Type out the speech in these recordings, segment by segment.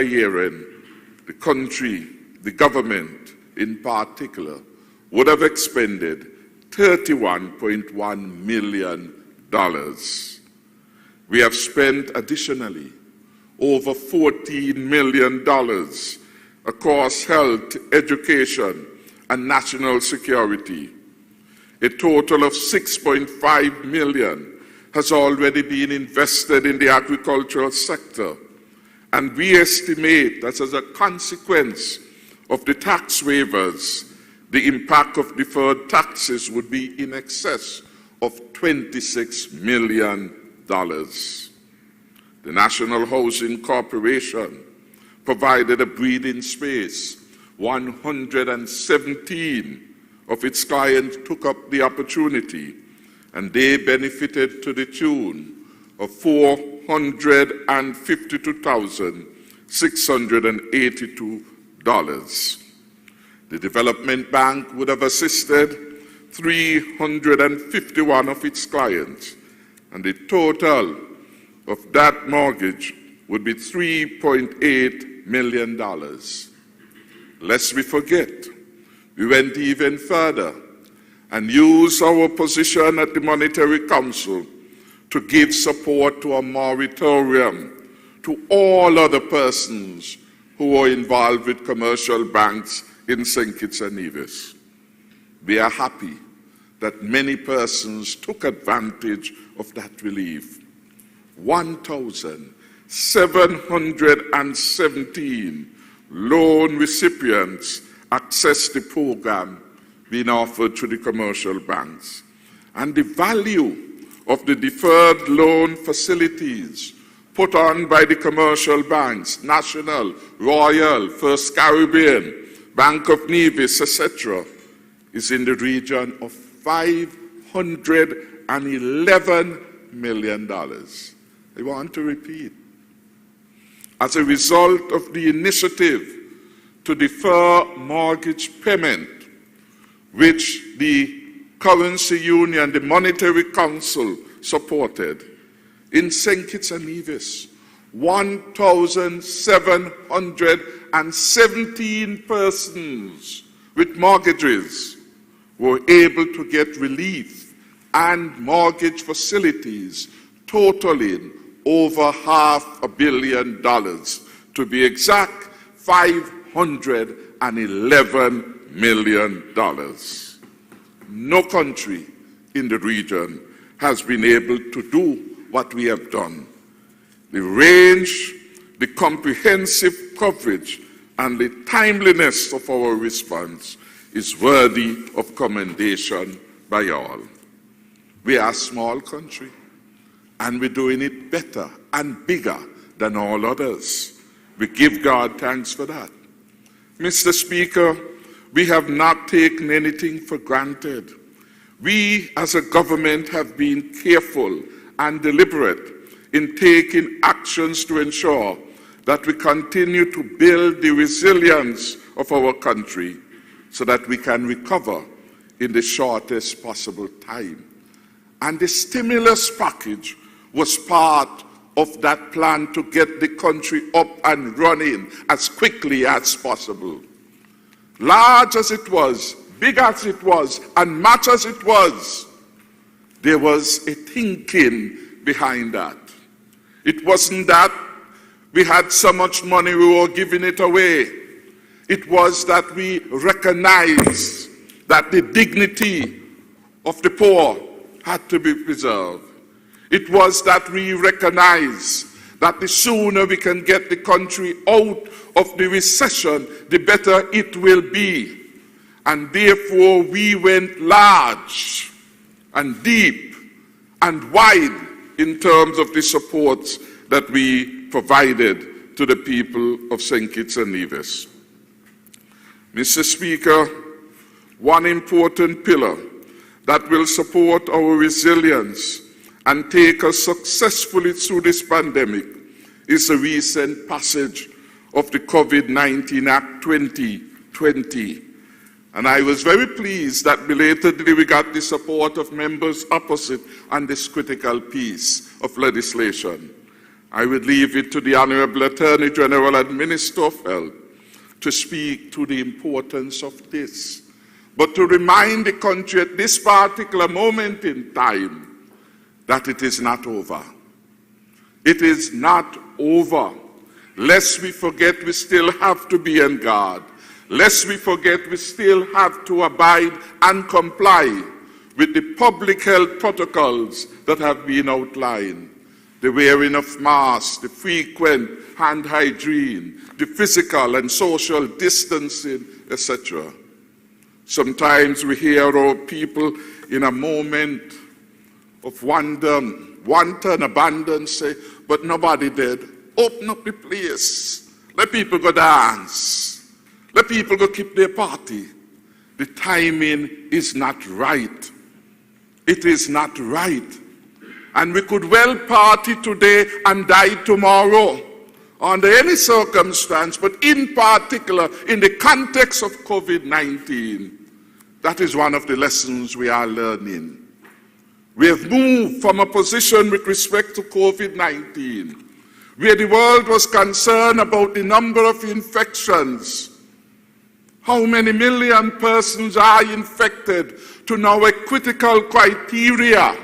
year-end, the country, the government in particular, would have expended $31.1 million. We have spent additionally over $14 million across health, education, and national security. A total of $6.5 million has already been invested in the agricultural sector, and we estimate that as a consequence of the tax waivers, the impact of deferred taxes would be in excess of $26 million. The National Housing Corporation provided a breathing space. 117 of its clients took up the opportunity, and they benefited to the tune of $452,682. The Development Bank would have assisted 351 of its clients, and the total of that mortgage would be $3.8 million. Lest we forget, we went even further and used our position at the Monetary Council to give support to a moratorium to all other persons who were involved with commercial banks in St. Kitts and Nevis. We are happy that many persons took advantage of that relief. 1,717 loan recipients accessed the program being offered to the commercial banks. And the value of the deferred loan facilities put on by the commercial banks, National, Royal, First Caribbean, Bank of Nevis, etc., is in the region of $511 million. I want to repeat. As a result of the initiative to defer mortgage payment, which the Currency Union, the Monetary Council supported, in St. Kitts and Nevis, 1,717 persons with mortgages were able to get relief and mortgage facilities totaling over $500 million. To be exact, $511 million. No country in the region has been able to do what we have done. The range, the comprehensive coverage, and the timeliness of our response is worthy of commendation by all. We are a small country, and we're doing it better and bigger than all others. We give God thanks for that. Mr. Speaker, we have not taken anything for granted. We as a government have been careful and deliberate in taking actions to ensure that we continue to build the resilience of our country so that we can recover in the shortest possible time. And the stimulus package was part of that plan to get the country up and running as quickly as possible. Large as it was, big as it was, and much as it was, there was a thinking behind that. It wasn't that we had so much money we were giving it away. It was that we recognized that the dignity of the poor had to be preserved. It was that we recognized that the sooner we can get the country out of the recession, the better it will be. And therefore we went large and deep and wide in terms of the supports that we provided to the people of St. Kitts and Nevis. Mr. Speaker, one important pillar that will support our resilience and take us successfully through this pandemic is the recent passage of the COVID-19 Act 2020. And I was very pleased that belatedly we got the support of members opposite on this critical piece of legislation. I would leave it to the Honorable Attorney General and Minister of Health to speak to the importance of this, but to remind the country at this particular moment in time that it is not over. It is not over. Lest we forget, we still have to be on guard. Lest we forget, we still have to abide and comply with the public health protocols that have been outlined. The wearing of masks, the frequent hand hygiene, the physical and social distancing, etc. Sometimes we hear our people in a moment of wonder, wanton abandon say, but nobody did. Open up the place. Let people go dance. Let people go keep their party. The timing is not right. It is not right. And we could well party today and die tomorrow under any circumstance, but in particular, in the context of COVID-19, that is one of the lessons we are learning. We have moved from a position with respect to COVID-19, where the world was concerned about the number of infections, how many million persons are infected, to now a critical criteria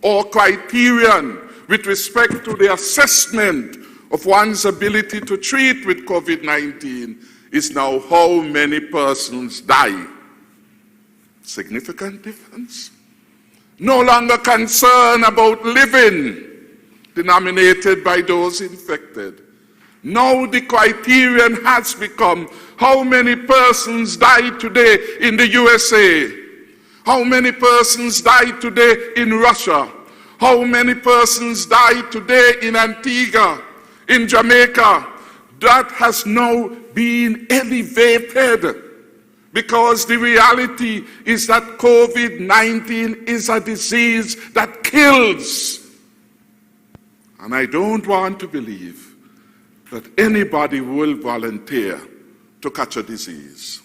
or criterion with respect to the assessment of one's ability to treat with COVID-19 is now how many persons die. Significant difference. No longer concern about living, denominated by those infected. Now the criterion has become how many persons died today in the USA, how many persons died today in Russia, how many persons died today in Antigua, in Jamaica. That has now been elevated because the reality is that COVID-19 is a disease that kills. And I don't want to believe that anybody will volunteer to catch a disease.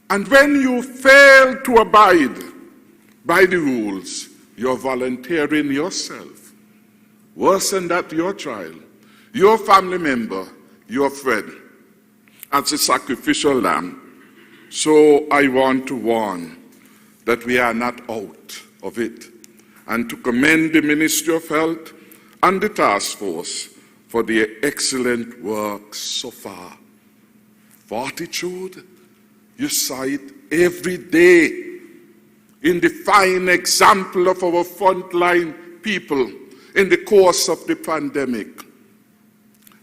And when you fail to abide by the rules, you're volunteering yourself. Worse than that, your child, your family member, your friend, as a sacrificial lamb. So I want to warn that we are not out of it, and to commend the Ministry of Health and the task force for their excellent work so far. Fortitude, you saw it every day in the fine example of our frontline people in the course of the pandemic.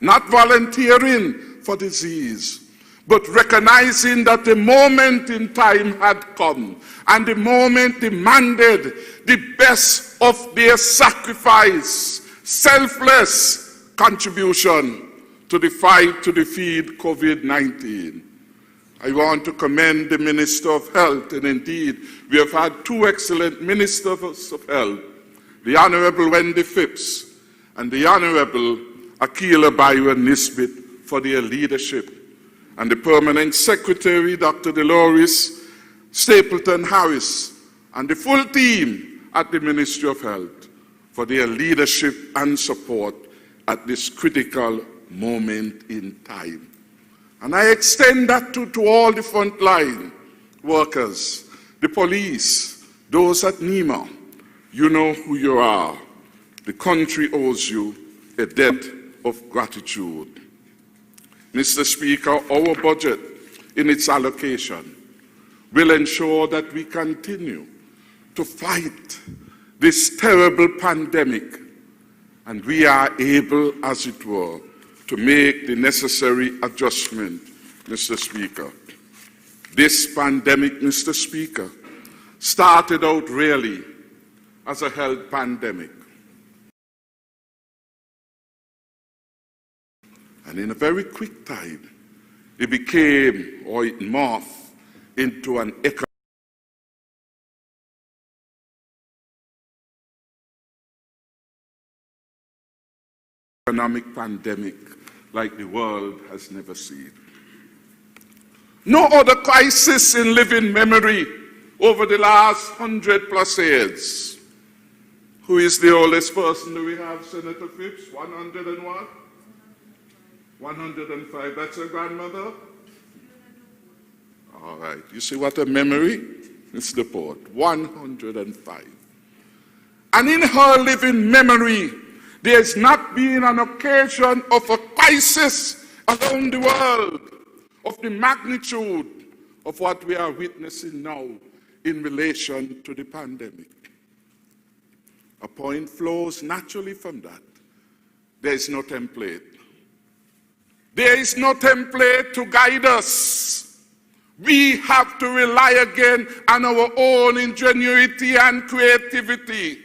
Not volunteering for disease, but recognizing that the moment in time had come and the moment demanded the best of their sacrifice, selfless contribution to the fight to defeat COVID-19. I want to commend the Minister of Health, and indeed, we have had two excellent Ministers of Health, the Honorable Wendy Phipps and the Honorable Akila Byron Nisbet, for their leadership, and the Permanent Secretary, Dr. Dolores Stapleton Harris, and the full team at the Ministry of Health for their leadership and support at this critical moment in time. And I extend that to all the frontline workers, the police, those at NEMA. You know who you are. The country owes you a debt of gratitude. Mr. Speaker, our budget in its allocation will ensure that we continue to fight this terrible pandemic, and we are able, as it were, to make the necessary adjustment, Mr. Speaker. This pandemic, Mr. Speaker, started out really as a health pandemic. And in a very quick time, it became, or it morphed into an economic pandemic like the world has never seen. No other crisis in living memory over the last 100+ years Who is the oldest person do we have, Senator Phipps? 100 and what? 105. That's her grandmother? All right. You see what a memory? It's the poet. 105. And in her living memory, there has not been an occasion of a crisis around the world of the magnitude of what we are witnessing now in relation to the pandemic. A point flows naturally from that. There is no template. There is no template to guide us. We have to rely again on our own ingenuity and creativity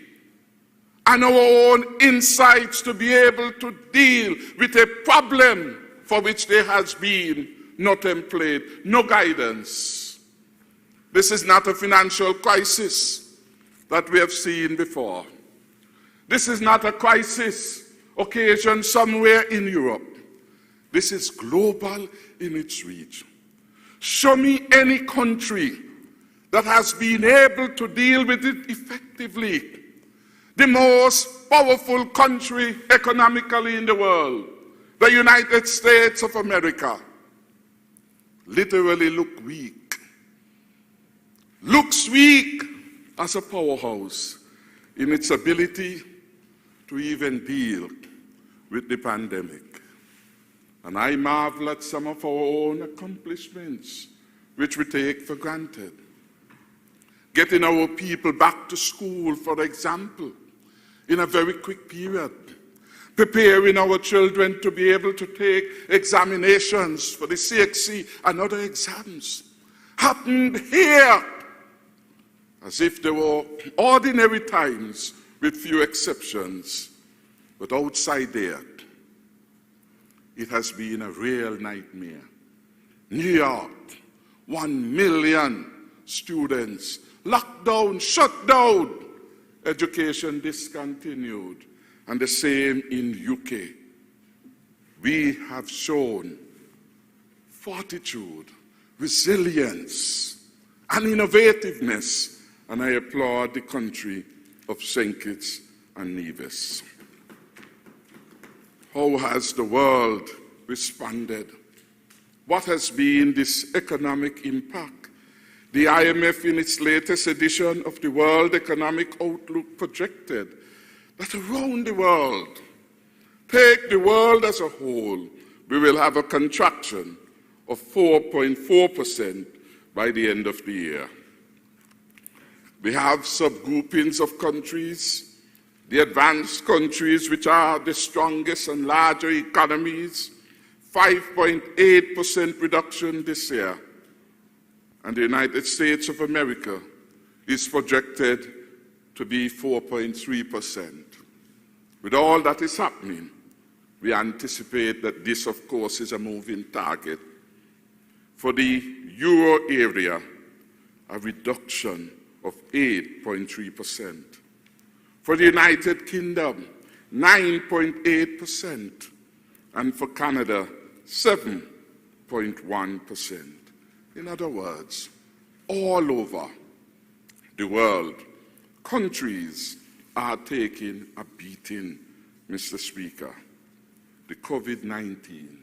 and our own insights to be able to deal with a problem for which there has been no template, no guidance. This is not a financial crisis that we have seen before. This is not a crisis occasioned somewhere in Europe. This is global in its reach. Show me any country that has been able to deal with it effectively. The most powerful country economically in the world, the United States of America, literally looks weak as a powerhouse in its ability to even deal with the pandemic. And I marvel at some of our own accomplishments, which we take for granted. Getting our people back to school, for example, in a very quick period. Preparing our children to be able to take examinations for the CXC and other exams. Happened here, as if they were ordinary times with few exceptions. But outside there, it has been a real nightmare. New York, 1 million students, locked down, shut down, education discontinued, and the same in UK. We have shown fortitude, resilience, and innovativeness, and I applaud the country of St. Kitts and Nevis. How has the world responded? What has been this economic impact? The IMF, in its latest edition of the World Economic Outlook, projected that around the world, take the world as a whole, we will have a contraction of 4.4% by the end of the year. We have subgroupings of countries. The advanced countries, which are the strongest and larger economies, 5.8% reduction this year. And the United States of America is projected to be 4.3%. With all that is happening, we anticipate that this, of course, is a moving target. For the euro area, a reduction of 8.3%. For the United Kingdom, 9.8%, and for Canada, 7.1%. In other words, all over the world, countries are taking a beating, Mr. Speaker. The COVID-19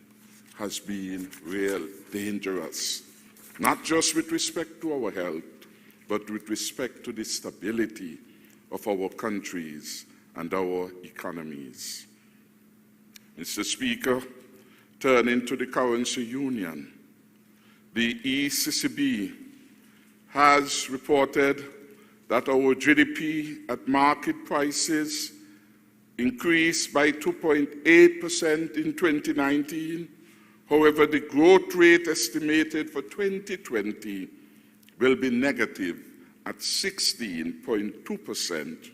has been real dangerous, not just with respect to our health, but with respect to the stability of our countries and our economies. Mr. Speaker, turning to the currency union, the ECCB has reported that our GDP at market prices increased by 2.8% in 2019. However, the growth rate estimated for 2020 will be negative at 16.2%.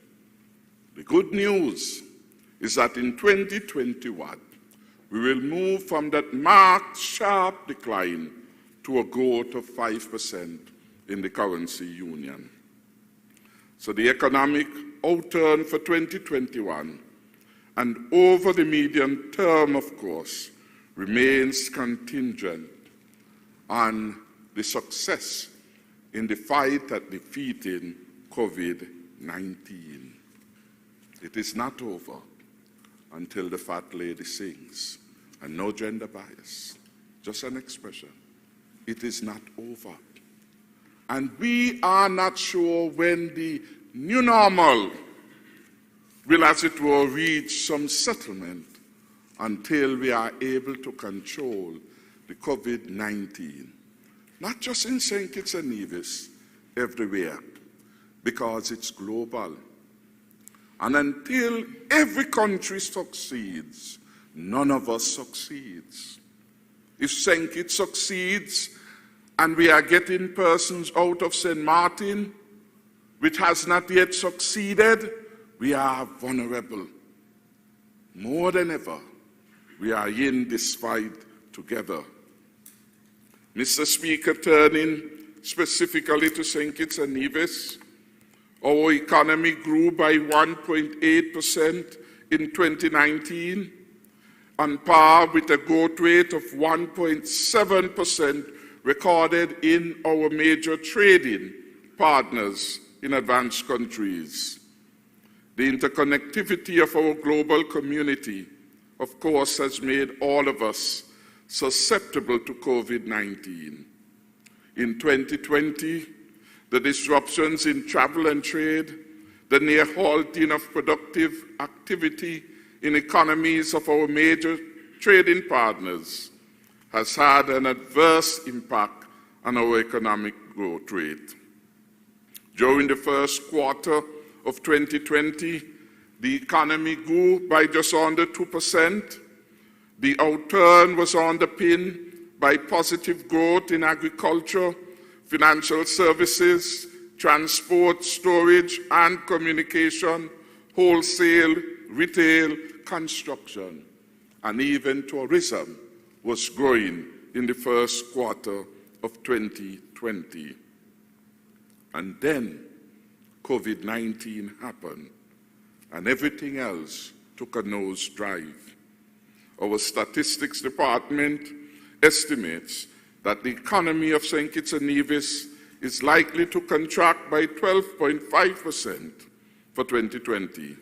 The good news is that in 2021, we will move from that marked sharp decline to a growth of 5% in the currency union. So the economic outturn for 2021 and over the medium term, of course, remains contingent on the success in the fight at defeating COVID-19. It is not over until the fat lady sings. And no gender bias, just an expression. It is not over. And we are not sure when the new normal will, as it were, reach some settlement until we are able to control the COVID-19. Not just in St. Kitts and Nevis, everywhere, because it's global. And until every country succeeds, none of us succeeds. If St. Kitts succeeds and we are getting persons out of St. Martin, which has not yet succeeded, we are vulnerable. More than ever, we are in this fight together. Mr. Speaker, turning specifically to St. Kitts and Nevis, our economy grew by 1.8% in 2019, on par with a growth rate of 1.7% recorded in our major trading partners in advanced countries. The interconnectivity of our global community, of course, has made all of us susceptible to COVID-19. In 2020, the disruptions in travel and trade, the near halting of productive activity in economies of our major trading partners has had an adverse impact on our economic growth rate. During the first quarter of 2020, the economy grew by just under 2%. The outturn was underpinned by positive growth in agriculture, financial services, transport, storage and communication, wholesale, retail, construction, and even tourism was growing in the first quarter of 2020. And then COVID-19 happened, and everything else took a nosedive. Our statistics department estimates that the economy of St. Kitts and Nevis is likely to contract by 12.5% for 2020.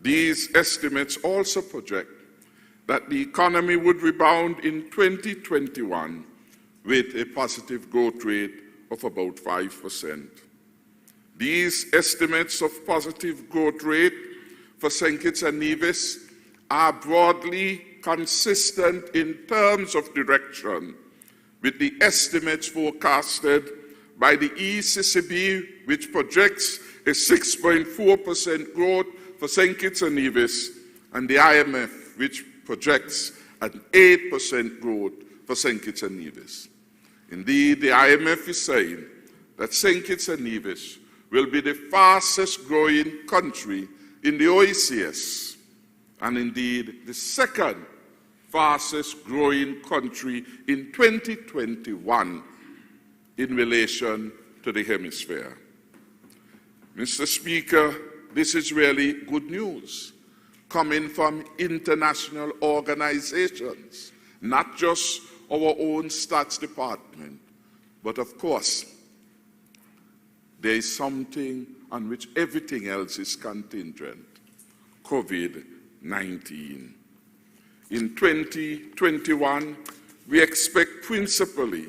These estimates also project that the economy would rebound in 2021 with a positive growth rate of about 5%. These estimates of positive growth rate for St. Kitts and Nevis are broadly consistent in terms of direction with the estimates forecasted by the ECCB, which projects a 6.4% growth for St. Kitts and Nevis, and the IMF, which projects an 8% growth for St. Kitts and Nevis. Indeed, the IMF is saying that St. Kitts and Nevis will be the fastest growing country in the OECS, and indeed the second fastest growing country in 2021 in relation to the hemisphere. Mr. Speaker, this is really good news coming from international organizations, not just our own stats department, but of course, there is something on which everything else is contingent: COVID-19. In 2021, we expect principally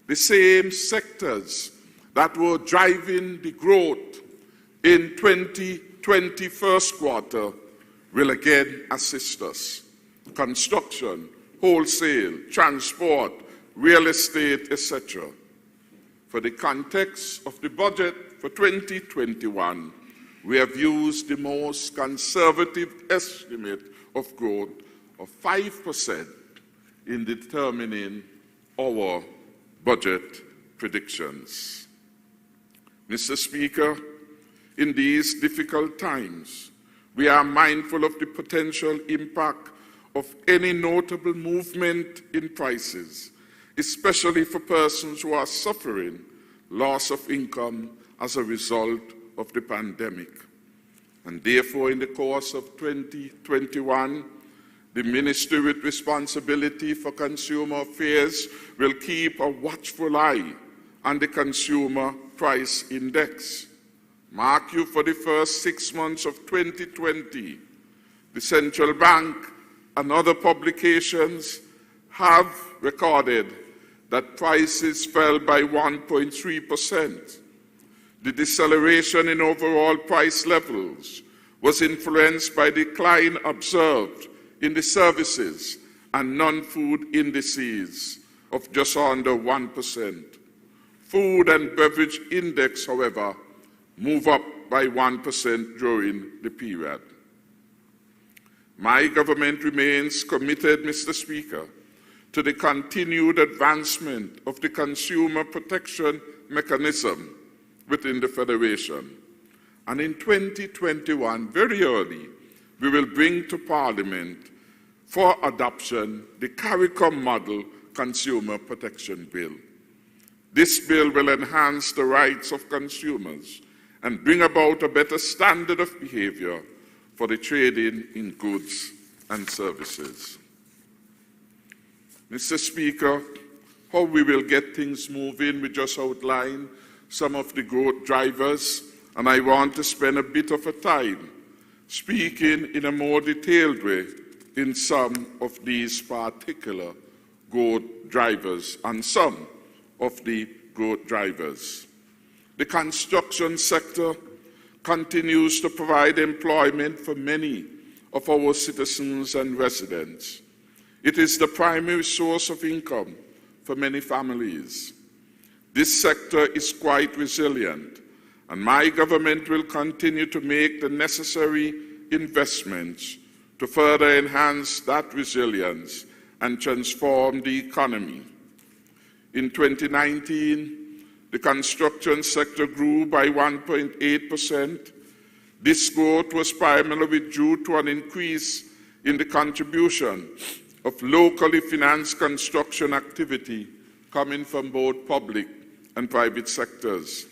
the same sectors that were driving the growth in 2020 first quarter will again assist us. Construction, wholesale, transport, real estate, etc. For the context of the budget for 2021, we have used the most conservative estimate of growth of 5% in determining our budget predictions. Mr. Speaker, in these difficult times, we are mindful of the potential impact of any notable movement in prices, especially for persons who are suffering loss of income as a result of the pandemic. And therefore, in the course of 2021, the Ministry with responsibility for consumer affairs will keep a watchful eye on the Consumer Price Index. Mark you, for the first 6 months of 2020, the central bank and other publications have recorded that prices fell by 1.3%. The deceleration in overall price levels was influenced by decline observed in the services and non-food indices of just under 1%. Food and beverage index, however, moved up by 1% during the period. My government remains committed, Mr. Speaker, to the continued advancement of the consumer protection mechanism within the Federation. And in 2021, very early, we will bring to Parliament for adoption the CARICOM Model Consumer Protection Bill. This bill will enhance the rights of consumers and bring about a better standard of behavior for the trading in goods and services. Mr. Speaker, how we will get things moving, we just outlined some of the growth drivers, and I want to spend a bit of a time speaking in a more detailed way in some of these particular growth drivers and some of the growth drivers. The construction sector continues to provide employment for many of our citizens and residents. It is the primary source of income for many families. This sector is quite resilient, and my government will continue to make the necessary investments to further enhance that resilience and transform the economy. In 2019, the construction sector grew by 1.8%. This growth was primarily due to an increase in the contribution of locally financed construction activity coming from both public and private sectors.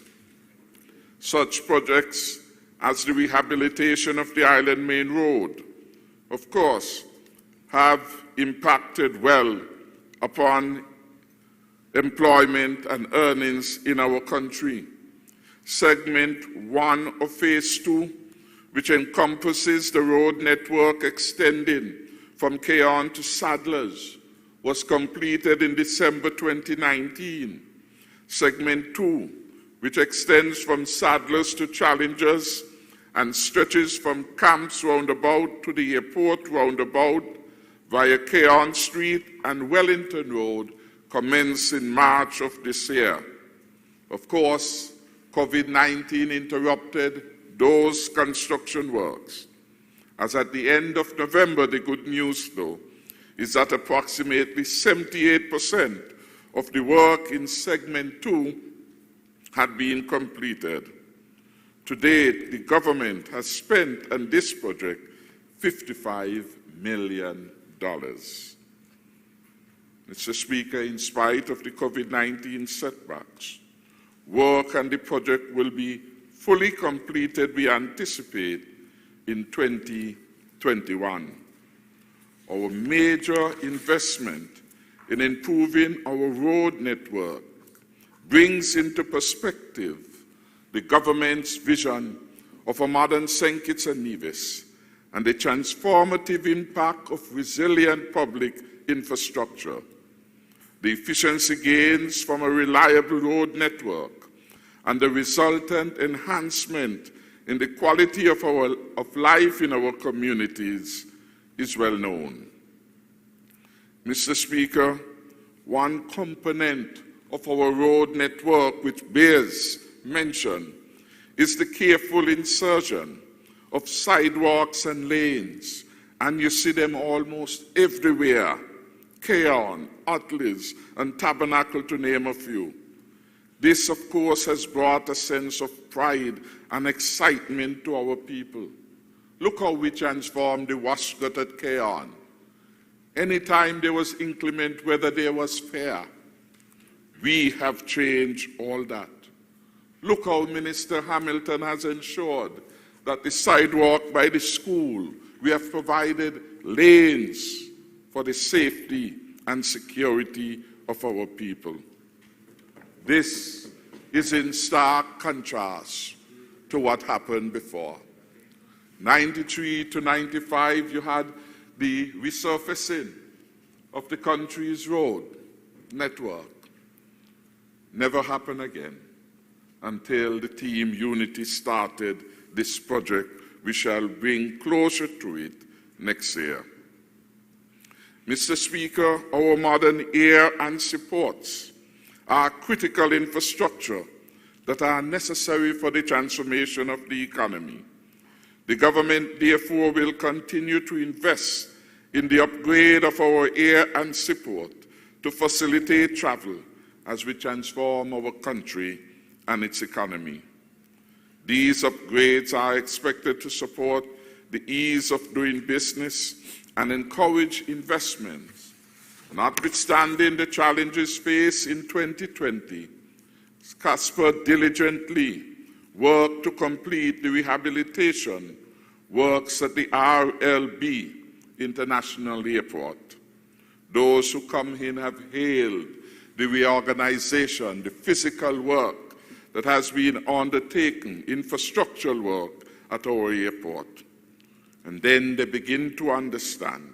Such projects as the rehabilitation of the Island Main Road, of course, have impacted well upon employment and earnings in our country. Segment 1 of Phase 2, which encompasses the road network extending from Keon to Sadlers, was completed in December 2019. Segment 2, which extends from Sadlers to Challengers and stretches from Camps Roundabout to the airport roundabout via Keon Street and Wellington Road, commenced in March of this year. Of course, COVID-19 interrupted those construction works. As at the end of November, the good news, though, is that approximately 78% of the work in Segment 2 had been completed. To date, the government has spent on this project $55 million. Mr. Speaker, in spite of the COVID-19 setbacks, work on the project will be fully completed, we anticipate, in 2021. Our major investment in improving our road network brings into perspective the government's vision of a modern St. Kitts and Nevis and the transformative impact of resilient public infrastructure. The efficiency gains from a reliable road network and the resultant enhancement in the quality of life in our communities is well known. Mr. Speaker, one component of our road network which bears mention is the careful insertion of sidewalks and lanes, and you see them almost everywhere, Keon, Utleys, and Tabernacle, to name a few. This, of course, has brought a sense of pride and excitement to our people. Look how we transformed the washgut at Keon. Anytime there was inclement weather, there was fair. We have changed all that. Look how Minister Hamilton has ensured that the sidewalk by the school, we have provided lanes for the safety and security of our people. This is in stark contrast to what happened before. 93 to 95, you had the resurfacing of the country's road network. Never happened again until the team Unity started this project. We shall bring closer to it next year. Mr. Speaker, our modern air and seaports are critical infrastructure that are necessary for the transformation of the economy. The government, therefore, will continue to invest in the upgrade of our air and seaport to facilitate travel as we transform our country and its economy. These upgrades are expected to support the ease of doing business and encourage investments. Notwithstanding the challenges faced in 2020, CASPER diligently worked to complete the rehabilitation works at the RLB International Airport. Those who come in have hailed the reorganization, the physical work that has been undertaken, infrastructural work at our airport. And then they begin to understand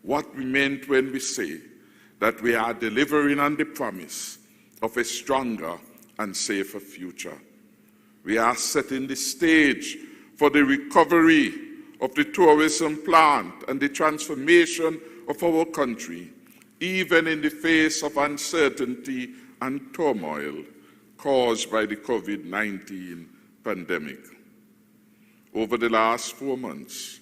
what we meant when we say that we are delivering on the promise of a stronger and safer future. We are setting the stage for the recovery of the tourism plant and the transformation of our country, even in the face of uncertainty and turmoil caused by the COVID-19 pandemic. Over the last 4 months,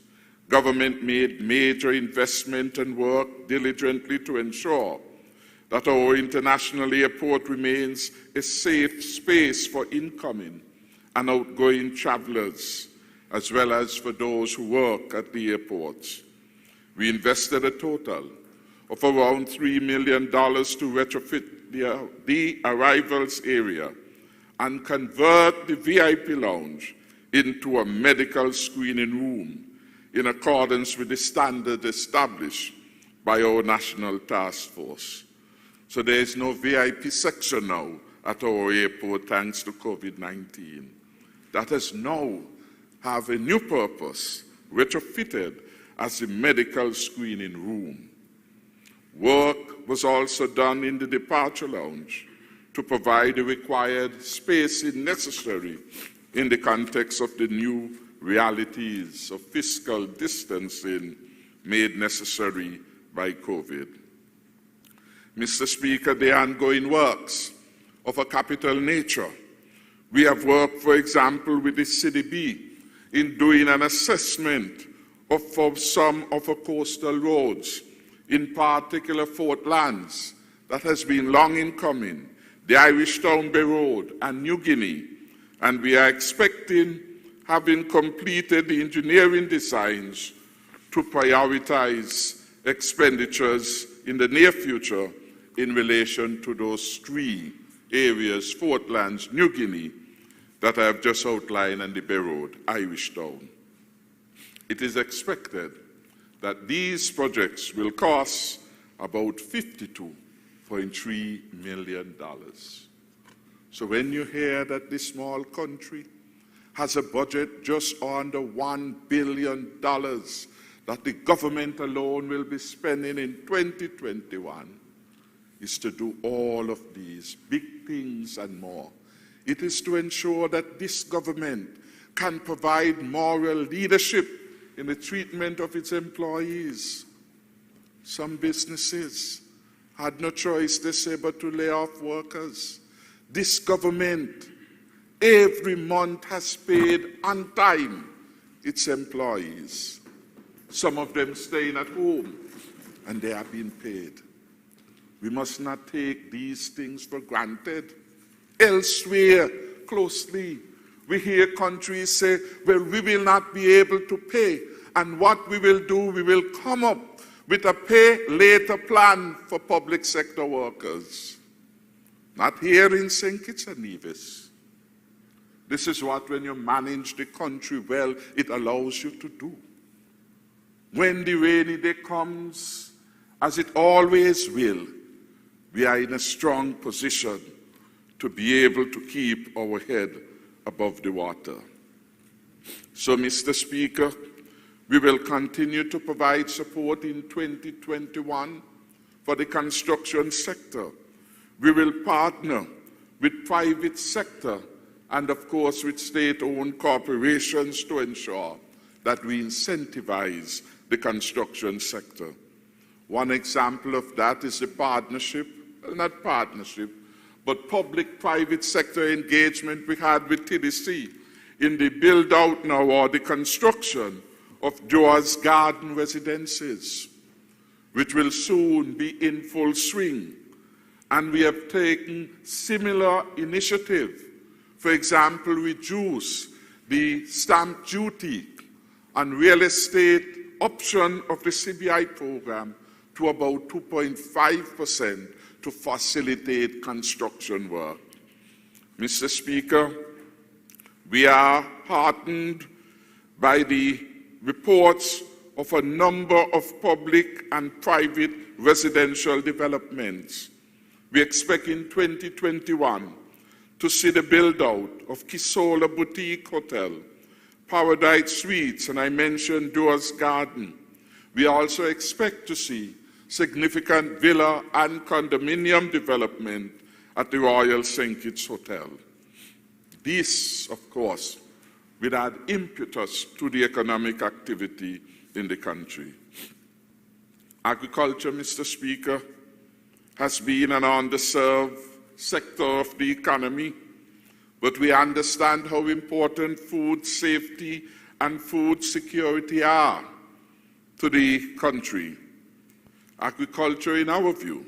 government made major investment and worked diligently to ensure that our international airport remains a safe space for incoming and outgoing travelers, as well as for those who work at the airports. We invested a total of around $3 million to retrofit the arrivals area and convert the VIP lounge into a medical screening room in accordance with the standard established by our national task force. So there is no VIP section now at our airport thanks to COVID-19. That has now have a new purpose, retrofitted as a medical screening room. Work was also done in the departure lounge to provide the required spacing necessary in the context of the new realities of fiscal distancing made necessary by COVID. Mr. Speaker, the ongoing works of a capital nature. We have worked, for example, with the CDB in doing an assessment of some of our coastal roads, in particular Fort Lands, that has been long in coming, the Irish Town Bay Road and New Guinea, and we are expecting, having completed the engineering designs, to prioritize expenditures in the near future in relation to those three areas, Fort Lands, New Guinea, that I have just outlined, and the Bay Road, Irish Town. It is expected that these projects will cost about $52.3 million. So when you hear that this small country has a budget just under $1 billion that the government alone will be spending in 2021, is to do all of these big things and more. It is to ensure that this government can provide moral leadership in the treatment of its employees. Some businesses had no choice, they say, but to lay off workers. This government every month has paid on time its employees. Some of them staying at home, and they are being paid. We must not take these things for granted. Elsewhere, closely, we hear countries say, well, we will not be able to pay. And what we will do, we will come up with a pay later plan for public sector workers. Not here in St. Kitts and Nevis. This is what, when you manage the country well, it allows you to do. When the rainy day comes, as it always will, we are in a strong position to be able to keep our head above the water. So, Mr. Speaker, we will continue to provide support in 2021 for the construction sector. We will partner with private sector and, of course, with state-owned corporations to ensure that we incentivize the construction sector. One example of that is the partnership, not partnership, but public-private sector engagement we had with TDC in the build-out now or the construction of Joa's Garden residences, which will soon be in full swing. And we have taken similar initiative. For example, reduce the stamp duty on real estate option of the CBI program to about 2.5% to facilitate construction work. Mr. Speaker, we are heartened by the reports of a number of public and private residential developments. We expect in 2021 to see the build-out of Kisola Boutique Hotel, Paradise Suites, and I mentioned Doors Garden. We also expect to see significant villa and condominium development at the Royal St. Kitts Hotel. This, of course, will add impetus to the economic activity in the country. Agriculture, Mr. Speaker, has been an underserved sector of the economy, but we understand how important food safety and food security are to the country. Agriculture, in our view,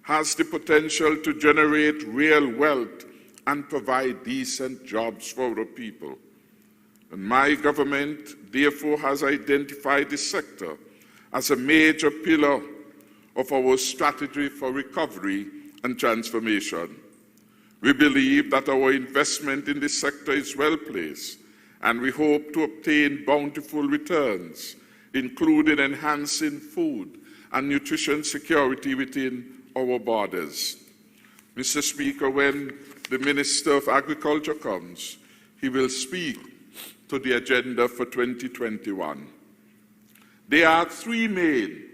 has the potential to generate real wealth and provide decent jobs for our people. And my government, therefore, has identified this sector as a major pillar of our strategy for recovery and transformation. We believe that our investment in this sector is well placed, and we hope to obtain bountiful returns, including enhancing food and nutrition security within our borders. Mr. Speaker, when the Minister of Agriculture comes, he will speak to the agenda for 2021. There are three main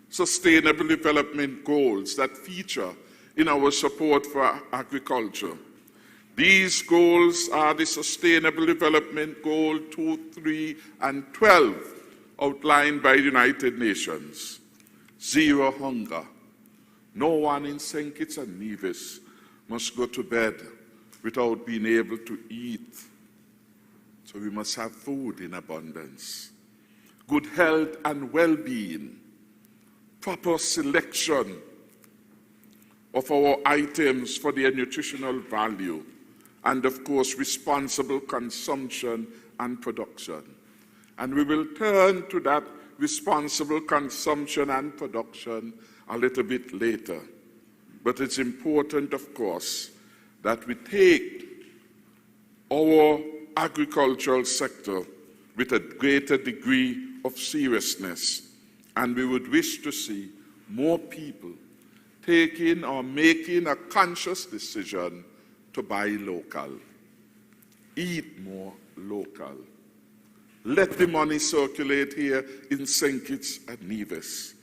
sustainable development goals that feature in our support for agriculture. These goals are the Sustainable Development Goal 2, 3, and 12 outlined by the United Nations. Zero hunger. No one in St. Kitts and Nevis must go to bed without being able to eat. So we must have food in abundance. Good health and well-being. Proper selection of our items for their nutritional value. And of course, responsible consumption and production. And we will turn to that responsible consumption and production a little bit later. But it's important, of course, that we take our agricultural sector with a greater degree of seriousness. And we would wish to see more people taking or making a conscious decision to buy local, eat more local. Let the money circulate here in St. Kitts and Nevis.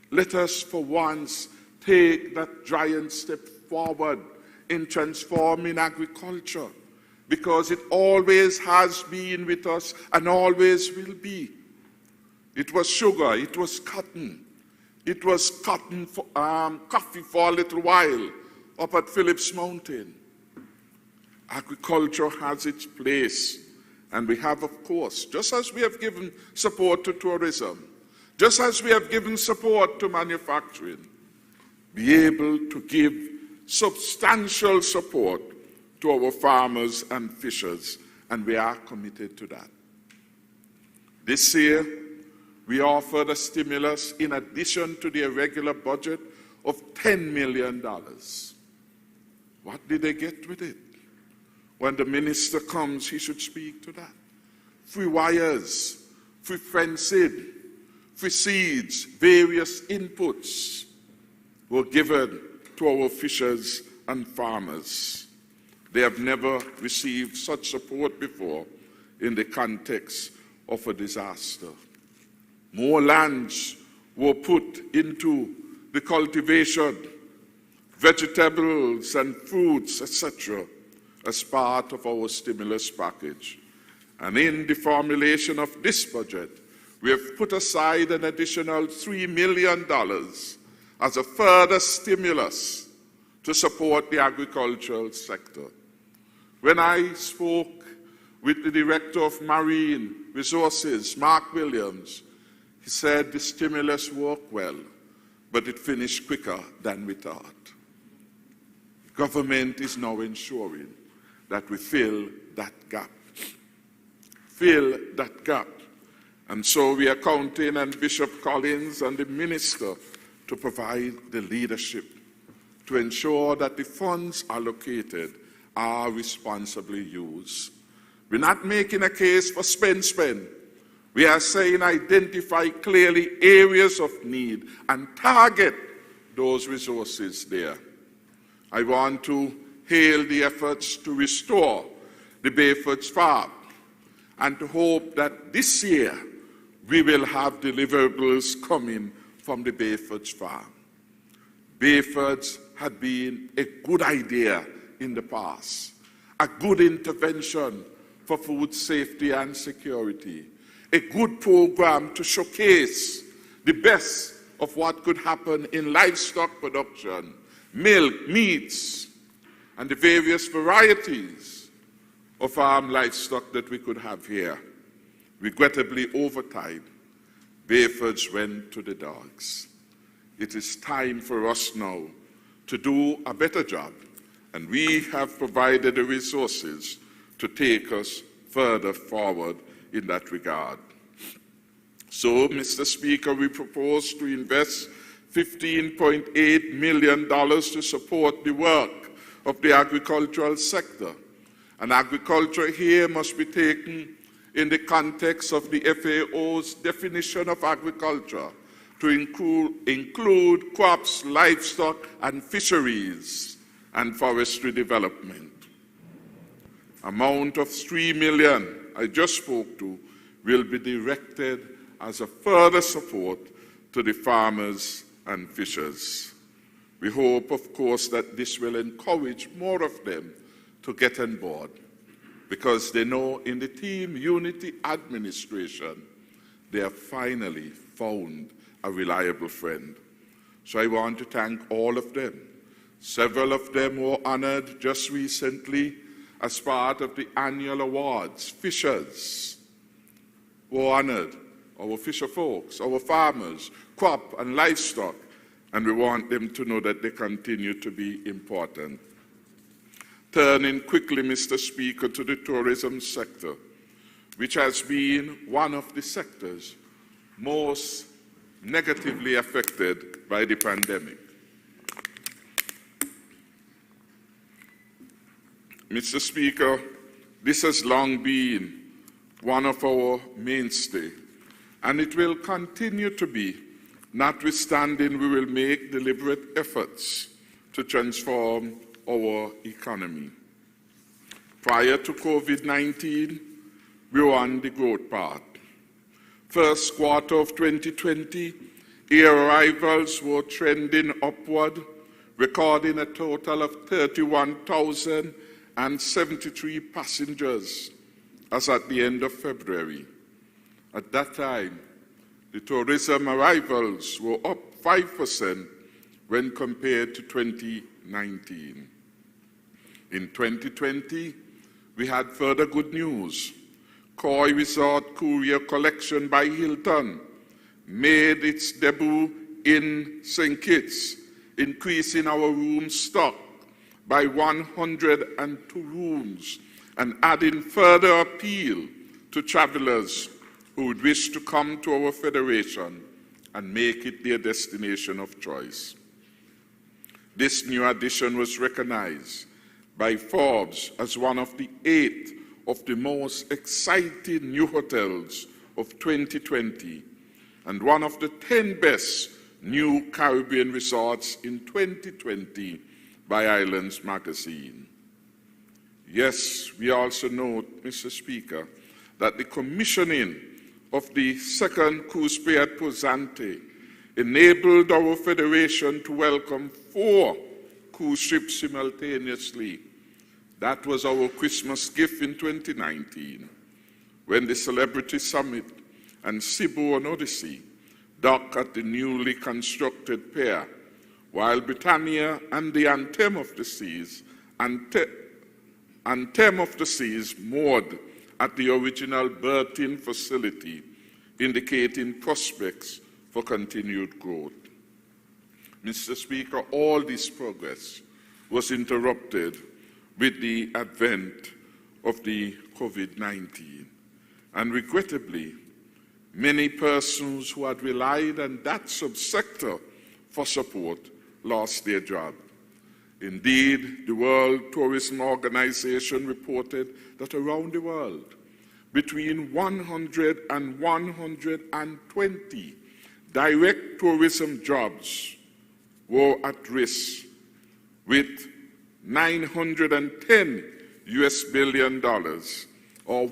Let us for once take that giant step forward in transforming agriculture, because it always has been with us and always will be. It was sugar, it was cotton. It was coffee for a little while up at Phillips Mountain. Agriculture has its place, and we have, of course, just as we have given support to tourism, just as we have given support to manufacturing, be able to give substantial support to our farmers and fishers, and we are committed to that. This year, we offered a stimulus in addition to the regular budget of $10 million. What did they get with it? When the minister comes, he should speak to that. Free wires, free fencing, free seeds, various inputs were given to our fishers and farmers. They have never received such support before in the context of a disaster. More lands were put into the cultivation, vegetables and fruits, etc., as part of our stimulus package. And in the formulation of this budget, we have put aside an additional $3 million as a further stimulus to support the agricultural sector. When I spoke with the Director of Marine Resources, Mark Williams, he said the stimulus worked well, but it finished quicker than we thought. Government is now ensuring that we fill that gap. Fill that gap. And so we are counting on Bishop Collins and the minister to provide the leadership to ensure that the funds allocated are responsibly used. We're not making a case for spend. We are saying identify clearly areas of need and target those resources there. I want to hail the efforts to restore the Bayford's Farm and to hope that this year we will have deliverables coming from the Bayford's Farm. Bayford's had been a good idea in the past, a good intervention for food safety and security, a good program to showcase the best of what could happen in livestock production, milk, meats, and the various varieties of farm livestock that we could have here. Regrettably, over time, Bayford's went to the dogs. It is time for us now to do a better job, and we have provided the resources to take us further forward in that regard. So, Mr. Speaker, we propose to invest $15.8 million to support the work of the agricultural sector. And agriculture here must be taken in the context of the FAO's definition of agriculture to include crops, livestock, and fisheries, and forestry development. Amount of $3 million I just spoke to will be directed as a further support to the farmers and fishers. We hope, of course, that this will encourage more of them to get on board, because they know in the Team Unity administration, they have finally found a reliable friend. So I want to thank all of them. Several of them were honored just recently as part of the annual awards. Fishers were honored, our fisher folks, our farmers, crop and livestock, and we want them to know that they continue to be important. Turning quickly, Mr. Speaker, to the tourism sector, which has been one of the sectors most negatively affected by the pandemic. Mr. Speaker, this has long been one of our mainstay, and it will continue to be, notwithstanding we will make deliberate efforts to transform our economy. Prior to COVID-19, we were on the growth path. First quarter of 2020, air arrivals were trending upward, recording a total of 31,073 passengers as at the end of February. At that time, the tourism arrivals were up 5% when compared to 2019. In 2020, we had further good news. Koi Resort Courier Collection by Hilton made its debut in St. Kitts, increasing our room stock by 102 rooms and adding further appeal to travelers who would wish to come to our federation and make it their destination of choice. This new addition was recognized by Forbes as one of the 8 of the most exciting new hotels of 2020 and one of the 10 best new Caribbean resorts in 2020 by Islands Magazine. Yes, we also note, Mr. Speaker, that the commissioning of the second cruise bay at Posante enabled our federation to welcome 4 cruise ships simultaneously. That was our Christmas gift in 2019, when the Celebrity Summit and Seabourn Odyssey docked at the newly constructed pier, while Britannia and the Anthem of the Seas moored at the original berthing facility, indicating prospects for continued growth. Mr. Speaker, all this progress was interrupted with the advent of the COVID-19. And regrettably, many persons who had relied on that subsector for support lost their job. Indeed, the World Tourism Organization reported that around the world, between 100 and 120 direct tourism jobs were at risk, with $910 billion, or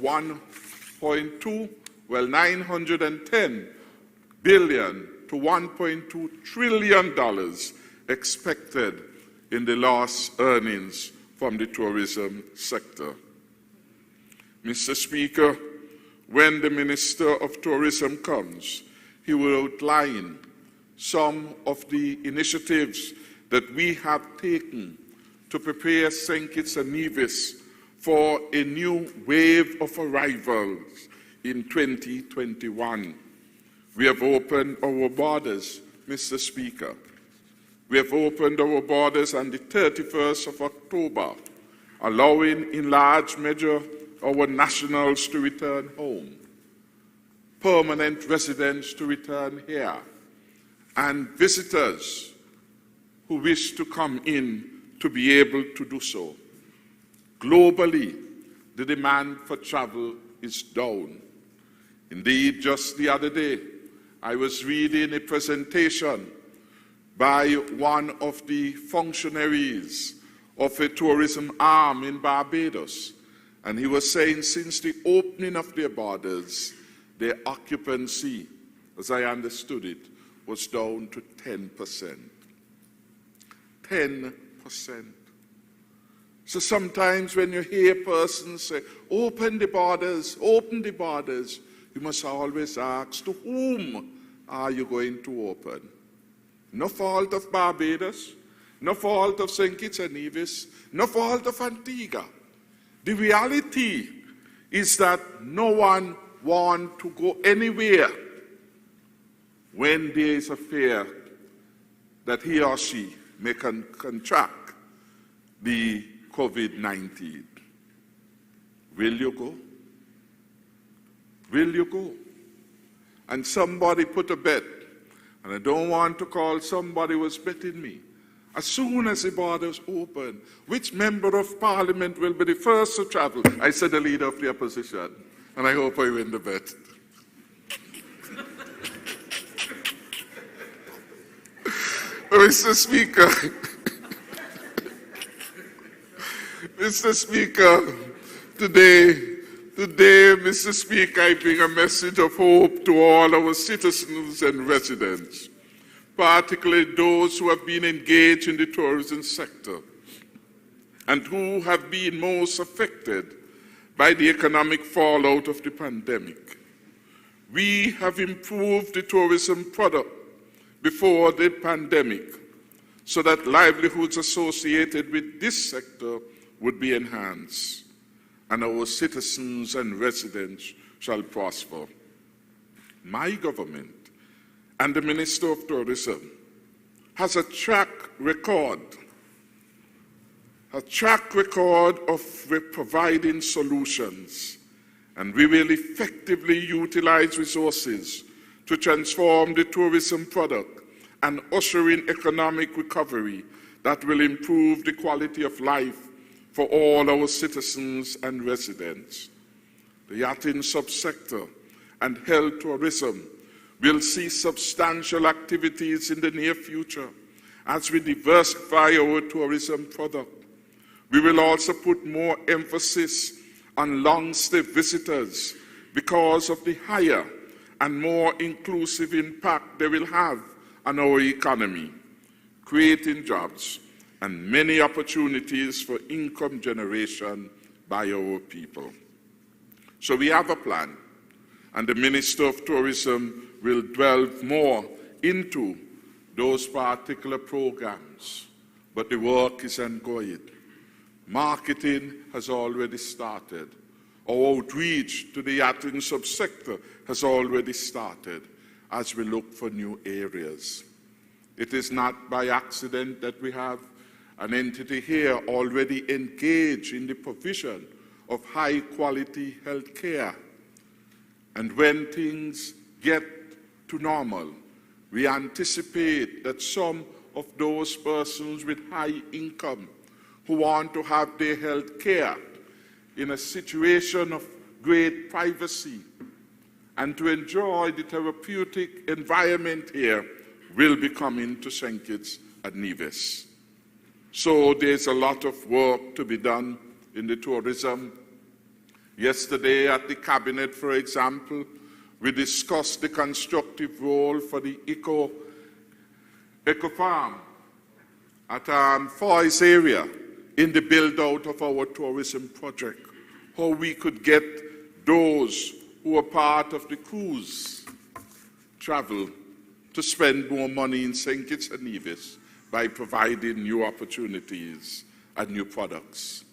910 billion to $1.2 trillion expected in the lost earnings from the tourism sector. Mr. Speaker, when the Minister of Tourism comes, he will outline some of the initiatives that we have taken to prepare St. Kitts and Nevis for a new wave of arrivals in 2021. We have opened our borders, Mr. Speaker. We have opened our borders on the 31st of October, allowing in large measure our nationals to return home, permanent residents to return here, and visitors who wish to come in to be able to do so. Globally, the demand for travel is down. Indeed, just the other day, I was reading a presentation by one of the functionaries of a tourism arm in Barbados, and he was saying since the opening of their borders, their occupancy, as I understood it, was down to 10%. 10%. So sometimes when you hear persons say, open the borders, you must always ask, to whom are you going to open? No fault of Barbados, no fault of St. Kitts and Nevis, no fault of Antigua. The reality is that no one wants to go anywhere when there is a fear that he or she may contract the COVID-19. Will you go? Will you go? And somebody put a bet, and I don't want to call somebody was betting me. As soon as the borders open, which member of parliament will be the first to travel? I said the leader of the opposition, and I hope I win the bet. Mr. Speaker, Mr. Speaker, today, Mr. Speaker, I bring a message of hope to all our citizens and residents, particularly those who have been engaged in the tourism sector and who have been most affected by the economic fallout of the pandemic. We have improved the tourism product before the pandemic so that livelihoods associated with this sector would be enhanced, and our citizens and residents shall prosper. My government and the Minister of Tourism has a track record of providing solutions, and we will effectively utilize resources to transform the tourism product and usher in economic recovery that will improve the quality of life for all our citizens and residents. The yachting subsector and health tourism will see substantial activities in the near future as we diversify our tourism product. We will also put more emphasis on long-stay visitors because of the higher and more inclusive impact they will have on our economy, creating jobs and many opportunities for income generation by our people. So we have a plan, and the Minister of Tourism will delve more into those particular programs, but the work is ongoing. Marketing has already started. Our outreach to the yacht subsector has already started as we look for new areas. It is not by accident that we have an entity here already engaged in the provision of high-quality health care. And when things get to normal, we anticipate that some of those persons with high income who want to have their health care in a situation of great privacy and to enjoy the therapeutic environment here will be coming to St. Kitts and Nevis. So there's a lot of work to be done in the tourism. Yesterday at the cabinet, for example, we discussed the constructive role for the eco farm at Foy's area in the build-out of our tourism project, how we could get those who are part of the cruise travel to spend more money in St. Kitts and Nevis by providing new opportunities and new products.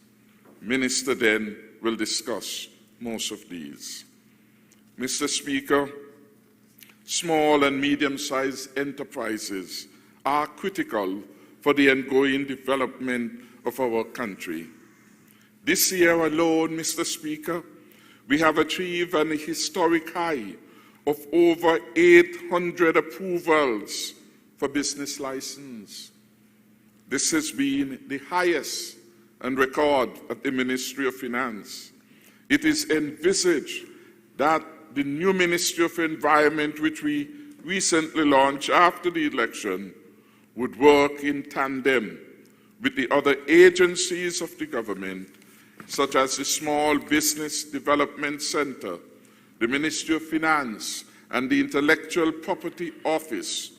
Minister then will discuss most of these. Mr. Speaker, small and medium-sized enterprises are critical for the ongoing development of our country. This year alone, Mr. Speaker, we have achieved an historic high of over 800 approvals for business license. This has been the highest and record at the Ministry of Finance. It is envisaged that the new Ministry of Environment, which we recently launched after the election, would work in tandem with the other agencies of the government, such as the Small Business Development Center, the Ministry of Finance, and the Intellectual Property Office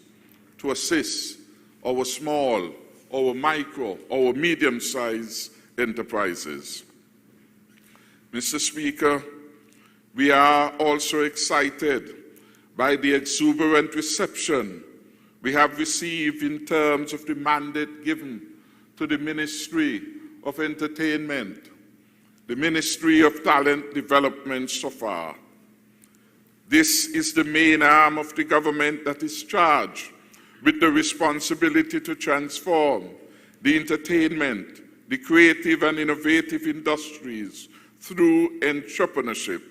to assist our small, our micro, our medium-sized enterprises. Mr. Speaker, we are also excited by the exuberant reception we have received in terms of the mandate given to the Ministry of Entertainment, the Ministry of Talent Development so far. This is the main arm of the government that is charged with the responsibility to transform the entertainment, the creative and innovative industries through entrepreneurship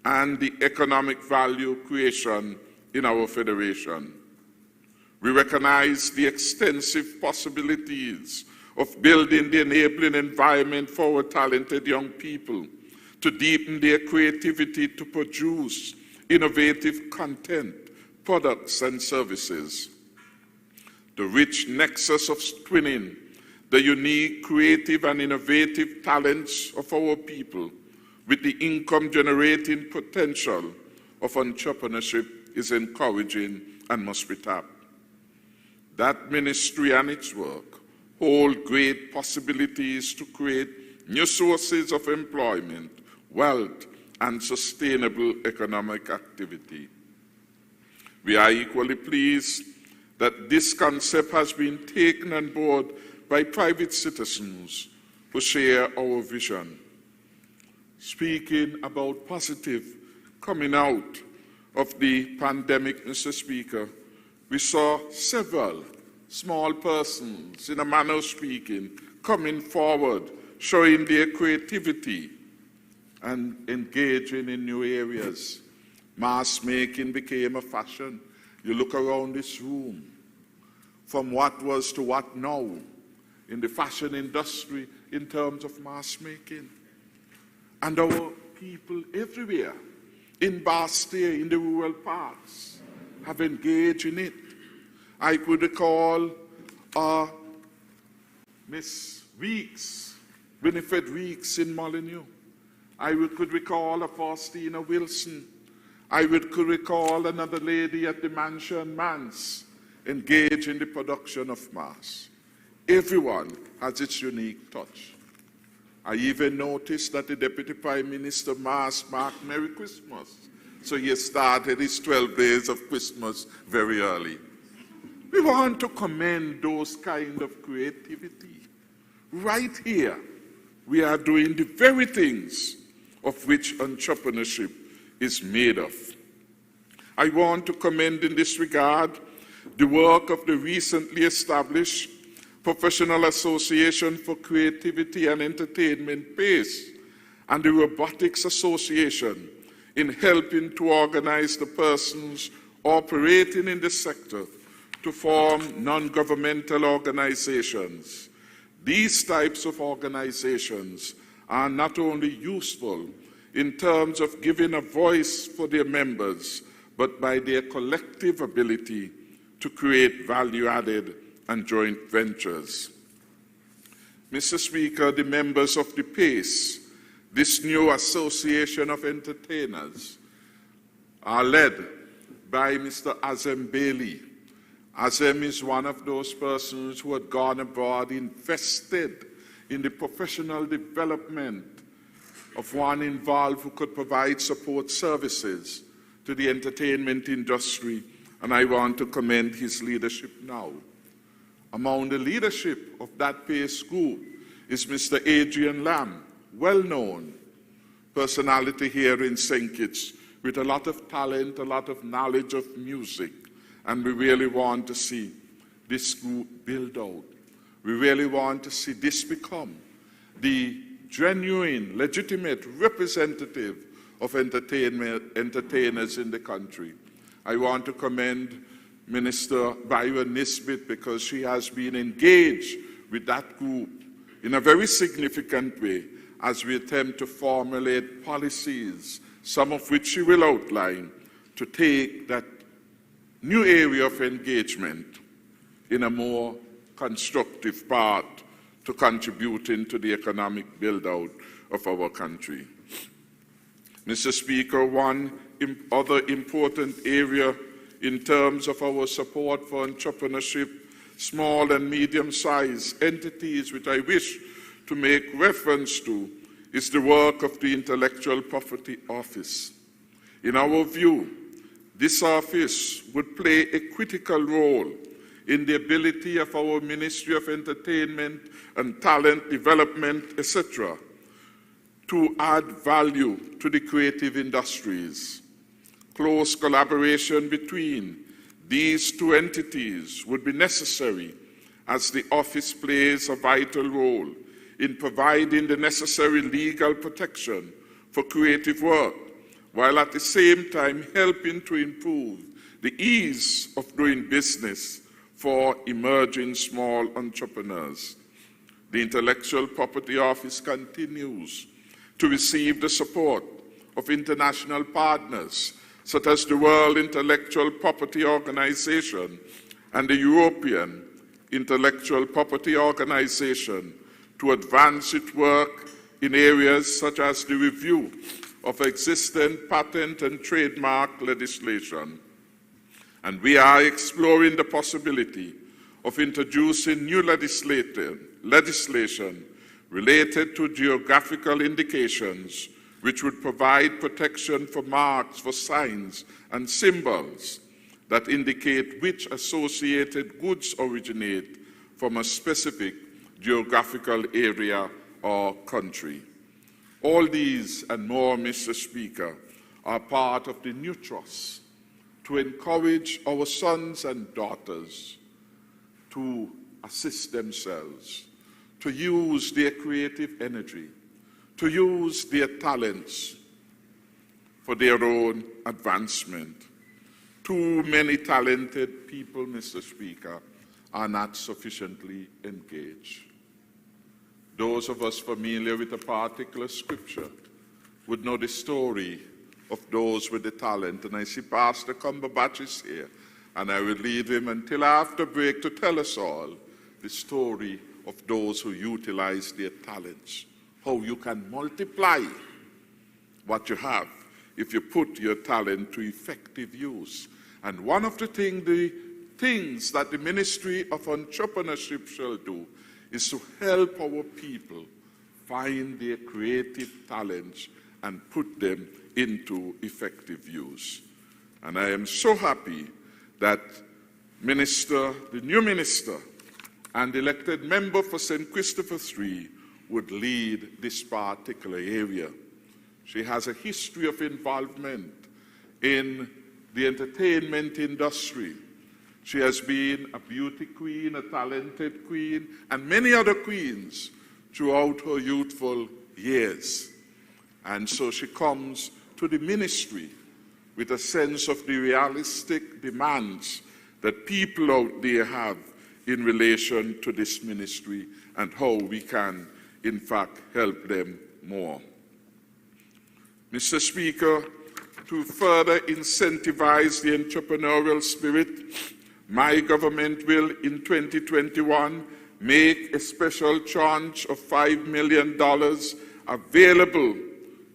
and the economic value creation in our federation. We recognize the extensive possibilities of building the enabling environment for our talented young people to deepen their creativity to produce innovative content, products, and services. The rich nexus of twinning the unique, creative, and innovative talents of our people with the income-generating potential of entrepreneurship is encouraging and must be tapped. That ministry and its work hold great possibilities to create new sources of employment, wealth, and sustainable economic activity. We are equally pleased that this concept has been taken on board by private citizens who share our vision. Speaking about positive coming out of the pandemic, Mr. Speaker, we saw several small persons, in a manner of speaking, coming forward, showing their creativity and engaging in new areas. Mask making became a fashion. You look around this room, from what was to what now in the fashion industry in terms of mask making. And our people everywhere, in Bastia, in the rural parts, have engaged in it. I could recall Miss Weeks, Winifred Weeks in Molyneux, Could recall a Faustina Wilson. Could recall another lady at the Mansion Manse engaged in the production of mass. Everyone has its unique touch. I even noticed that the Deputy Prime Minister Mass marked Merry Christmas. So he started his 12 days of Christmas very early. We want to commend those kind of creativity. Right here, we are doing the very things of which entrepreneurship is made of. I want to commend in this regard the work of the recently established Professional Association for Creativity and Entertainment, PACE, and the Robotics Association in helping to organize the persons operating in the sector to form non-governmental organizations. These types of organizations are not only useful in terms of giving a voice for their members, but by their collective ability to create value-added and joint ventures. Mr. Speaker, the members of the PACE, this new association of entertainers, are led by Mr. Azem Bailey. Azem is one of those persons who had gone abroad, invested in the professional development of one involved who could provide support services to the entertainment industry, and I want to commend his leadership now. Among the leadership of that PACE group is Mr. Adrian Lamb, well-known personality here in St. Kitts, with a lot of talent, a lot of knowledge of music, and we really want to see this group build out. We really want to see this become the genuine, legitimate representative of entertainers in the country. I want to commend Minister Byron Nisbet because she has been engaged with that group in a very significant way as we attempt to formulate policies, some of which she will outline, to take that new area of engagement in a more constructive part to contributing to the economic build-out of our country. Mr. Speaker, one other important area in terms of our support for entrepreneurship, small and medium-sized entities, which I wish to make reference to, is the work of the Intellectual Property Office. In our view, this office would play a critical role in the ability of our Ministry of Entertainment and Talent Development, etc., to add value to the creative industries. Close collaboration between these two entities would be necessary as the office plays a vital role in providing the necessary legal protection for creative work, while at the same time helping to improve the ease of doing business for emerging small entrepreneurs. The Intellectual Property Office continues to receive the support of international partners such as the World Intellectual Property Organization and the European Intellectual Property Organization to advance its work in areas such as the review of existing patent and trademark legislation. And we are exploring the possibility of introducing new legislation related to geographical indications which would provide protection for marks, for signs and symbols that indicate which associated goods originate from a specific geographical area or country. All these and more, Mr. Speaker, are part of the new trust to encourage our sons and daughters to assist themselves, to use their creative energy, to use their talents for their own advancement. Too many talented people, Mr. Speaker, are not sufficiently engaged. Those of us familiar with a particular scripture would know the story of those with the talent. And I see Pastor Cumberbatch is here, and I will leave him until after break to tell us all the story of those who utilize their talents, how you can multiply what you have if you put your talent to effective use. And one of the things that the Ministry of Entrepreneurship shall do is to help our people find their creative talents and put them into effective use. And I am so happy that the new minister and elected member for St. Christopher III would lead this particular area. She has a history of involvement in the entertainment industry. She has been a beauty queen, a talented queen, and many other queens throughout her youthful years. And so she comes to the ministry with a sense of the realistic demands that people out there have in relation to this ministry and how we can, in fact, help them more. Mr. Speaker, to further incentivize the entrepreneurial spirit, my government will, in 2021, make a special tranche of $5 million available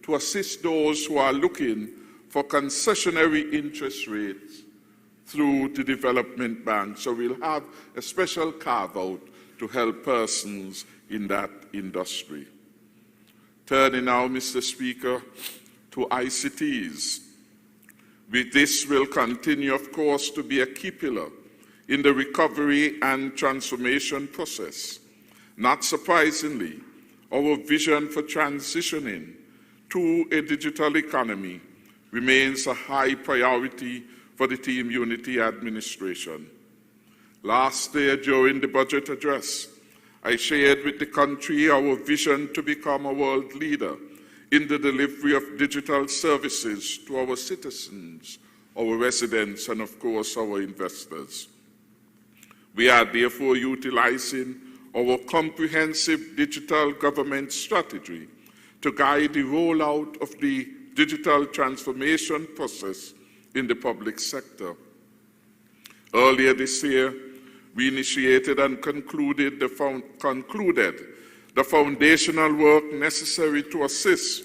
to assist those who are looking for concessionary interest rates through the Development Bank. So we'll have a special carve-out to help persons in that industry. Turning now, Mr. Speaker, to ICTs. With this will continue, of course, to be a key pillar in the recovery and transformation process. Not surprisingly, our vision for transitioning to a digital economy remains a high priority for the Team Unity administration. Last year, during the budget address, I shared with the country our vision to become a world leader in the delivery of digital services to our citizens, our residents, and of course, our investors. We are therefore utilizing our comprehensive digital government strategy to guide the rollout of the digital transformation process in the public sector. Earlier this year, we initiated and concluded the foundational work necessary to assist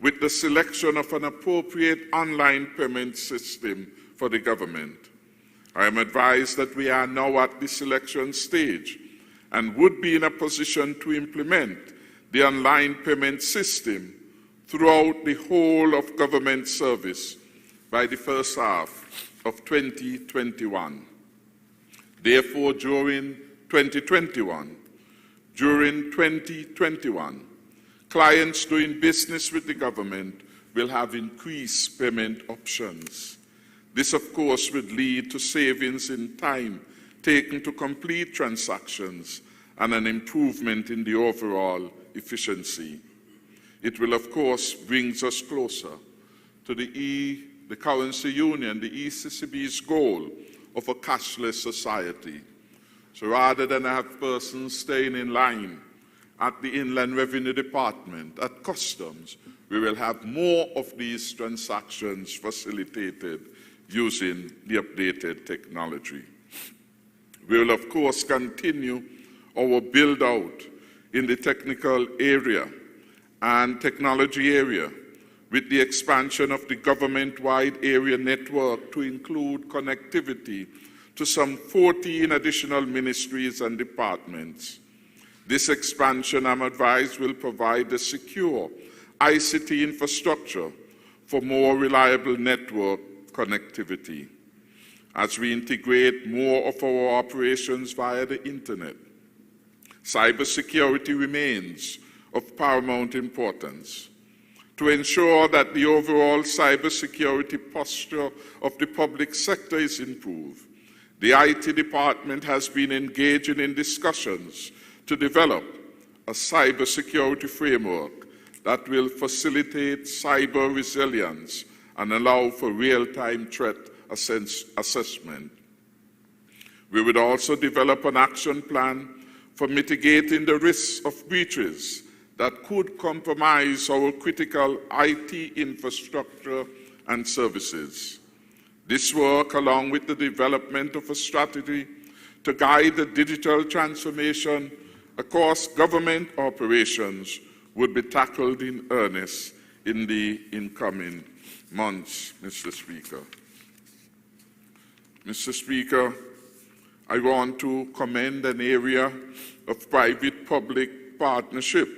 with the selection of an appropriate online payment system for the government. I am advised that we are now at the selection stage and would be in a position to implement the online payment system throughout the whole of government service by the first half of 2021. Therefore, during 2021, clients doing business with the government will have increased payment options. This, of course, would lead to savings in time taken to complete transactions and an improvement in the overall efficiency. It will, of course, bring us closer to the currency union, the ECCB's goal of a cashless society. So rather than have persons staying in line at the Inland Revenue Department, at customs, we will have more of these transactions facilitated using the updated technology. We will, of course, continue our build-out in the technical area and technology area with the expansion of the government-wide area network to include connectivity to some 14 additional ministries and departments. This expansion, I'm advised, will provide a secure ICT infrastructure for more reliable network connectivity as we integrate more of our operations via the internet. Cybersecurity remains of paramount importance. To ensure that the overall cybersecurity posture of the public sector is improved, the IT department has been engaging in discussions to develop a cybersecurity framework that will facilitate cyber resilience and allow for real-time threat assessment. We would also develop an action plan for mitigating the risks of breaches that could compromise our critical IT infrastructure and services. This work, along with the development of a strategy to guide the digital transformation across government operations, would be tackled in earnest in the incoming months, Mr. Speaker. Mr. Speaker, I want to commend an area of private-public partnership,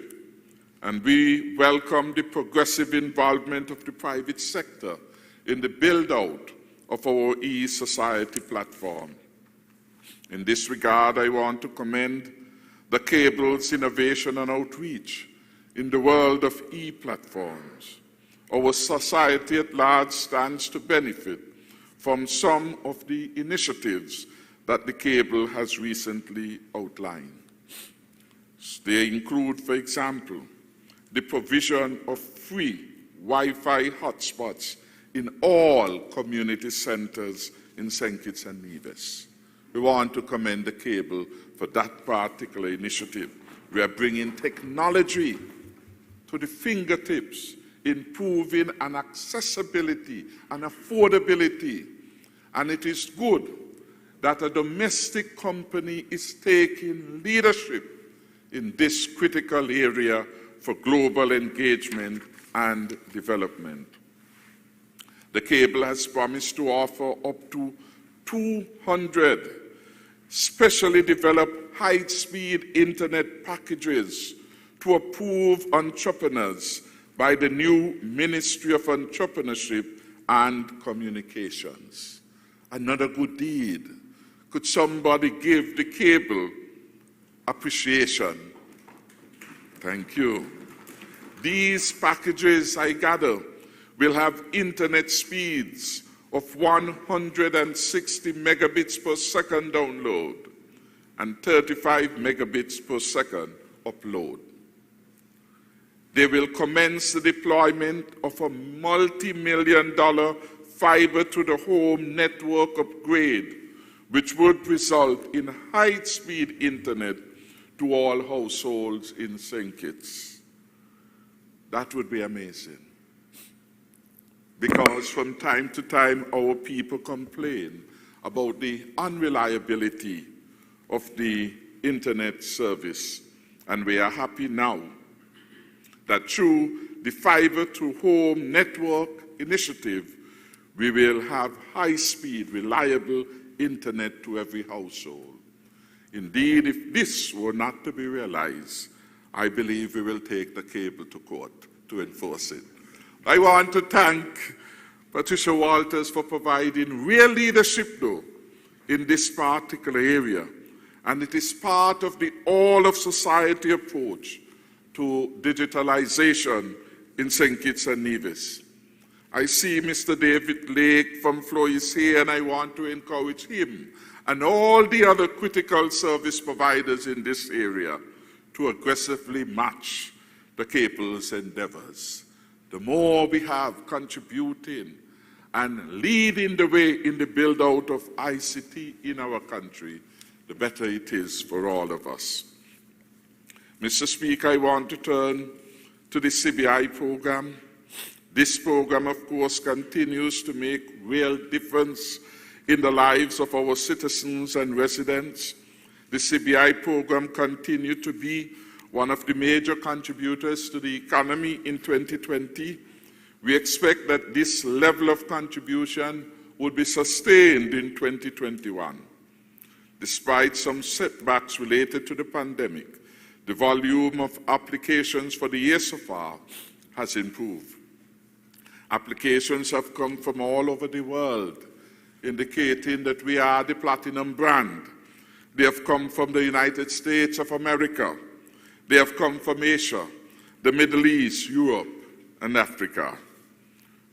and we welcome the progressive involvement of the private sector in the build-out of our e-society platform. In this regard, I want to commend the cable's innovation and outreach in the world of e-platforms. Our society at large stands to benefit from some of the initiatives that the cable has recently outlined. They include, for example, the provision of free Wi-Fi hotspots in all community centers in St. Kitts and Nevis. We want to commend the cable for that particular initiative. We are bringing technology to the fingertips, improving an accessibility and affordability. And it is good that a domestic company is taking leadership in this critical area for global engagement and development. The cable has promised to offer up to 200 specially developed high-speed internet packages to approved entrepreneurs by the new Ministry of Entrepreneurship and Communications. Another good deed. Could somebody give the cable appreciation? Thank you. These packages, I gather, will have internet speeds of 160 megabits per second download and 35 megabits per second upload. They will commence the deployment of a multi-million-dollar fiber-to-the-home network upgrade, which would result in high-speed internet to all households in St. Kitts. That would be amazing. Because from time to time, our people complain about the unreliability of the internet service. And we are happy now that through the fiber-to-home network initiative, we will have high-speed, reliable internet to every household. Indeed, if this were not to be realized, I believe we will take the cable to court to enforce it. I want to thank Patricia Walters for providing real leadership, though, in this particular area. And it is part of the all-of-society approach to digitalization in St. Kitts and Nevis. I see Mr. David Lake from Floyce here, and I want to encourage him and all the other critical service providers in this area to aggressively match the cable's endeavors. The more we have contributing and leading the way in the build-out of ICT in our country, the better it is for all of us. Mr. Speaker, I want to turn to the CBI program. This program, of course, continues to make real difference in the lives of our citizens and residents. The CBI program continued to be one of the major contributors to the economy in 2020. We expect that this level of contribution will be sustained in 2021. Despite some setbacks related to the pandemic, the volume of applications for the year so far has improved. Applications have come from all over the world, indicating that we are the platinum brand. They have come from the United States of America. They have come from Asia, the Middle East, Europe, and Africa.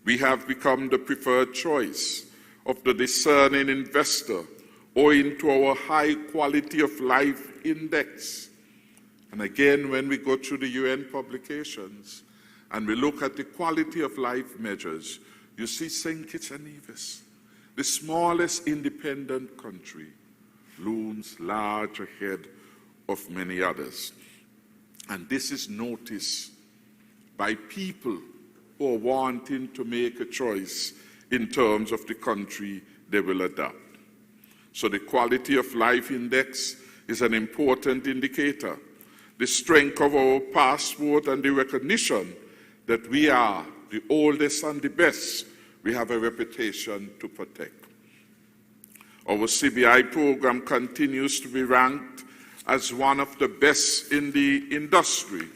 We have become the preferred choice of the discerning investor owing to our high quality of life index. And again, when we go through the UN publications and we look at the quality of life measures, you see St. Kitts and Nevis, the smallest independent country, looms large ahead of many others. And this is noticed by people who are wanting to make a choice in terms of the country they will adopt. So the quality of life index is an important indicator. The strength of our passport and the recognition that we are the oldest and the best, we have a reputation to protect. Our CBI program continues to be ranked as one of the best in the industry.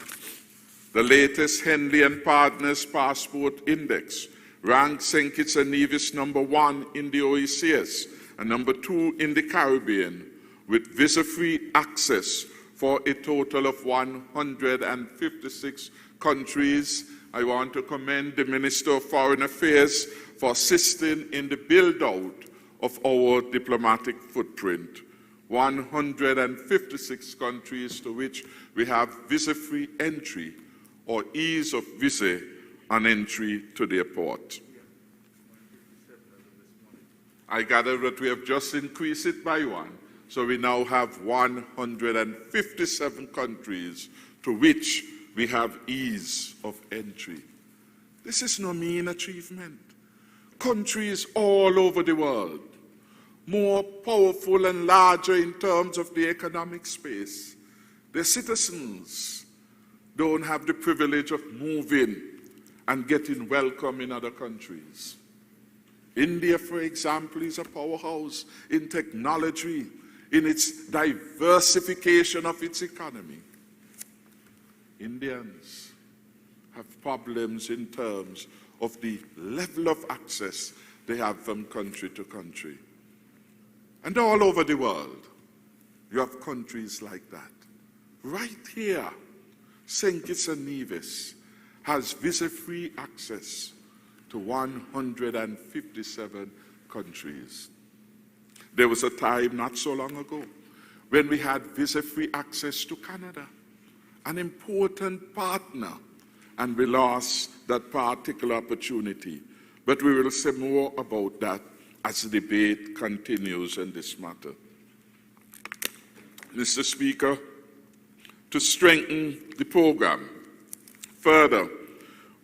The latest Henley and Partners Passport Index ranked St. Kitts and Nevis #1 in the OECS and #2 in the Caribbean, with visa-free access for a total of 156 countries. I want to commend the Minister of Foreign Affairs for assisting in the build-out of our diplomatic footprint. 156 countries to which we have visa-free entry or ease of visa on entry to their port. I gather that we have just increased it by one, so we now have 157 countries to which we have ease of entry. This is no mean achievement. Countries all over the world, more powerful and larger in terms of the economic space, their citizens don't have the privilege of moving and getting welcome in other countries. India, for example, is a powerhouse in technology, in its diversification of its economy. Indians have problems in terms of the level of access they have from country to country. And all over the world, you have countries like that. Right here, St. Kitts and Nevis has visa-free access to 157 countries. There was a time not so long ago when we had visa-free access to Canada, an important partner, and we lost that particular opportunity. But we will say more about that as the debate continues in this matter. Mr. Speaker, to strengthen the program further,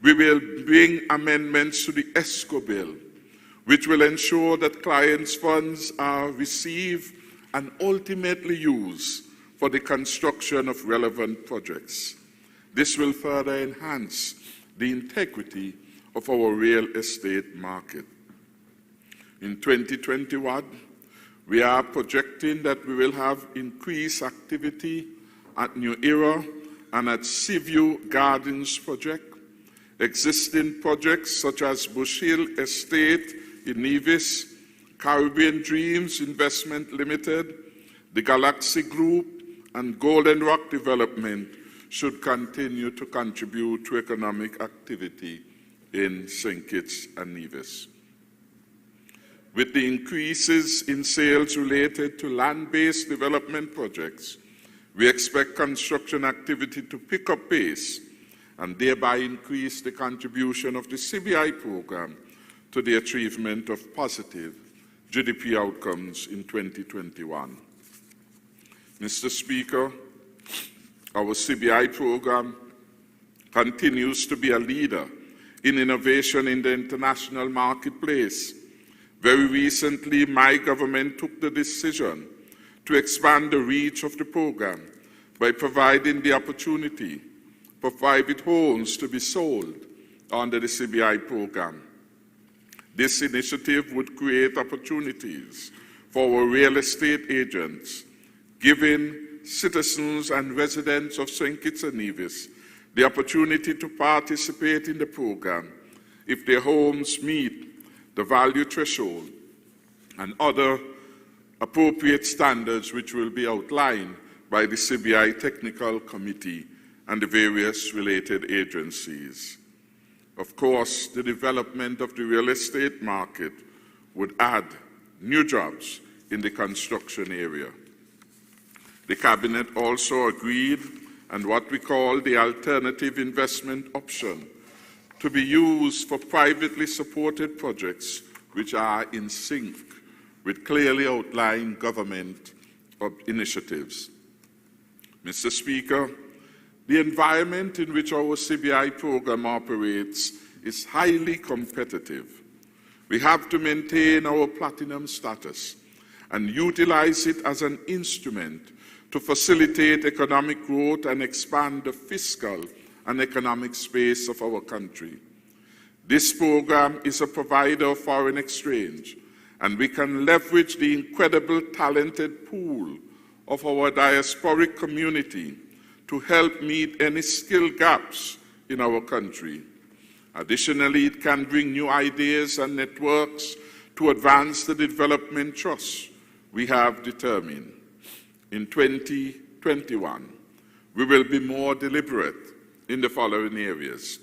we will bring amendments to the ESCO bill, which will ensure that clients' funds are received and ultimately used for the construction of relevant projects. This will further enhance the integrity of our real estate market. In 2021, we are projecting that we will have increased activity at New Era and at Seaview Gardens project. Existing projects such as Bush Hill Estate in Nevis, Caribbean Dreams Investment Limited, the Galaxy Group, and Golden Rock Development should continue to contribute to economic activity in St. Kitts and Nevis. With the increases in sales related to land-based development projects, we expect construction activity to pick up pace and thereby increase the contribution of the CBI program to the achievement of positive GDP outcomes in 2021. Mr. Speaker, our CBI program continues to be a leader in innovation in the international marketplace. Very recently, my government took the decision to expand the reach of the program by providing the opportunity for private homes to be sold under the CBI program. This initiative would create opportunities for our real estate agents, giving citizens and residents of St. Kitts and Nevis the opportunity to participate in the program if their homes meet the value threshold and other appropriate standards which will be outlined by the CBI Technical Committee and the various related agencies. Of course, the development of the real estate market would add new jobs in the construction area. The Cabinet also agreed on what we call the alternative investment option to be used for privately supported projects which are in sync with clearly outlined government initiatives. Mr. Speaker, the environment in which our CBI program operates is highly competitive. We have to maintain our platinum status and utilize it as an instrument to facilitate economic growth and expand the fiscal and economic space of our country. This program is a provider of foreign exchange, and we can leverage the incredible talented pool of our diasporic community to help meet any skill gaps in our country. Additionally, it can bring new ideas and networks to advance the development trust we have determined. In 2021, we will be more deliberate in the following areas: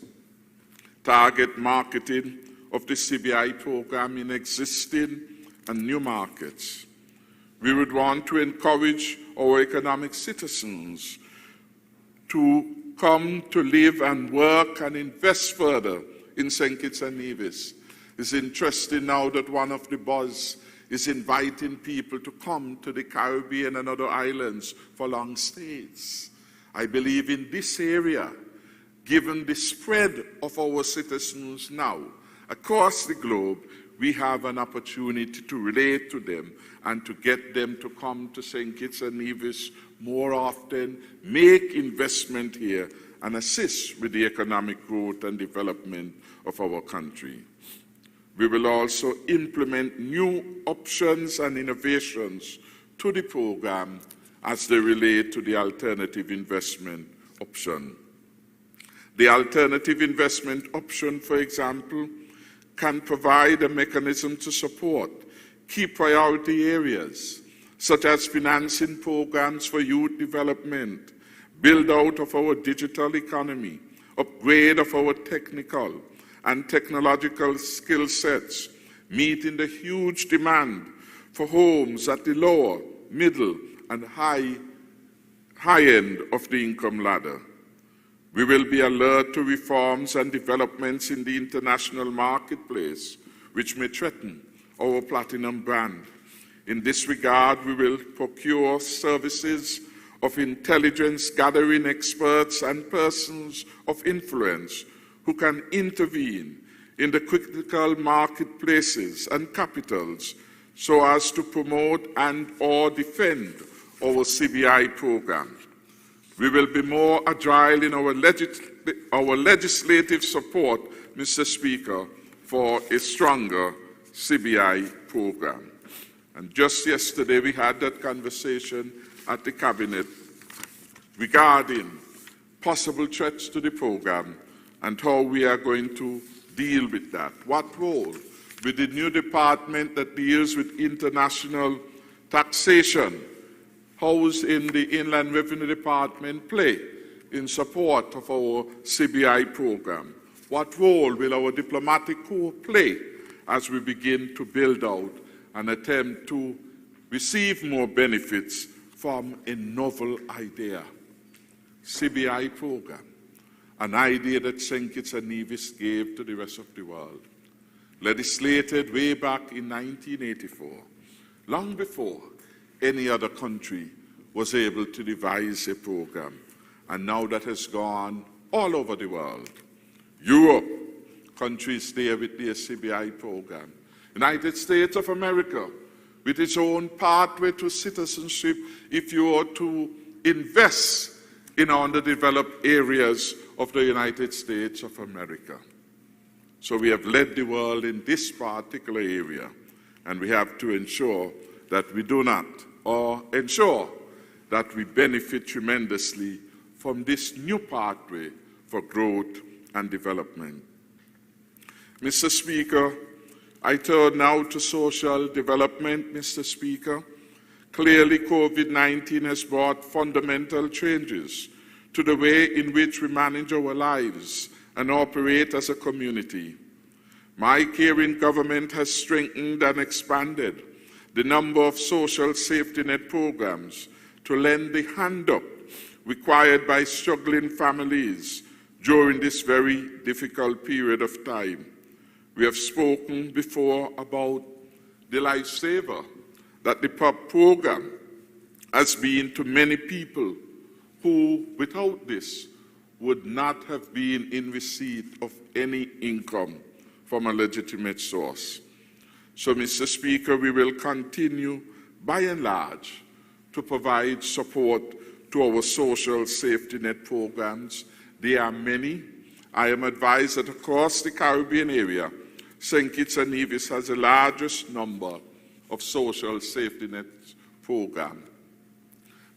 target marketing of the CBI program in existing and new markets. We would want to encourage our economic citizens to come to live and work and invest further in St. Kitts and Nevis. It's interesting now that one of the buzz is inviting people to come to the Caribbean and other islands for long stays. I believe in this area, given the spread of our citizens now across the globe, we have an opportunity to relate to them and to get them to come to St. Kitts and Nevis more often, make investment here, and assist with the economic growth and development of our country. We will also implement new options and innovations to the program as they relate to the alternative investment option. The alternative investment option, for example, can provide a mechanism to support key priority areas, such as financing programs for youth development, build out of our digital economy, upgrade of our technical and technological skill sets, meeting the huge demand for homes at the lower, middle, and high end of the income ladder. We will be alert to reforms and developments in the international marketplace, which may threaten our platinum brand. In this regard, we will procure services of intelligence gathering experts and persons of influence who can intervene in the critical marketplaces and capitals so as to promote and/or defend our CBI program. We will be more agile in our legislative support, Mr. Speaker, for a stronger CBI program. And just yesterday we had that conversation at the Cabinet regarding possible threats to the program and how we are going to deal with that. What role will the new department that deals with international taxation, housed in the Inland Revenue Department, play in support of our CBI program? What role will our diplomatic corps play as we begin to build out and attempt to receive more benefits from a novel idea? CBI program, an idea that St. Kitts and Nevis gave to the rest of the world, legislated way back in 1984, long before any other country was able to devise a program. And now that has gone all over the world. Europe, countries there with their CBI program. United States of America, with its own pathway to citizenship, if you are to invest in underdeveloped areas of the United States of America. So we have led the world in this particular area, and we have to ensure that we do not, or ensure that we benefit tremendously from this new pathway for growth and development. Mr. Speaker, I turn now to social development, Mr. Speaker. Clearly, COVID-19 has brought fundamental changes to the way in which we manage our lives and operate as a community. My caring government has strengthened and expanded the number of social safety net programs to lend the hand up required by struggling families during this very difficult period of time. We have spoken before about the lifesaver that the program has been to many people who, without this, would not have been in receipt of any income from a legitimate source. So, Mr. Speaker, we will continue, by and large, to provide support to our social safety net programs. They are many. I am advised that across the Caribbean area, St. Kitts and Nevis has the largest number of social safety net programs.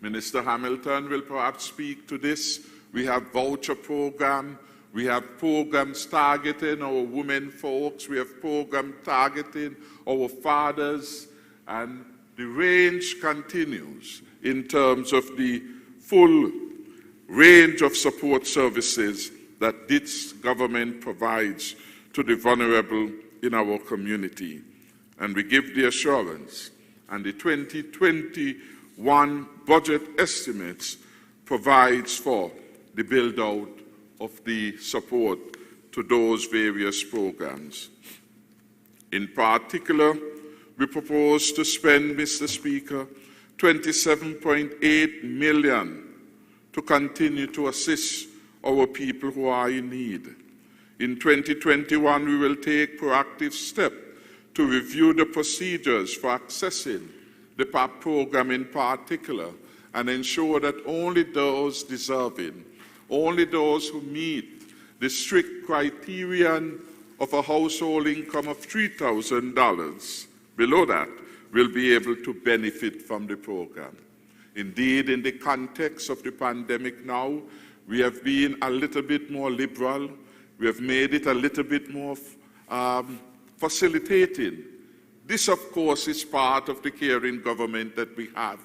Minister Hamilton will perhaps speak to this. We have voucher program. We have programs targeting our women folks. We have programs targeting our fathers. And the range continues in terms of the full range of support services that this government provides to the vulnerable in our community. And we give the assurance, and the 2021 budget estimates provides for the build-out of the support to those various programs. In particular, we propose to spend, Mr. Speaker, $27.8 million to continue to assist our people who are in need. In 2021, we will take proactive steps to review the procedures for accessing the PAP program in particular and ensure that only those deserving, only those who meet the strict criterion of a household income of $3,000, below that, will be able to benefit from the program. Indeed, in the context of the pandemic now, we have been a little bit more liberal. We have made it a little bit more facilitating. This, of course, is part of the caring government that we have.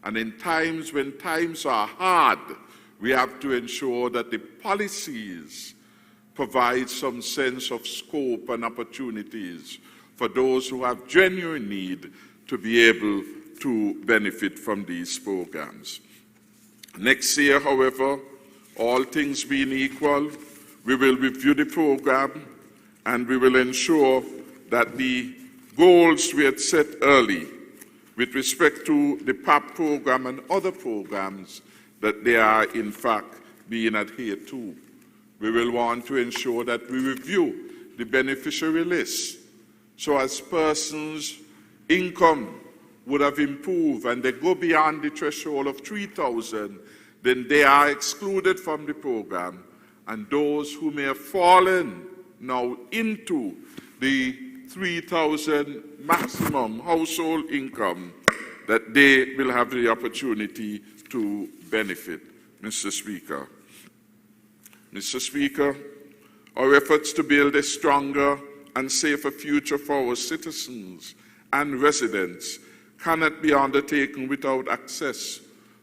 And in times when times are hard, we have to ensure that the policies provide some sense of scope and opportunities for those who have genuine need to be able to benefit from these programs. Next year, however, all things being equal, we will review the program and we will ensure that the goals we had set early with respect to the PAP program and other programs, that they are in fact being adhered to. We will want to ensure that we review the beneficiary list. So as persons' income would have improved and they go beyond the threshold of $3,000, then they are excluded from the program. And those who may have fallen now into the $3,000 maximum household income, that they will have the opportunity to benefit, Mr. Speaker. Mr. Speaker, our efforts to build a stronger and safer future for our citizens and residents cannot be undertaken without access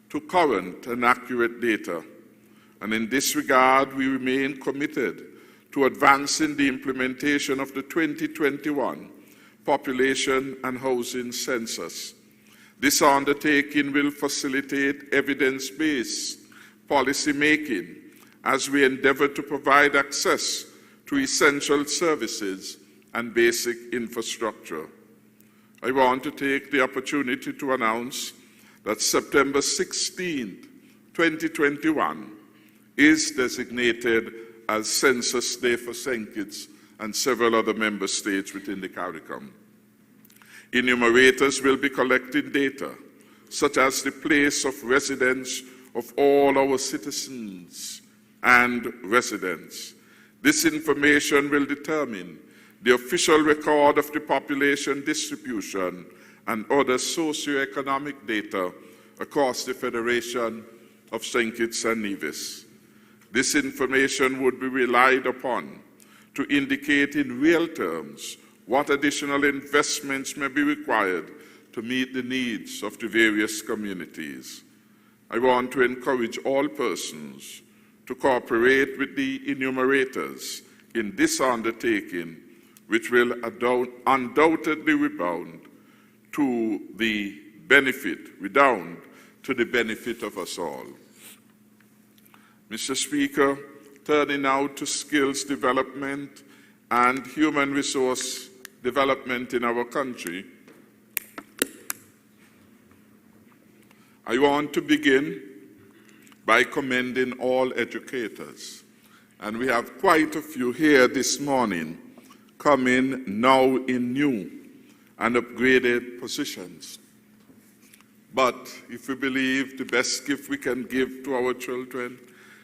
to current and accurate data. And in this regard, we remain committed to advancing the implementation of the 2021 Population and Housing Census. This undertaking will facilitate evidence-based policy making as we endeavor to provide access to essential services and basic infrastructure. I want to take the opportunity to announce that September 16, 2021 is designated as Census Day for St. Kitts and several other member states within the CARICOM. Enumerators will be collecting data, such as the place of residence of all our citizens and residents. This information will determine the official record of the population distribution and other socioeconomic data across the Federation of St. Kitts and Nevis. This information would be relied upon to indicate in real terms what additional investments may be required to meet the needs of the various communities. I want to encourage all persons to cooperate with the enumerators in this undertaking, which will undoubtedly redound to the benefit of us all. Mr. Speaker, turning now to skills development and human resource development in our country, I want to begin by commending all educators. And we have quite a few here this morning coming now in new and upgraded positions. But if we believe the best gift we can give to our children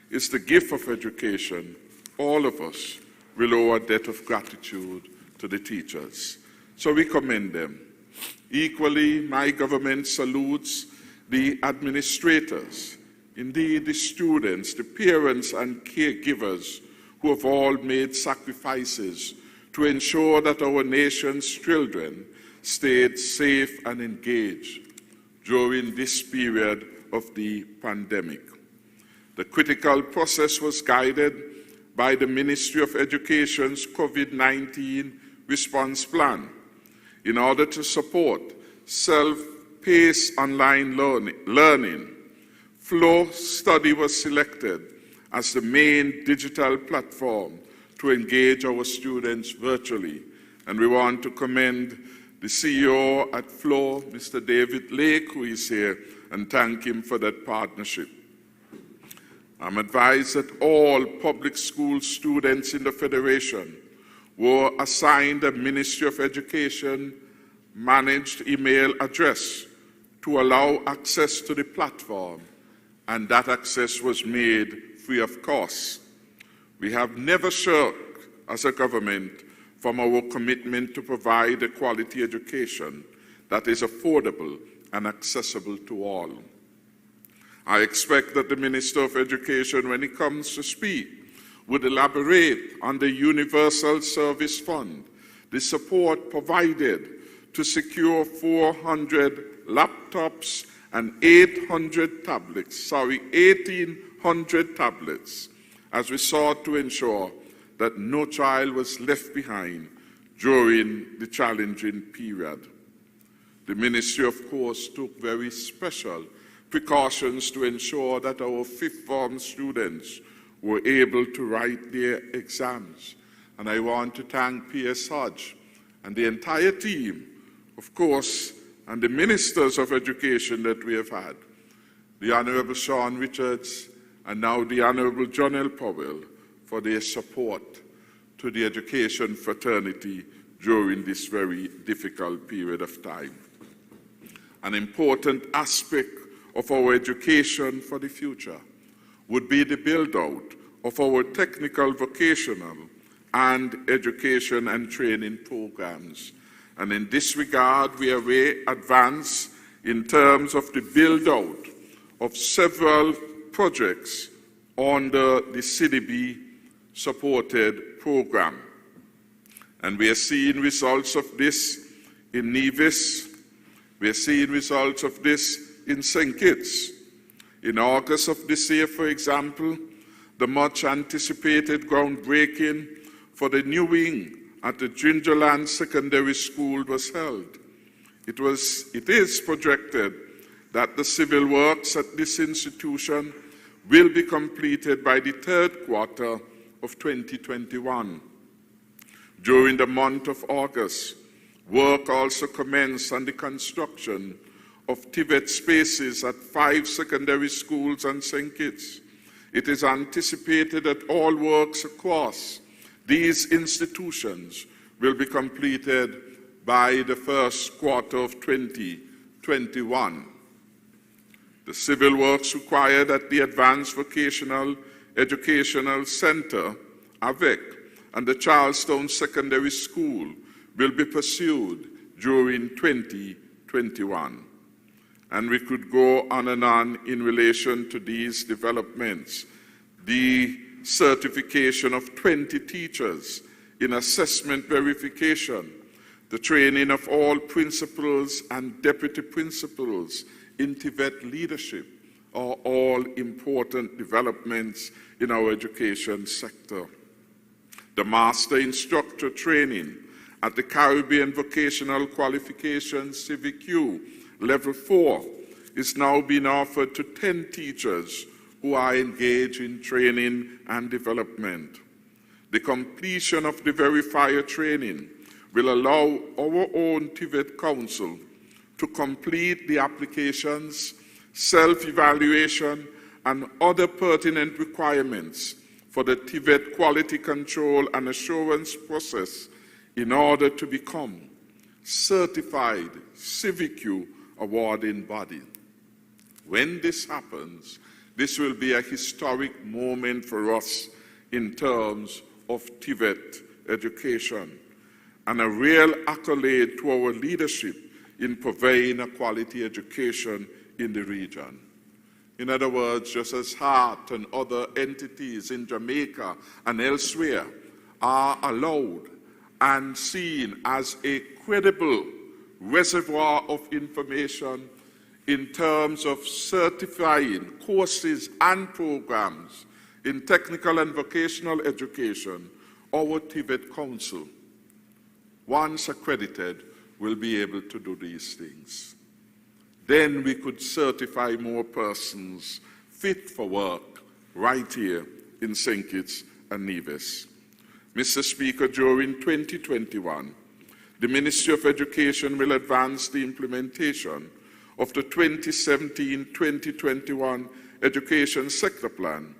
is the gift of education, all of us will owe a debt of gratitude to the teachers. So we commend them. Equally, my government salutes the administrators, indeed the students, the parents and caregivers who have all made sacrifices to ensure that our nation's children stayed safe and engaged during this period of the pandemic. The critical process was guided by the Ministry of Education's COVID-19 response plan in order to support self-paced online learning. Flow Study was selected as the main digital platform to engage our students virtually. And we want to commend the CEO at Flow, Mr. David Lake, who is here, and thank him for that partnership. I'm advised that all public school students in the Federation were assigned a Ministry of Education managed email address to allow access to the platform, and that access was made free of cost. We have never shirked as a government from our commitment to provide a quality education that is affordable and accessible to all. I expect that the Minister of Education, when he comes to speak, would elaborate on the Universal Service Fund, the support provided to secure 400 laptops and 1,800 tablets, as we sought to ensure that no child was left behind during the challenging period. The ministry, of course, took very special precautions to ensure that our fifth form students were able to write their exams. And I want to thank P.S. Hodge and the entire team, of course, and the ministers of education that we have had, the Honorable Sean Richards and now the Honorable John L. Powell, for their support to the education fraternity during this very difficult period of time. An important aspect of our education for the future would be the build-out of our technical, vocational, and education and training programs. And in this regard, we are way advanced in terms of the build-out of several projects under the CDB-supported program. And we are seeing results of this in Nevis. We are seeing results of this in St. Kitts. In August of this year, for example, the much-anticipated groundbreaking for the new wing at the Gingerland Secondary School was held. It is projected that the civil works at this institution will be completed by the third quarter of 2021. During the month of August, work also commenced on the construction of TVET spaces at 5 secondary schools and St. Kitts. It is anticipated that all works across these institutions will be completed by the first quarter of 2021. The civil works required at the Advanced Vocational Educational Center, AVEC, and the Charlestown Secondary School will be pursued during 2021. And we could go on and on in relation to these developments. The certification of 20 teachers in assessment verification, the training of all principals and deputy principals in TVET leadership are all important developments in our education sector. The Master Instructor Training at the Caribbean Vocational Qualifications CVQ Level 4 is now being offered to 10 teachers who are engaged in training and development. The completion of the verifier training will allow our own TVET Council to complete the applications, self-evaluation, and other pertinent requirements for the TVET quality control and assurance process in order to become certified CVQ awarding body. When this happens, This will be a historic moment for us in terms of TVET education and a real accolade to our leadership in providing a quality education in the region. In other words, just as Hart and other entities in Jamaica and elsewhere are allowed and seen as a credible reservoir of information in terms of certifying courses and programs in technical and vocational education, our TVET Council, once accredited, will be able to do these things. Then we could certify more persons fit for work right here in St. Kitts and Nevis. Mr. Speaker, during 2021, the Ministry of Education will advance the implementation of the 2017-2021 Education Sector Plan.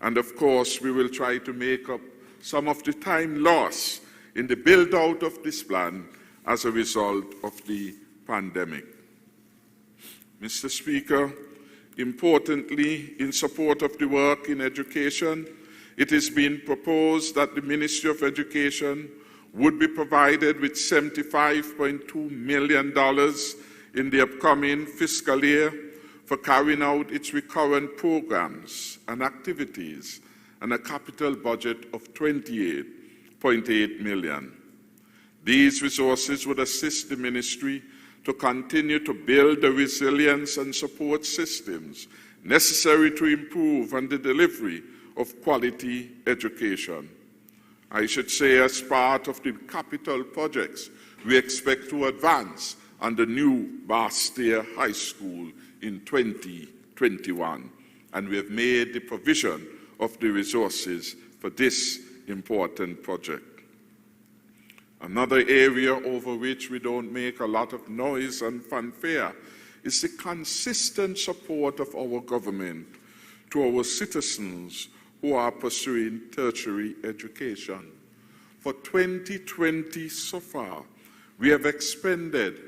And of course, we will try to make up some of the time lost in the build-out of this plan as a result of the pandemic. Mr. Speaker, importantly, in support of the work in education, it has been proposed that the Ministry of Education would be provided with $75.2 million in the upcoming fiscal year for carrying out its recurrent programs and activities, and a capital budget of $28.8 million. These resources would assist the ministry to continue to build the resilience and support systems necessary to improve on the delivery of quality education. I should say, as part of the capital projects, we expect to advance on the new Bastia High School in 2021, and we have made the provision of the resources for this important project. Another area over which we don't make a lot of noise and fanfare is the consistent support of our government to our citizens who are pursuing tertiary education. For 2020 so far, we have expended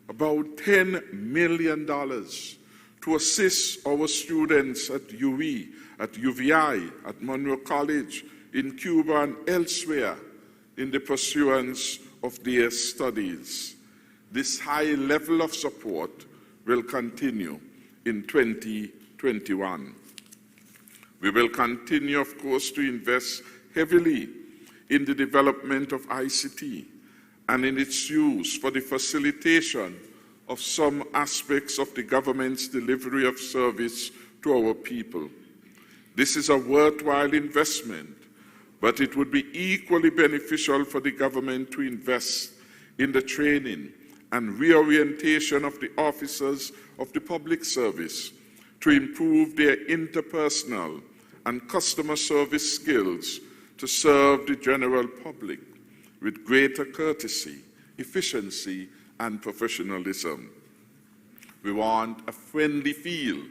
about $10 million to assist our students at UE, at UVI, at Monroe College, in Cuba and elsewhere in the pursuance of their studies. This high level of support will continue in 2021. We will continue, of course, to invest heavily in the development of ICT and in its use for the facilitation of some aspects of the government's delivery of service to our people. This is a worthwhile investment, but it would be equally beneficial for the government to invest in the training and reorientation of the officers of the public service to improve their interpersonal and customer service skills to serve the general public with greater courtesy, efficiency, and professionalism. We want a friendly feel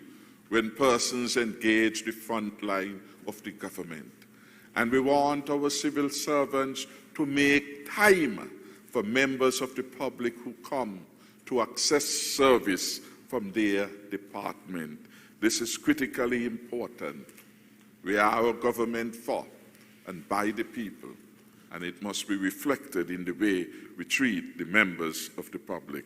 when persons engage the front line of the government. And we want our civil servants to make time for members of the public who come to access service from their department. This is critically important. We are a government for and by the people, and it must be reflected in the way we treat the members of the public.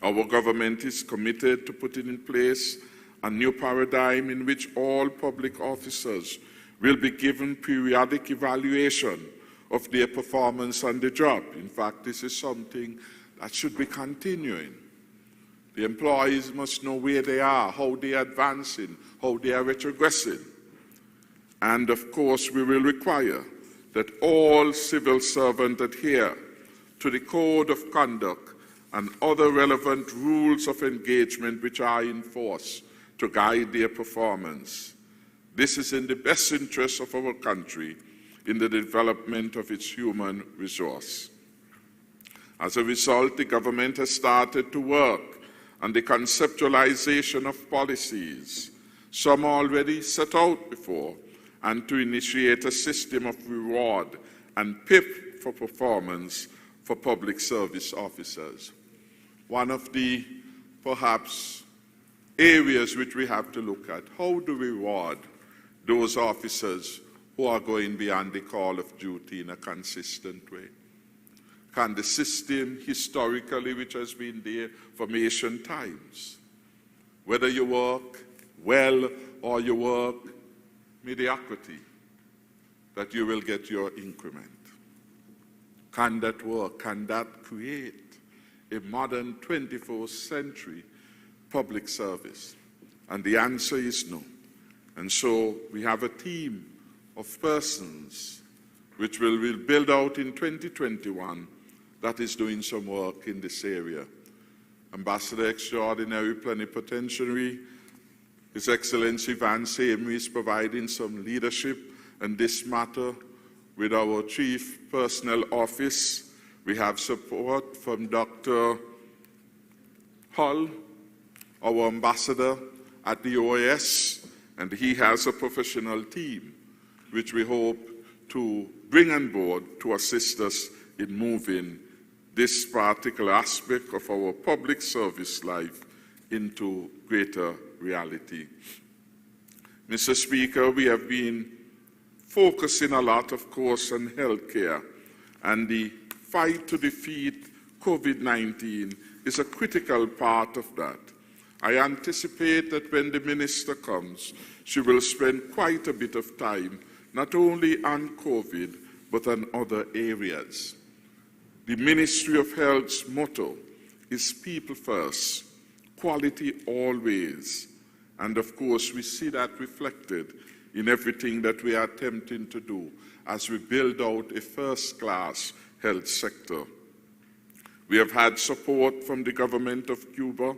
Our government is committed to putting in place a new paradigm in which all public officers will be given periodic evaluation of their performance on the job. In fact, this is something that should be continuing. The employees must know where they are, how they are advancing, how they are retrogressing. And of course, we will require that all civil servants adhere to the code of conduct and other relevant rules of engagement which are in force to guide their performance. This is in the best interest of our country in the development of its human resource. As a result, the government has started to work on the conceptualization of policies, some already set out before, and to initiate a system of reward and PIP for performance for public service officers. One of the perhaps areas which we have to look at. How do we reward those officers who are going beyond the call of duty in a consistent way? Can the system historically, which has been there from ancient times, whether you work well or you work mediocrity, that you will get your increment? Can that work? Can that create a modern 21st century public service? And the answer is no. And so we have a team of persons which will build out in 2021 that is doing some work in this area. Ambassador Extraordinary Plenipotentiary, His Excellency Vance Amory, is providing some leadership in this matter with our Chief Personnel Office. We have support from Dr. Hull, our ambassador at the OAS, and he has a professional team which we hope to bring on board to assist us in moving this particular aspect of our public service life into greater reality. Mr. Speaker, we have been focusing a lot, of course, on healthcare, and the fight to defeat COVID-19 is a critical part of that. I anticipate that when the minister comes, she will spend quite a bit of time not only on COVID, but on other areas. The Ministry of Health's motto is people first, quality always. And of course, we see that reflected in everything that we are attempting to do as we build out a first-class health sector. We have had support from the government of Cuba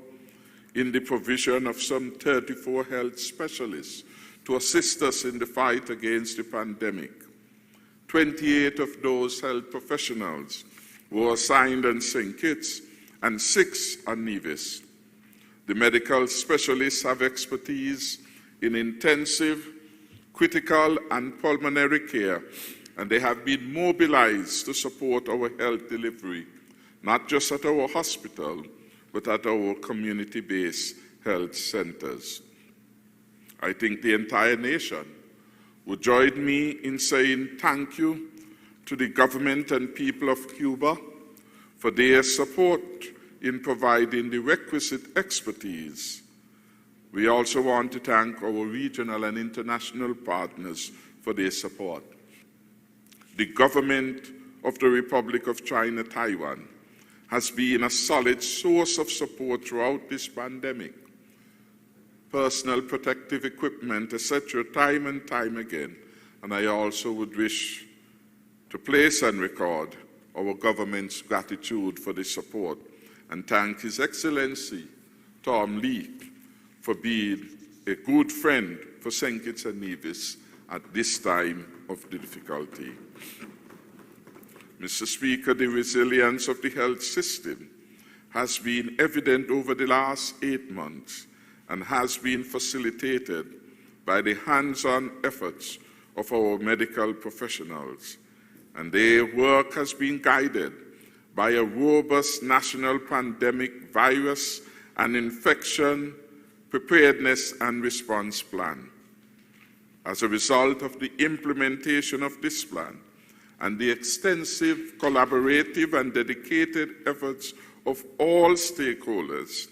in the provision of some 34 health specialists to assist us in the fight against the pandemic. 28 of those health professionals were assigned on St. Kitts and 6 on Nevis. The medical specialists have expertise in intensive, critical, and pulmonary care, and they have been mobilized to support our health delivery, not just at our hospital, but at our community-based health centers. I think the entire nation would join me in saying thank you to the government and people of Cuba for their support in providing the requisite expertise. We also want to thank our regional and international partners for their support. The government of the Republic of China, Taiwan, has been a solid source of support throughout this pandemic. Personal protective equipment, etc., time and time again. And I also would wish to place on record our government's gratitude for the support and thank His Excellency Tom Lee for being a good friend for St. Kitts and Nevis at this time of difficulty. Mr. Speaker, the resilience of the health system has been evident over the last 8 months and has been facilitated by the hands-on efforts of our medical professionals. And their work has been guided by a robust national pandemic virus and infection preparedness and response plan. As a result of the implementation of this plan and the extensive collaborative and dedicated efforts of all stakeholders,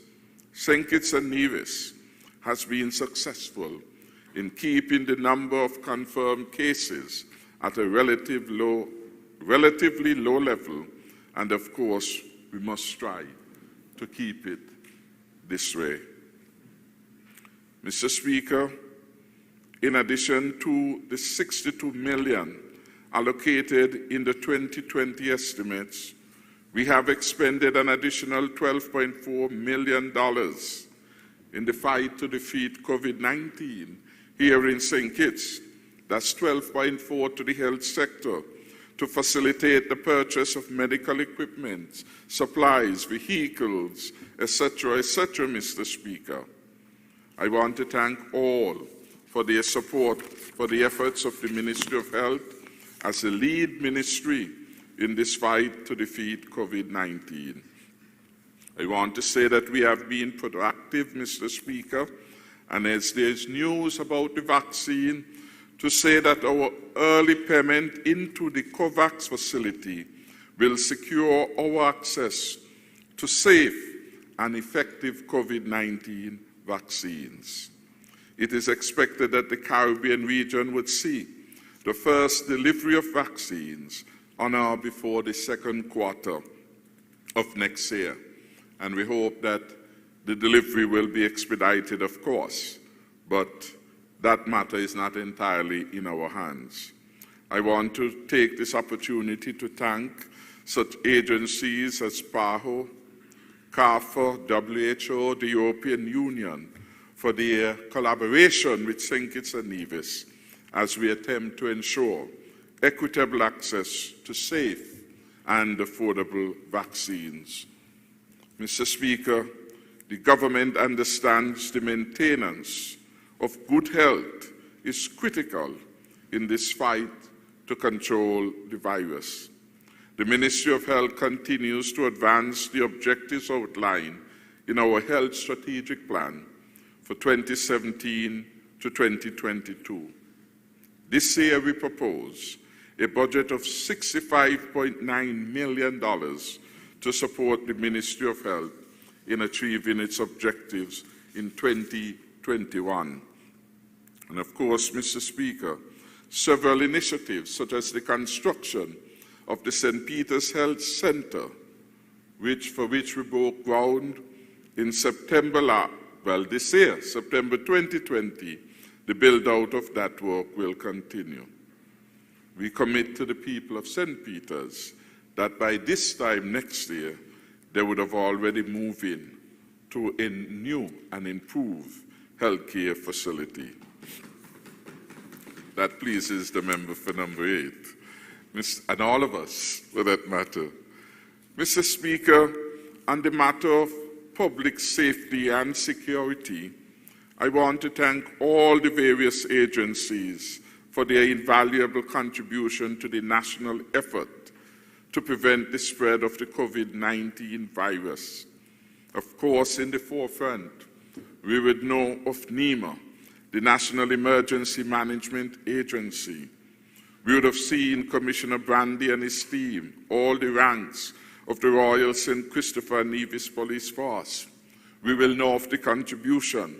St. Kitts and Nevis has been successful in keeping the number of confirmed cases at a relatively low level, and of course, we must strive to keep it this way. Mr. Speaker, in addition to the $62 million allocated in the 2020 estimates, we have expended an additional $12.4 million in the fight to defeat COVID-19 here in St. Kitts. That's 12.4 to the health sector to facilitate the purchase of medical equipment, supplies, vehicles, etc., Mr. Speaker. I want to thank all for their support for the efforts of the Ministry of Health as a lead ministry in this fight to defeat COVID-19. I want to say that we have been proactive active, Mr. Speaker, and as there's news about the vaccine, to say that our early payment into the COVAX facility will secure our access to safe and effective COVID-19 vaccines. It is expected that the Caribbean region would see the first delivery of vaccines on or before the second quarter of next year. And we hope that the delivery will be expedited, of course, but that matter is not entirely in our hands. I want to take this opportunity to thank such agencies as PAHO, CARPHA, WHO, the European Union, for their collaboration with St. Kitts and Nevis as we attempt to ensure equitable access to safe and affordable vaccines. Mr. Speaker, the government understands the maintenance of good health is critical in this fight to control the virus. The Ministry of Health continues to advance the objectives outlined in our Health Strategic Plan for 2017 to 2022. This year we propose a budget of $65.9 million to support the Ministry of Health in achieving its objectives in 2021. And of course, Mr. Speaker, several initiatives such as the construction of the St. Peter's Health Center, for which we broke ground in September this year, September 2020, the build-out of that work will continue. We commit to the people of St. Peter's that by this time next year, they would have already moved in to a new and improved healthcare facility. That pleases the member for number 8, and all of us for that matter. Mr. Speaker, on the matter of public safety and security, I want to thank all the various agencies for their invaluable contribution to the national effort to prevent the spread of the COVID-19 virus. Of course, in the forefront, we would know of NEMA, the National Emergency Management Agency. We would have seen Commissioner Brandy and his team, all the ranks of the Royal St. Christopher Nevis Police Force. We will know of the contribution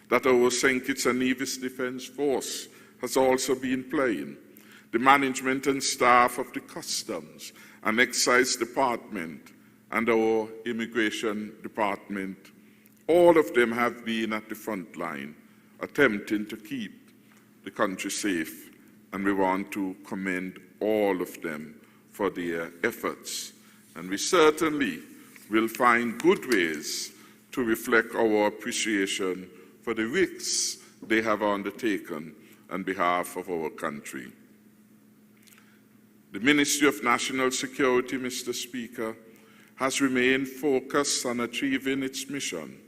that our St. Kitts and Nevis Defence Force has also been playing. The management and staff of the Customs and Excise Department and our Immigration Department, all of them have been at the front line, attempting to keep the country safe, and we want to commend all of them for their efforts. And we certainly will find good ways to reflect our appreciation for the risks they have undertaken on behalf of our country. The Ministry of National Security, Mr. Speaker, has remained focused on achieving its mission,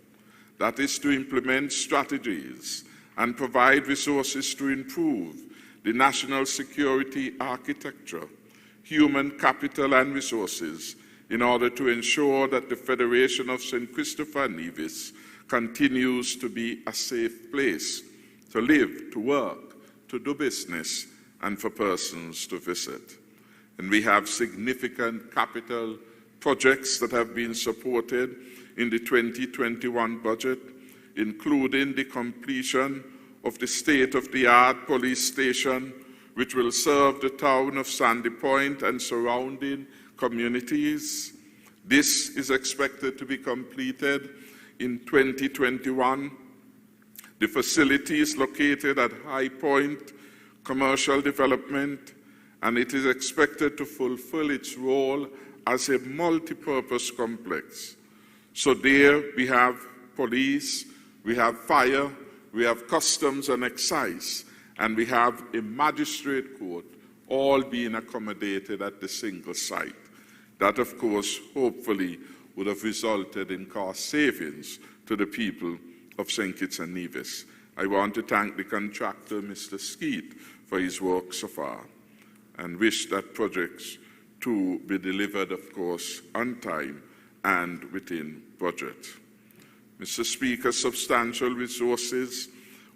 that is to implement strategies and provide resources to improve the national security architecture, human capital and resources in order to ensure that the Federation of St. Christopher Nevis continues to be a safe place to live, to work, to do business, and for persons to visit. And we have significant capital projects that have been supported in the 2021 budget, including the completion of the state-of-the-art police station, which will serve the town of Sandy Point and surrounding communities. This is expected to be completed in 2021. The facility is located at High Point Commercial Development, and it is expected to fulfill its role as a multi-purpose complex. So there we have police, we have fire, we have customs and excise, and we have a magistrate court, all being accommodated at the single site. That, of course, hopefully would have resulted in cost savings to the people of St. Kitts and Nevis. I want to thank the contractor, Mr. Skeet, for his work so far, and wish that projects to be delivered, of course, on time and within budget. Mr. Speaker, substantial resources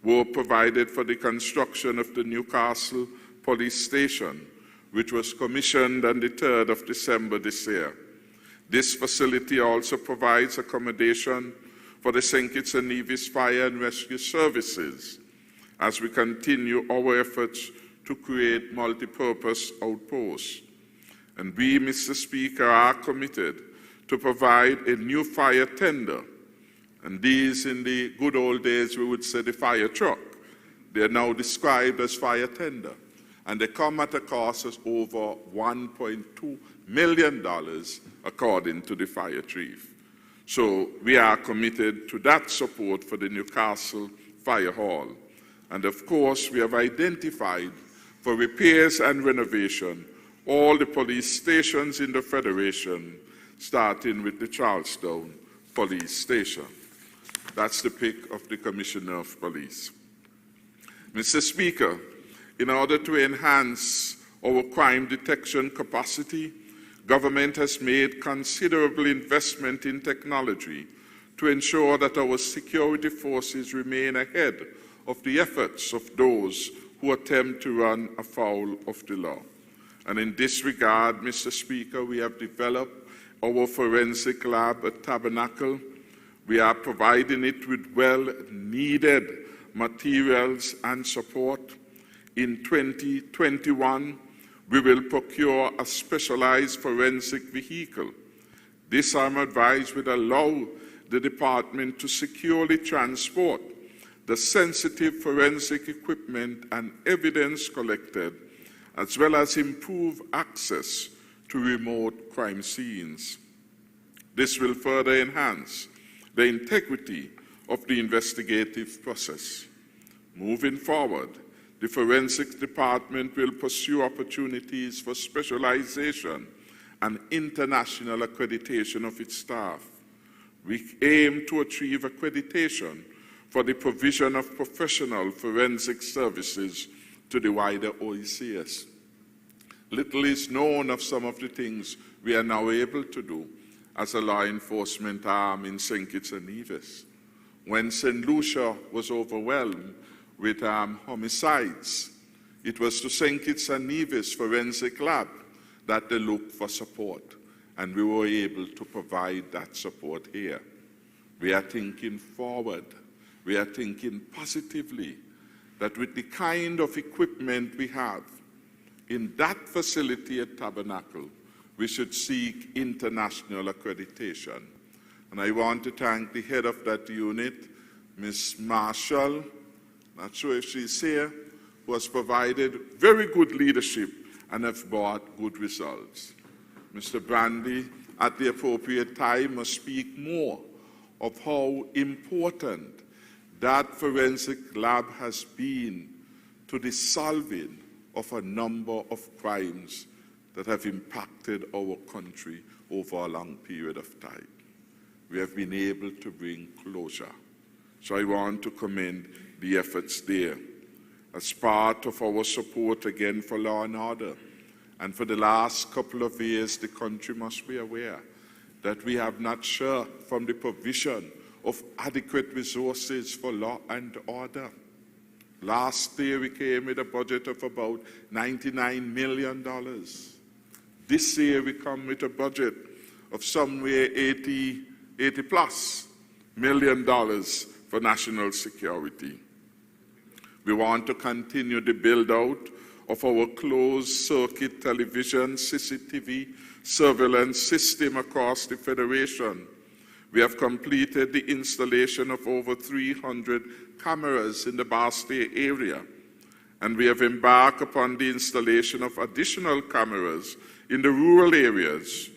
were provided for the construction of the Newcastle Police Station, which was commissioned on the 3rd of December this year. This facility also provides accommodation for the St. Kitts and Nevis Fire and Rescue Services as we continue our efforts to create multi-purpose outposts. And we, Mr. Speaker, are committed to provide a new fire tender. And these, in the good old days, we would say the fire truck. They are now described as fire tender. And they come at a cost of over $1.2 million, according to the fire chief. So we are committed to that support for the Newcastle Fire Hall. And of course, we have identified for repairs and renovation all the police stations in the Federation, starting with the Charlestown Police Station. That's the pick of the Commissioner of Police. Mr. Speaker, in order to enhance our crime detection capacity, government has made considerable investment in technology to ensure that our security forces remain ahead of the efforts of those who attempt to run afoul of the law. And in this regard, Mr. Speaker, we have developed our forensic lab at Tabernacle. We are providing it with well-needed materials and support. In 2021, we will procure a specialized forensic vehicle. This, I'm advised, will allow the department to securely transport the sensitive forensic equipment and evidence collected, as well as improve access to remote crime scenes. This will further enhance the integrity of the investigative process. Moving forward, the Forensics Department will pursue opportunities for specialization and international accreditation of its staff. We aim to achieve accreditation for the provision of professional forensic services to the wider OECS. Little is known of some of the things we are now able to do as a law enforcement arm in St. Kitts and Nevis. When St. Lucia was overwhelmed with homicides, it was to St. Kitts and Nevis Forensic Lab that they looked for support, and we were able to provide that support here. We are thinking forward. We are thinking positively that with the kind of equipment we have in that facility at Tabernacle, we should seek international accreditation. And I want to thank the head of that unit, Ms. Marshall, not sure if she's here, who has provided very good leadership and have brought good results. Mr. Brandy, at the appropriate time, must speak more of how important that forensic lab has been to the solving of a number of crimes that have impacted our country over a long period of time. We have been able to bring closure. So I want to commend the efforts there. As part of our support again for law and order, and for the last couple of years, the country must be aware that we have not shirked from the provision of adequate resources for law and order. Last year, we came with a budget of about $99 million. This year, we come with a budget of somewhere $80+ million for national security. We want to continue the build-out of our closed-circuit television, CCTV, surveillance system across the Federation. We have completed the installation of over 300 cameras in the Bastille area, and we have embarked upon the installation of additional cameras in the rural areas,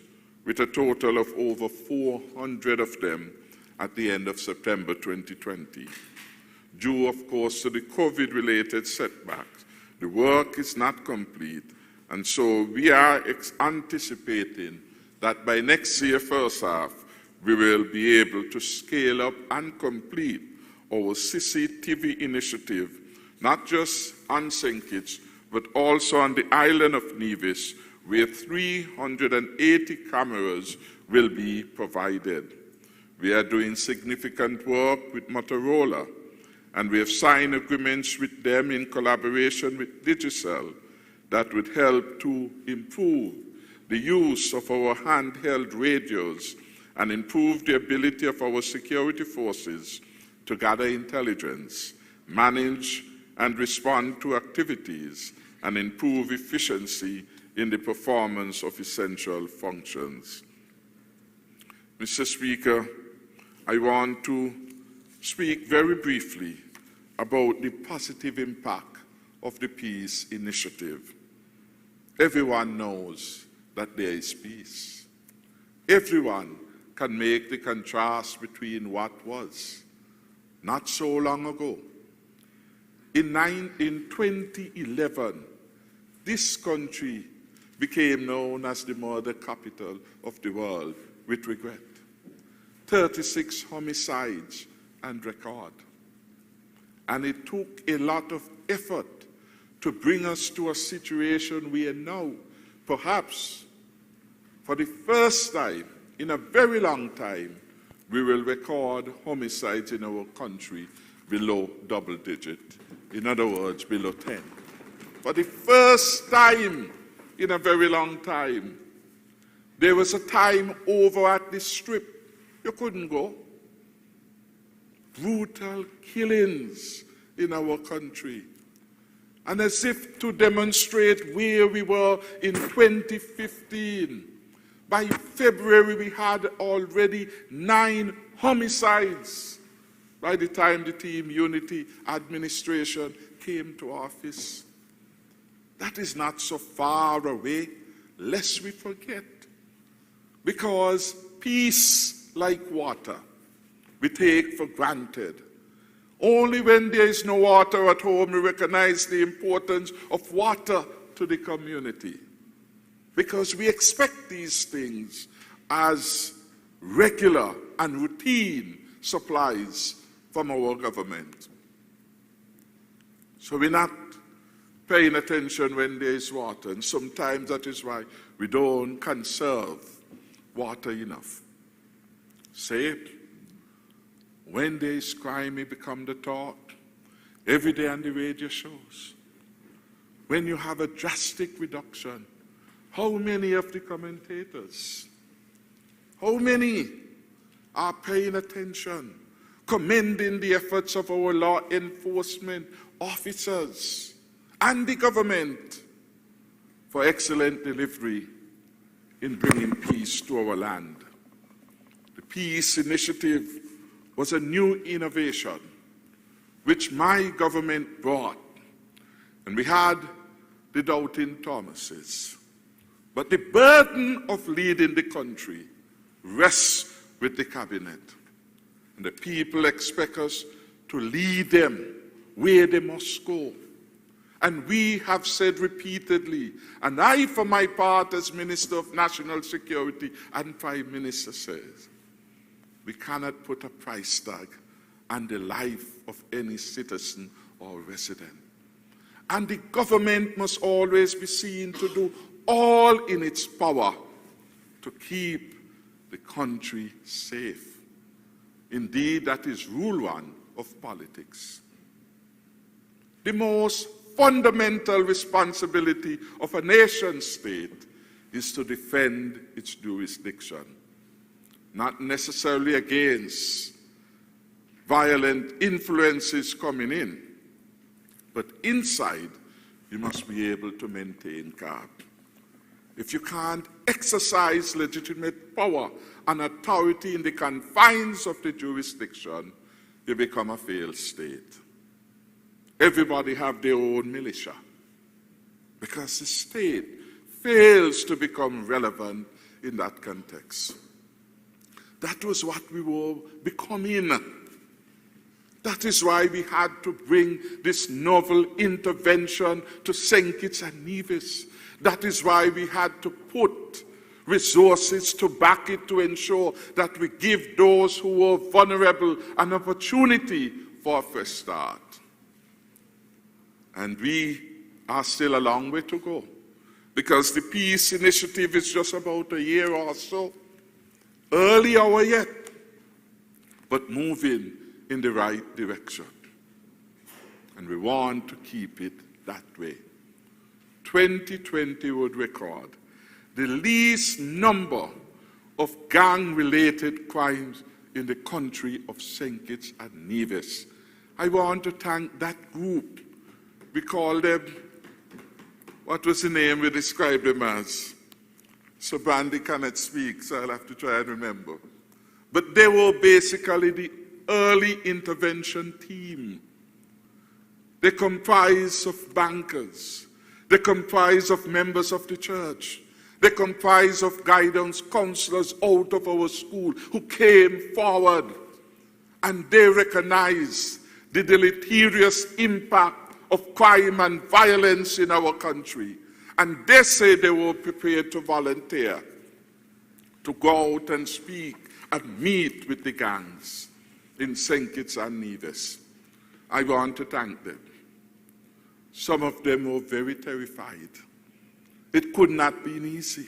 with a total of over 400 of them at the end of September 2020. Due, of course, to the COVID-related setbacks, the work is not complete, and so we are anticipating that by next year, first half, we will be able to scale up and complete our CCTV initiative, not just on St. Kitts, but also on the island of Nevis, where 380 cameras will be provided. We are doing significant work with Motorola, and we have signed agreements with them in collaboration with Digicel that would help to improve the use of our handheld radios and improve the ability of our security forces to gather intelligence, manage and respond to activities, and improve efficiency in the performance of essential functions. Mr. Speaker, I want to speak very briefly about the positive impact of the peace initiative. Everyone knows that there is peace. Everyone can make the contrast between what was not so long ago. In 2011, this country became known as the murder capital of the world with regret. 36 homicides and record. And it took a lot of effort to bring us to a situation where now, perhaps for the first time in a very long time, we will record homicides in our country below double digit. In other words, below 10. For the first time in a very long time, there was a time over at the Strip. You couldn't go. Brutal killings in our country. And as if to demonstrate where we were in 2015, by February we had already 9 homicides by the time the Team Unity administration came to office. That is not so far away, lest we forget. Because peace, like water, we take for granted. Only when there is no water at home we recognize the importance of water to the community. Because we expect these things as regular and routine supplies from our government. So we're not paying attention when there is water, and sometimes that is why we don't conserve water enough. Say it. When there is crime, it becomes the talk. Every day on the radio shows. When you have a drastic reduction, how many of the commentators, how many are paying attention, commending the efforts of our law enforcement officers and the government for excellent delivery in bringing peace to our land? The Peace Initiative was a new innovation which my government brought, and we had the doubting Thomases. But the burden of leading the country rests with the cabinet, and the people expect us to lead them where they must go. And we have said repeatedly, and I for my part as Minister of National Security and Prime Minister says, we cannot put a price tag on the life of any citizen or resident. And the government must always be seen to do all in its power to keep the country safe. Indeed, that is rule one of politics. The most fundamental responsibility of a nation state is to defend its jurisdiction, not necessarily against violent influences coming in, but inside you must be able to maintain calm. If you can't exercise legitimate power and authority in the confines of the jurisdiction, you become a failed state. Everybody have their own militia because the state fails to become relevant in that context. That was what we were becoming. That is why we had to bring this novel intervention to St. Kitts and Nevis. That is why we had to put resources to back it to ensure that we give those who are vulnerable an opportunity for a fresh start. And we are still a long way to go because the Peace Initiative is just about a year or so. Early hour yet. but moving in the right direction. And we want to keep it that way. 2020 would record the least number of gang-related crimes in the country of St. Kitts and Nevis. I want to thank that group. We call them, what was the name we described them as? So Brandy cannot speak, so I'll have to try and remember. But they were basically the early intervention team. They comprise of bankers. They comprise of members of the church. They comprise of guidance counselors out of our school who came forward, and they recognize the deleterious impact of crime and violence in our country. And they say they were prepared to volunteer to go out and speak and meet with the gangs in St. Kitts and Nevis. I want to thank them. Some of them were very terrified. It could not be easy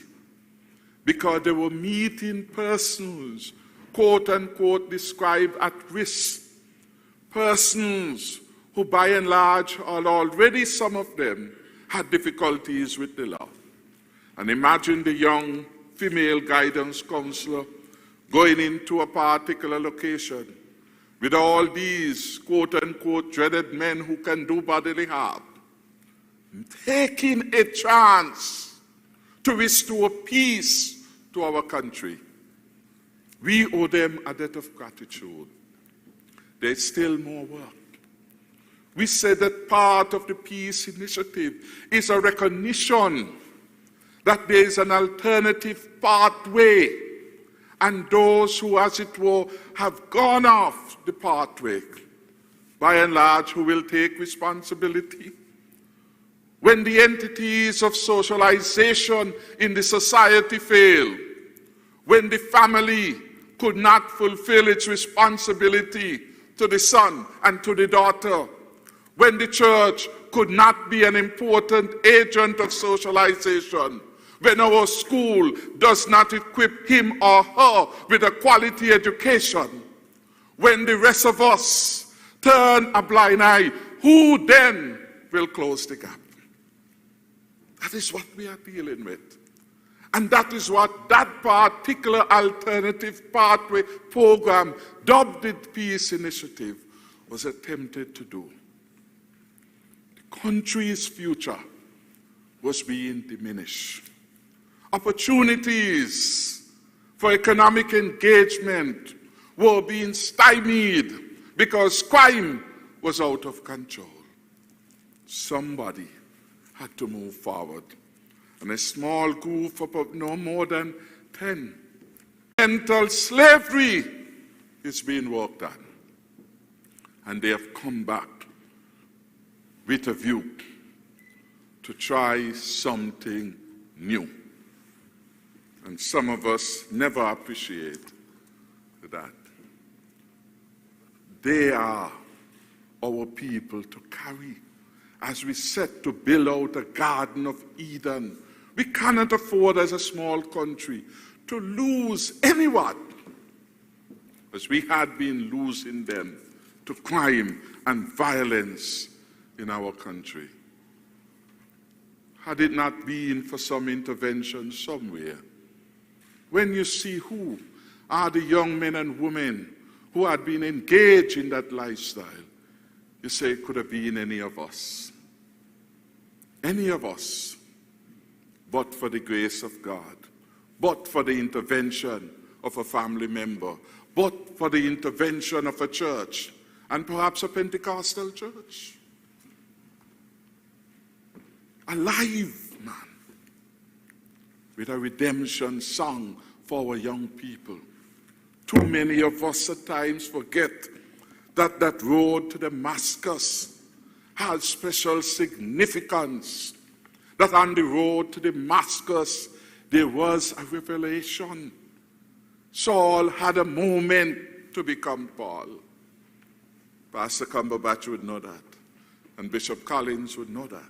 because they were meeting persons, quote unquote, described at risk. Persons who by and large, or already some of them, had difficulties with the law. And imagine the young female guidance counselor going into a particular location with all these quote unquote dreaded men who can do bodily harm, taking a chance to restore peace to our country. We owe them a debt of gratitude. There's still more work. We said that part of the peace initiative is a recognition that there is an alternative pathway, and those who, as it were, have gone off the pathway, by and large, who will take responsibility. When the entities of socialization in the society fail, when the family could not fulfill its responsibility to the son and to the daughter, when the church could not be an important agent of socialization, when our school does not equip him or her with a quality education, when the rest of us turn a blind eye, who then will close the gap? That is what we are dealing with. And that is what that particular alternative pathway program, dubbed the Peace Initiative, was attempted to do. The country's future was being diminished. Opportunities for economic engagement were being stymied because crime was out of control. Somebody had to move forward. And a small group of no more than 10. Mental slavery is being worked on. And they have come back with a view to try something new. And some of us never appreciate that. They are our people to carry. As we set to build out a Garden of Eden, we cannot afford as a small country to lose anyone, as we had been losing them to crime and violence in our country. Had it not been for some intervention somewhere, when you see who are the young men and women who had been engaged in that lifestyle, you say it could have been any of us. Any of us, but for the grace of God, but for the intervention of a family member, but for the intervention of a church, and perhaps a Pentecostal church. Alive, man, with a redemption song for our young people. Too many of us at times forget that that road to Damascus has special significance. That on the road to Damascus, there was a revelation. Saul had a moment to become Paul. Pastor Cumberbatch would know that. And Bishop Collins would know that.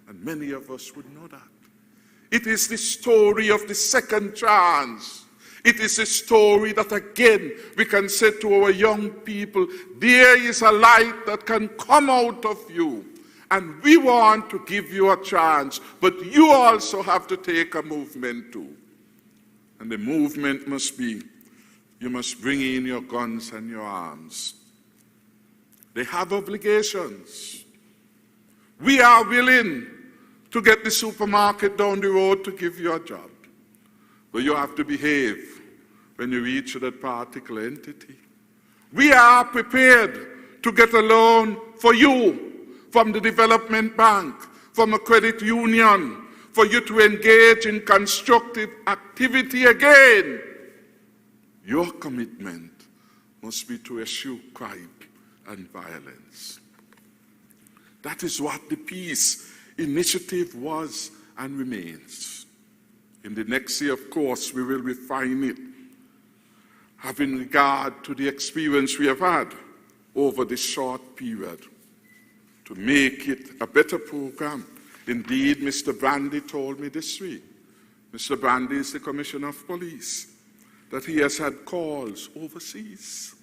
And many of us would know that. It is the story of the second chance. It is a story that again we can say to our young people, there is a light that can come out of you. And we want to give you a chance, but you also have to take a movement too. And the movement must be, you must bring in your guns and your arms. They have obligations. We are willing to get the supermarket down the road to give you a job. But you have to behave when you reach that particular entity. We are prepared to get a loan for you from the development bank, from a credit union, for you to engage in constructive activity again. Your commitment must be to eschew crime and violence. That is what the peace initiative was and remains. In the next year, of course, we will refine it, having regard to the experience we have had over this short period, to make it a better program. Indeed, Mr. Brandy told me this week, Mr. Brandy is the Commissioner of Police, that he has had calls overseas.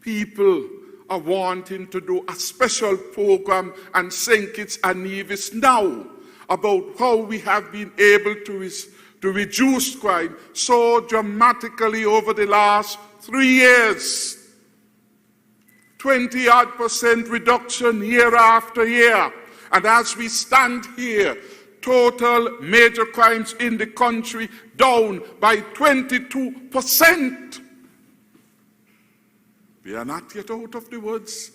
People are wanting to do a special program and St. Kitts and Nevis now about how we have been able to reduce crime so dramatically over the last 3 years. 20-odd% reduction year after year. And as we stand here, total major crimes in the country down by 22%. We are not yet out of the woods,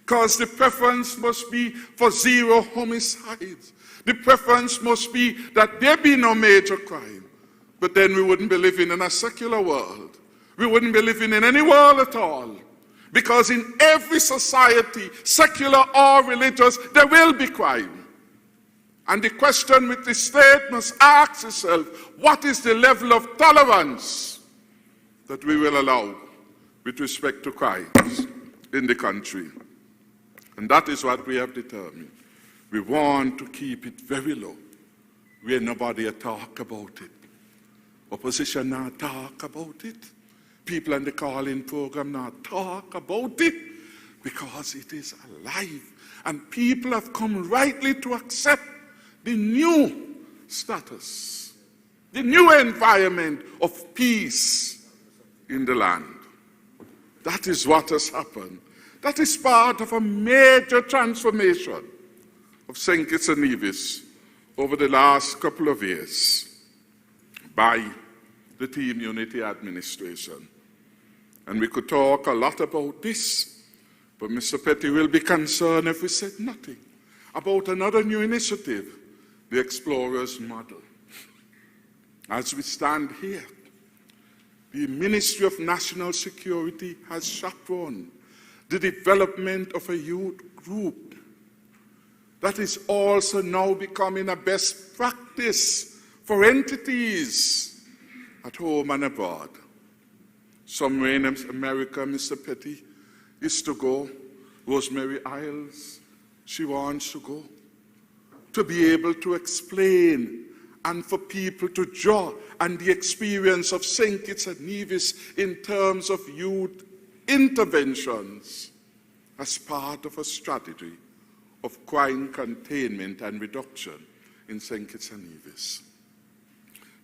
because the preference must be for zero homicides. The preference must be that there be no major crime. But then we wouldn't be living in a secular world. We wouldn't be living in any world at all. Because in every society, secular or religious, there will be crime. And the question which the state must ask itself, what is the level of tolerance that we will allow with respect to crimes in the country? And that is what we have determined. We want to keep it very low, where nobody talk about it. Opposition not talk about it. People in the call-in program not talk about it, because it is alive. And people have come rightly to accept the new status, the new environment of peace in the land. That is what has happened. That is part of a major transformation of St. Kitts and Nevis over the last couple of years by the Team Unity administration. And we could talk a lot about this, but Mr. Petty will be concerned if we said nothing about another new initiative, the Explorers Model. As we stand here, the Ministry of National Security has chaperoned the development of a youth group that is also now becoming a best practice for entities at home and abroad. Somewhere in America, Mr. Petty is to go. Rosemary Isles, she wants to go, to be able to explain and for people to draw on the experience of St. Kitts and Nevis in terms of youth interventions as part of a strategy of crime containment and reduction in St. Kitts and Nevis.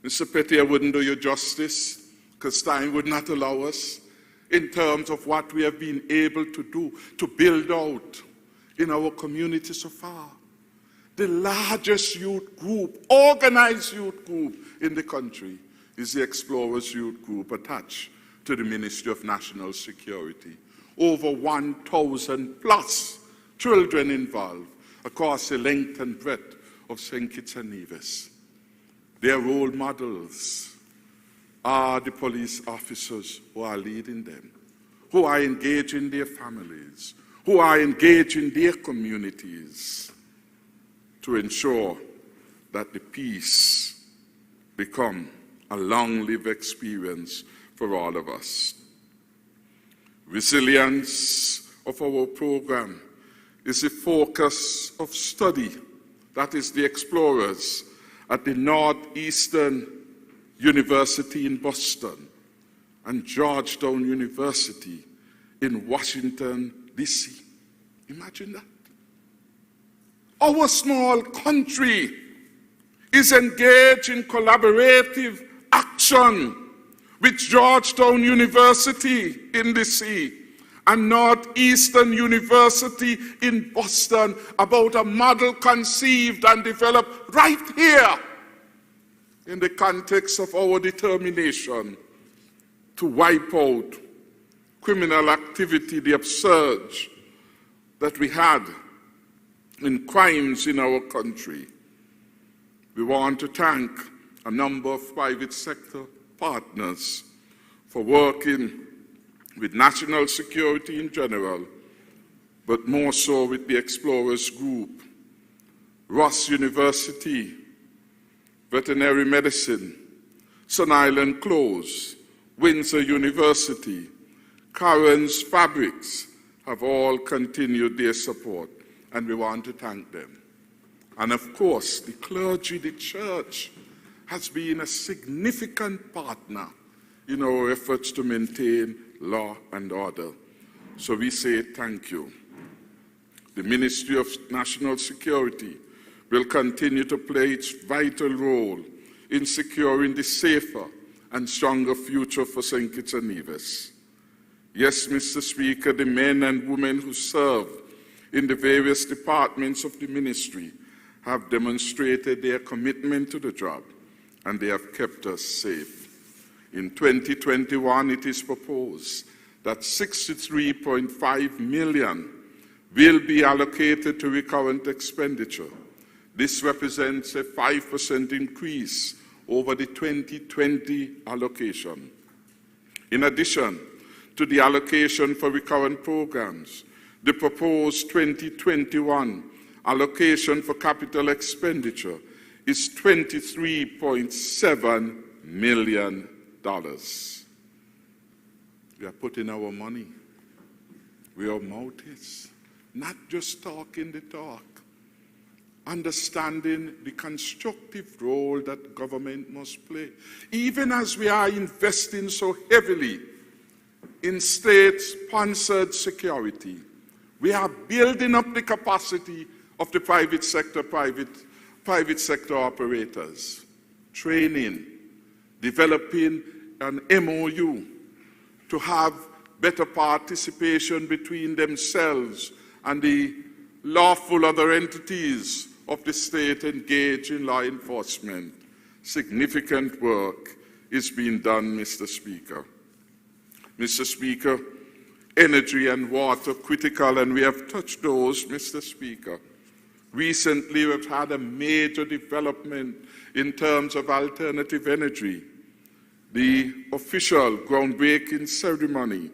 Mr. Petty, I wouldn't do you justice, because time would not allow us, in terms of what we have been able to do to build out in our community so far. The largest youth group, organized youth group in the country, is the Explorers Youth Group attached to the Ministry of National Security. Over 1,000 plus children involved across the length and breadth of St. Kitts and Nevis. Their role models are the police officers who are leading them, who are engaging their families, who are engaging their communities to ensure that the peace become a long-lived experience for all of us. Resilience of our program is a focus of study, that is the Explorers, at the Northeastern University in Boston and Georgetown University in Washington, D.C. Imagine that. Our small country is engaged in collaborative action with Georgetown University in D.C. and Northeastern University in Boston about a model conceived and developed right here in the context of our determination to wipe out criminal activity, the upsurge that we had in crimes in our country. We want to thank a number of private sector partners for working with national security in general, but more so with the Explorers Group, Ross University, Veterinary Medicine, Sun Island Clothes, Windsor University, Karen's Fabrics have all continued their support, and we want to thank them. And of course, the clergy, the church, has been a significant partner in our efforts to maintain law and order. So we say thank you. The Ministry of National Security will continue to play its vital role in securing the safer and stronger future for St. Kitts and Nevis. Yes, Mr. Speaker, the men and women who serve in the various departments of the ministry have demonstrated their commitment to the job, and they have kept us safe. In 2021, it is proposed that $63.5 million will be allocated to recurrent expenditure. This represents a 5% increase over the 2020 allocation. In addition to the allocation for recurrent programs, the proposed 2021 allocation for capital expenditure is $23.7 million. We are putting our money where our mouth is, not just talking the talk, understanding the constructive role that government must play. Even as we are investing so heavily in state-sponsored security, we are building up the capacity of the private sector operators, training, developing an MOU to have better participation between themselves and the lawful other entities of the state engaged in law enforcement. Significant work is being done, Mr. Speaker. Mr. Speaker, energy and water critical, and we have touched those, Mr. Speaker. Recently, we've had a major development in terms of alternative energy. The official groundbreaking ceremony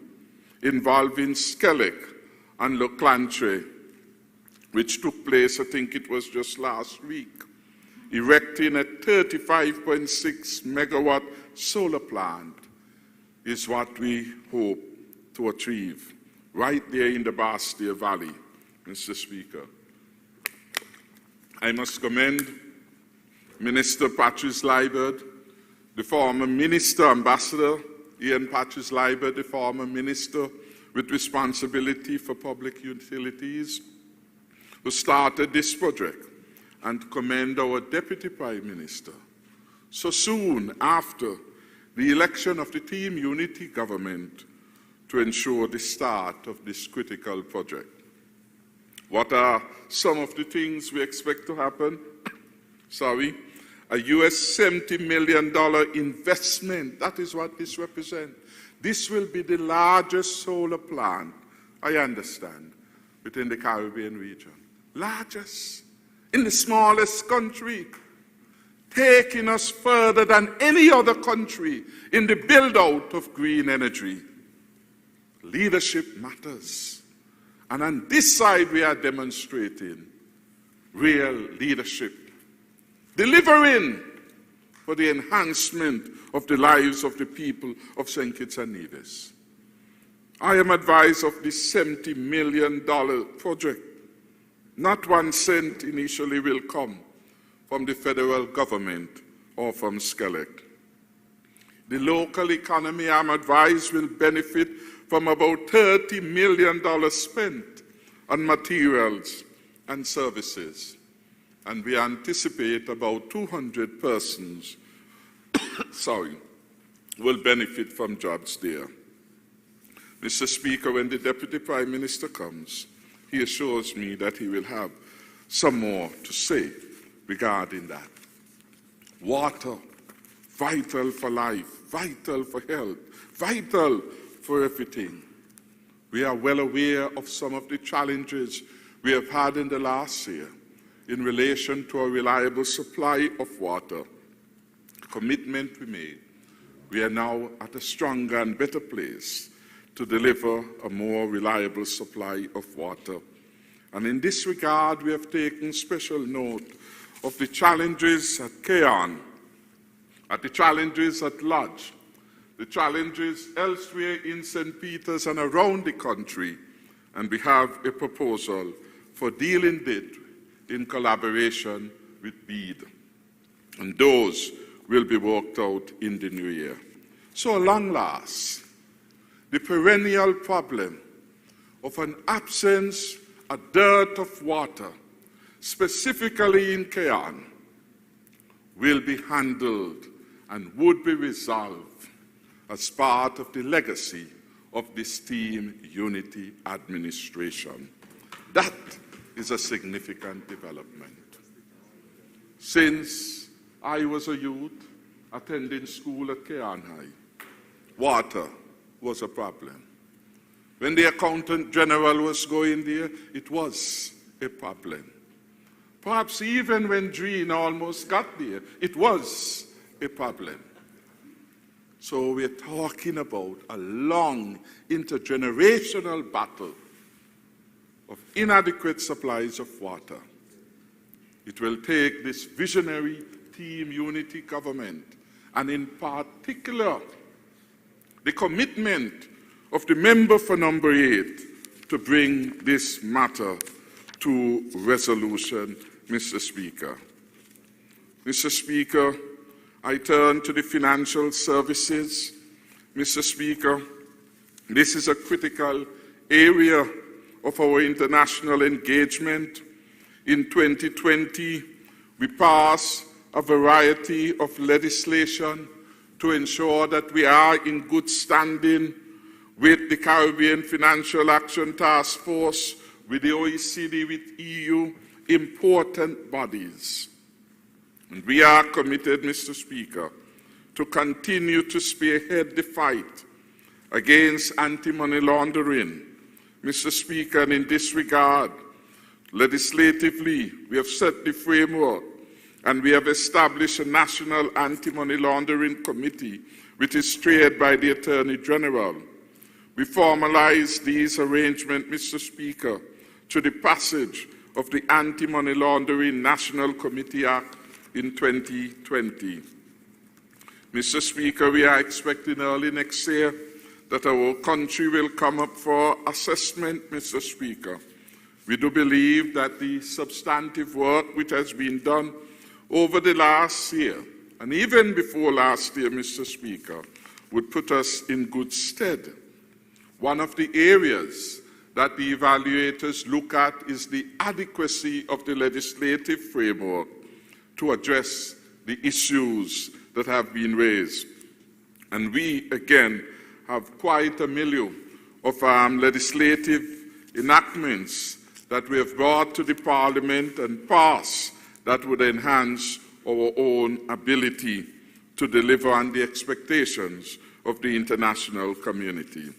involving Skellig and Loclantre, which took place, I think it was just last week, erecting a 35.6 megawatt solar plant is what we hope to achieve right there in the Bastille Valley, Mr. Speaker. I must commend Minister Patrice Liebert, the former Minister, Ambassador Ian Patrice Liebert, the former Minister with responsibility for public utilities, who started this project, and commend our Deputy Prime Minister, so soon after the election of the Team Unity government, to ensure the start of this critical project. What are some of the things we expect to happen? A US $70 million investment. That is what this represents. This will be the largest solar plant, I understand, within the Caribbean region. Largest in the smallest country, taking us further than any other country in the build-out of green energy. Leadership matters. And on this side, we are demonstrating real leadership, delivering for the enhancement of the lives of the people of St. Kitts and Nevis. I am advised of this $70 million project. Not 1 cent initially will come from the federal government or from Skellig. The local economy, I'm advised, will benefit from about $30 million spent on materials and services. And we anticipate about 200 persons will benefit from jobs there. Mr. Speaker, when the Deputy Prime Minister comes, he assures me that he will have some more to say regarding that. Water, vital for life, vital for health, vital for everything. We are well aware of some of the challenges we have had in the last year in relation to a reliable supply of water. The commitment we made, we are now at a stronger and better place to deliver a more reliable supply of water. And in this regard, we have taken special note of the challenges at Kean, at the challenges at Lodge, the challenges elsewhere in St. Peter's and around the country, and we have a proposal for dealing with it in collaboration with BEAD. And those will be worked out in the new year. So at long last, the perennial problem of an absence, a dearth of water, specifically in Kean, will be handled and would be resolved as part of the legacy of this Team Unity administration. That is a significant development. Since I was a youth attending school at Kean High, water was a problem. When the Accountant General was going there, it was a problem. Perhaps even when Dreen almost got there, it was a problem. So we're talking about a long intergenerational battle of inadequate supplies of water. It will take this visionary Team Unity government, and in particular, the commitment of the member for number 8 to bring this matter to resolution, Mr. Speaker. Mr. Speaker, I turn to the financial services. Mr. Speaker, this is a critical area of our international engagement. In 2020, we passed a variety of legislation to ensure that we are in good standing with the Caribbean Financial Action Task Force, with the OECD, with EU, important bodies. And we are committed, Mr. Speaker, to continue to spearhead the fight against anti-money laundering. Mr. Speaker, and in this regard, legislatively, we have set the framework and we have established a National Anti-Money Laundering Committee, which is chaired by the Attorney General. We formalized these arrangements, Mr. Speaker, to the passage of the Anti-Money Laundering National Committee Act in 2020. Mr. Speaker, we are expecting early next year that our country will come up for assessment, Mr. Speaker. We do believe that the substantive work which has been done over the last year, and even before last year, Mr. Speaker, would put us in good stead. One of the areas that the evaluators look at is the adequacy of the legislative framework to address the issues that have been raised. And we, again, have quite a milieu of legislative enactments that we have brought to the Parliament and passed that would enhance our own ability to deliver on the expectations of the international community.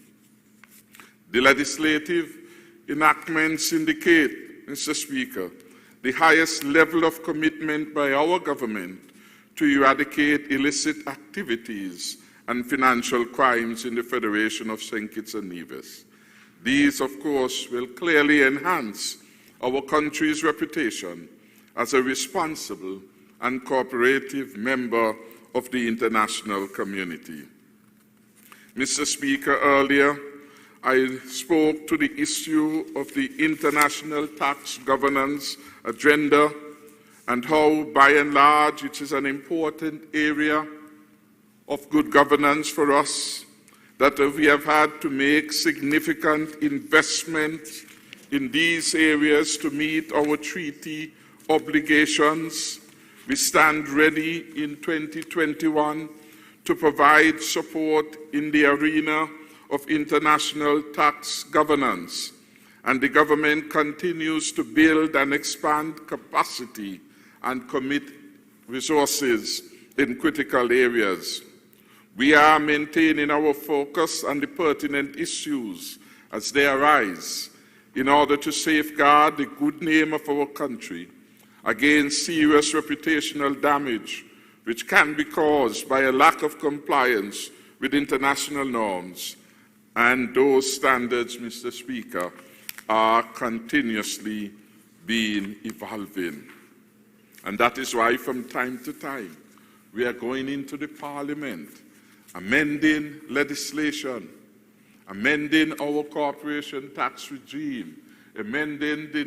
The legislative enactments indicate, Mr. Speaker, the highest level of commitment by our government to eradicate illicit activities and financial crimes in the Federation of St. Kitts and Nevis. These, of course, will clearly enhance our country's reputation as a responsible and cooperative member of the international community. Mr. Speaker, earlier I spoke to the issue of the international tax governance agenda and how, by and large, it is an important area of good governance for us, that we have had to make significant investments in these areas to meet our treaty obligations. We stand ready in 2021 to provide support in the arena of international tax governance, and the government continues to build and expand capacity and commit resources in critical areas. We are maintaining our focus on the pertinent issues as they arise in order to safeguard the good name of our country against serious reputational damage which can be caused by a lack of compliance with international norms. And those standards, Mr. Speaker, are continuously being evolving. And that is why from time to time we are going into the Parliament, amending legislation, amending our corporation tax regime, amending the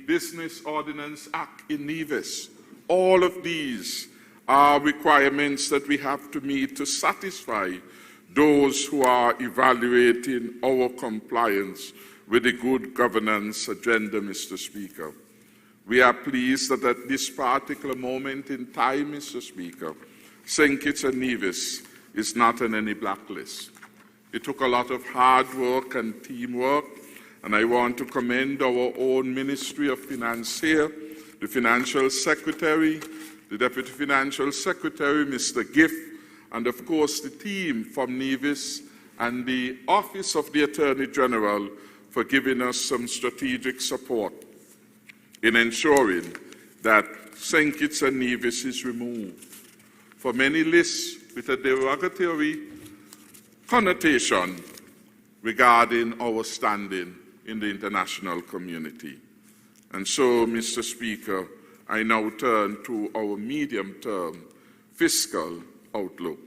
Business Ordinance Act in Nevis. All of these are requirements that we have to meet to satisfy those who are evaluating our compliance with the good governance agenda, Mr. Speaker. We are pleased that at this particular moment in time, Mr. Speaker, St. Kitts and Nevis is not on any blacklist. It took a lot of hard work and teamwork, and I want to commend our own Ministry of Finance here, the Financial Secretary, the Deputy Financial Secretary, Mr. Giff, and of course the team from Nevis and the Office of the Attorney General for giving us some strategic support in ensuring that St. Kitts and Nevis is removed from any lists with a derogatory connotation regarding our standing in the international community. And so, Mr. Speaker, I now turn to our medium-term fiscal outlook.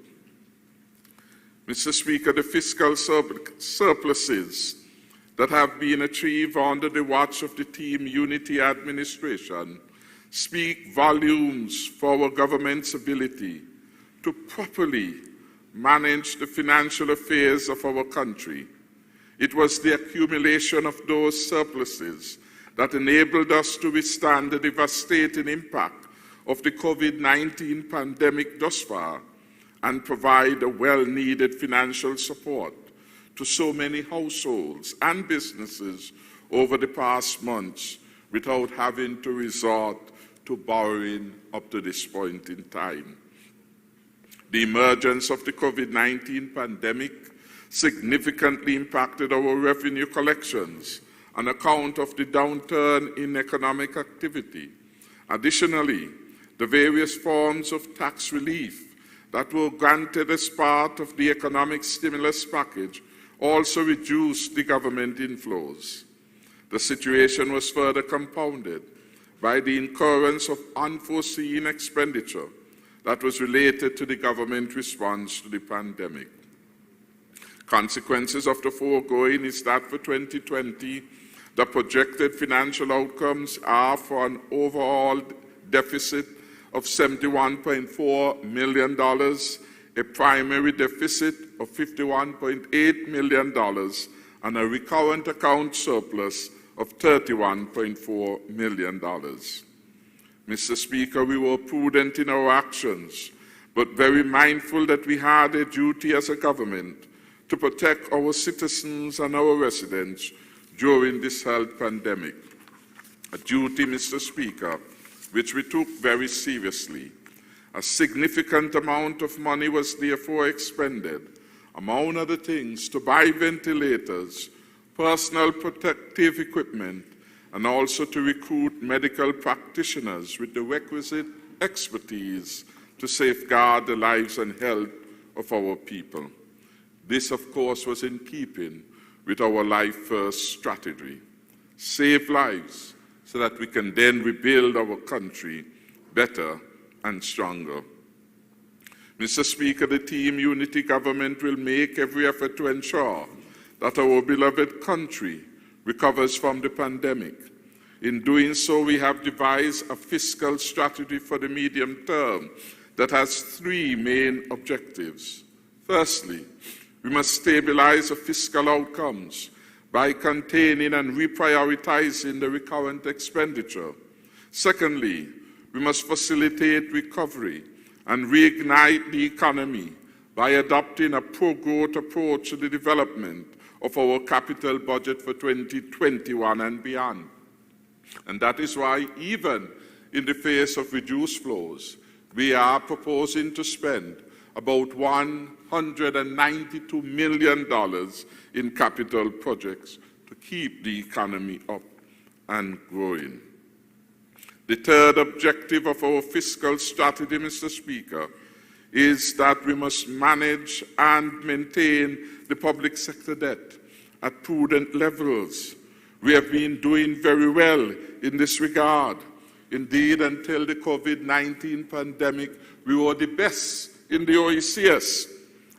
Mr. Speaker, the fiscal surpluses that have been achieved under the watch of the Team Unity administration speak volumes for our government's ability to properly manage the financial affairs of our country. It was the accumulation of those surpluses that enabled us to withstand the devastating impact of the COVID-19 pandemic thus far and provide a well-needed financial support to so many households and businesses over the past months without having to resort to borrowing up to this point in time. The emergence of the COVID-19 pandemic significantly impacted our revenue collections on account of the downturn in economic activity. Additionally, the various forms of tax relief that were granted as part of the economic stimulus package also reduced the government inflows. The situation was further compounded by the incurrence of unforeseen expenditure that was related to the government response to the pandemic. Consequences of the foregoing is that for 2020, the projected financial outcomes are for an overall deficit of $71.4 million, a primary deficit of $51.8 million, and a recurrent account surplus of $31.4 million. Mr. Speaker, we were prudent in our actions, but very mindful that we had a duty as a government to protect our citizens and our residents during this health pandemic. A duty, Mr. Speaker, which we took very seriously. A significant amount of money was therefore expended, among other things, to buy ventilators, personal protective equipment, and also to recruit medical practitioners with the requisite expertise to safeguard the lives and health of our people. This, of course, was in keeping with our Life First strategy. Save lives so that we can then rebuild our country better and stronger. Mr. Speaker, the Team Unity government will make every effort to ensure that our beloved country recovers from the pandemic. In doing so, we have devised a fiscal strategy for the medium term that has three main objectives. Firstly, we must stabilize the fiscal outcomes by containing and reprioritizing the recurrent expenditure. Secondly, we must facilitate recovery and reignite the economy by adopting a pro-growth approach to the development of our capital budget for 2021 and beyond. And that is why, even in the face of reduced flows, we are proposing to spend about $192 million in capital projects to keep the economy up and growing. The third objective of our fiscal strategy, Mr. Speaker, is that we must manage and maintain the public sector debt at prudent levels. We have been doing very well in this regard. Indeed, until the COVID-19 pandemic, we were the best in the OECS.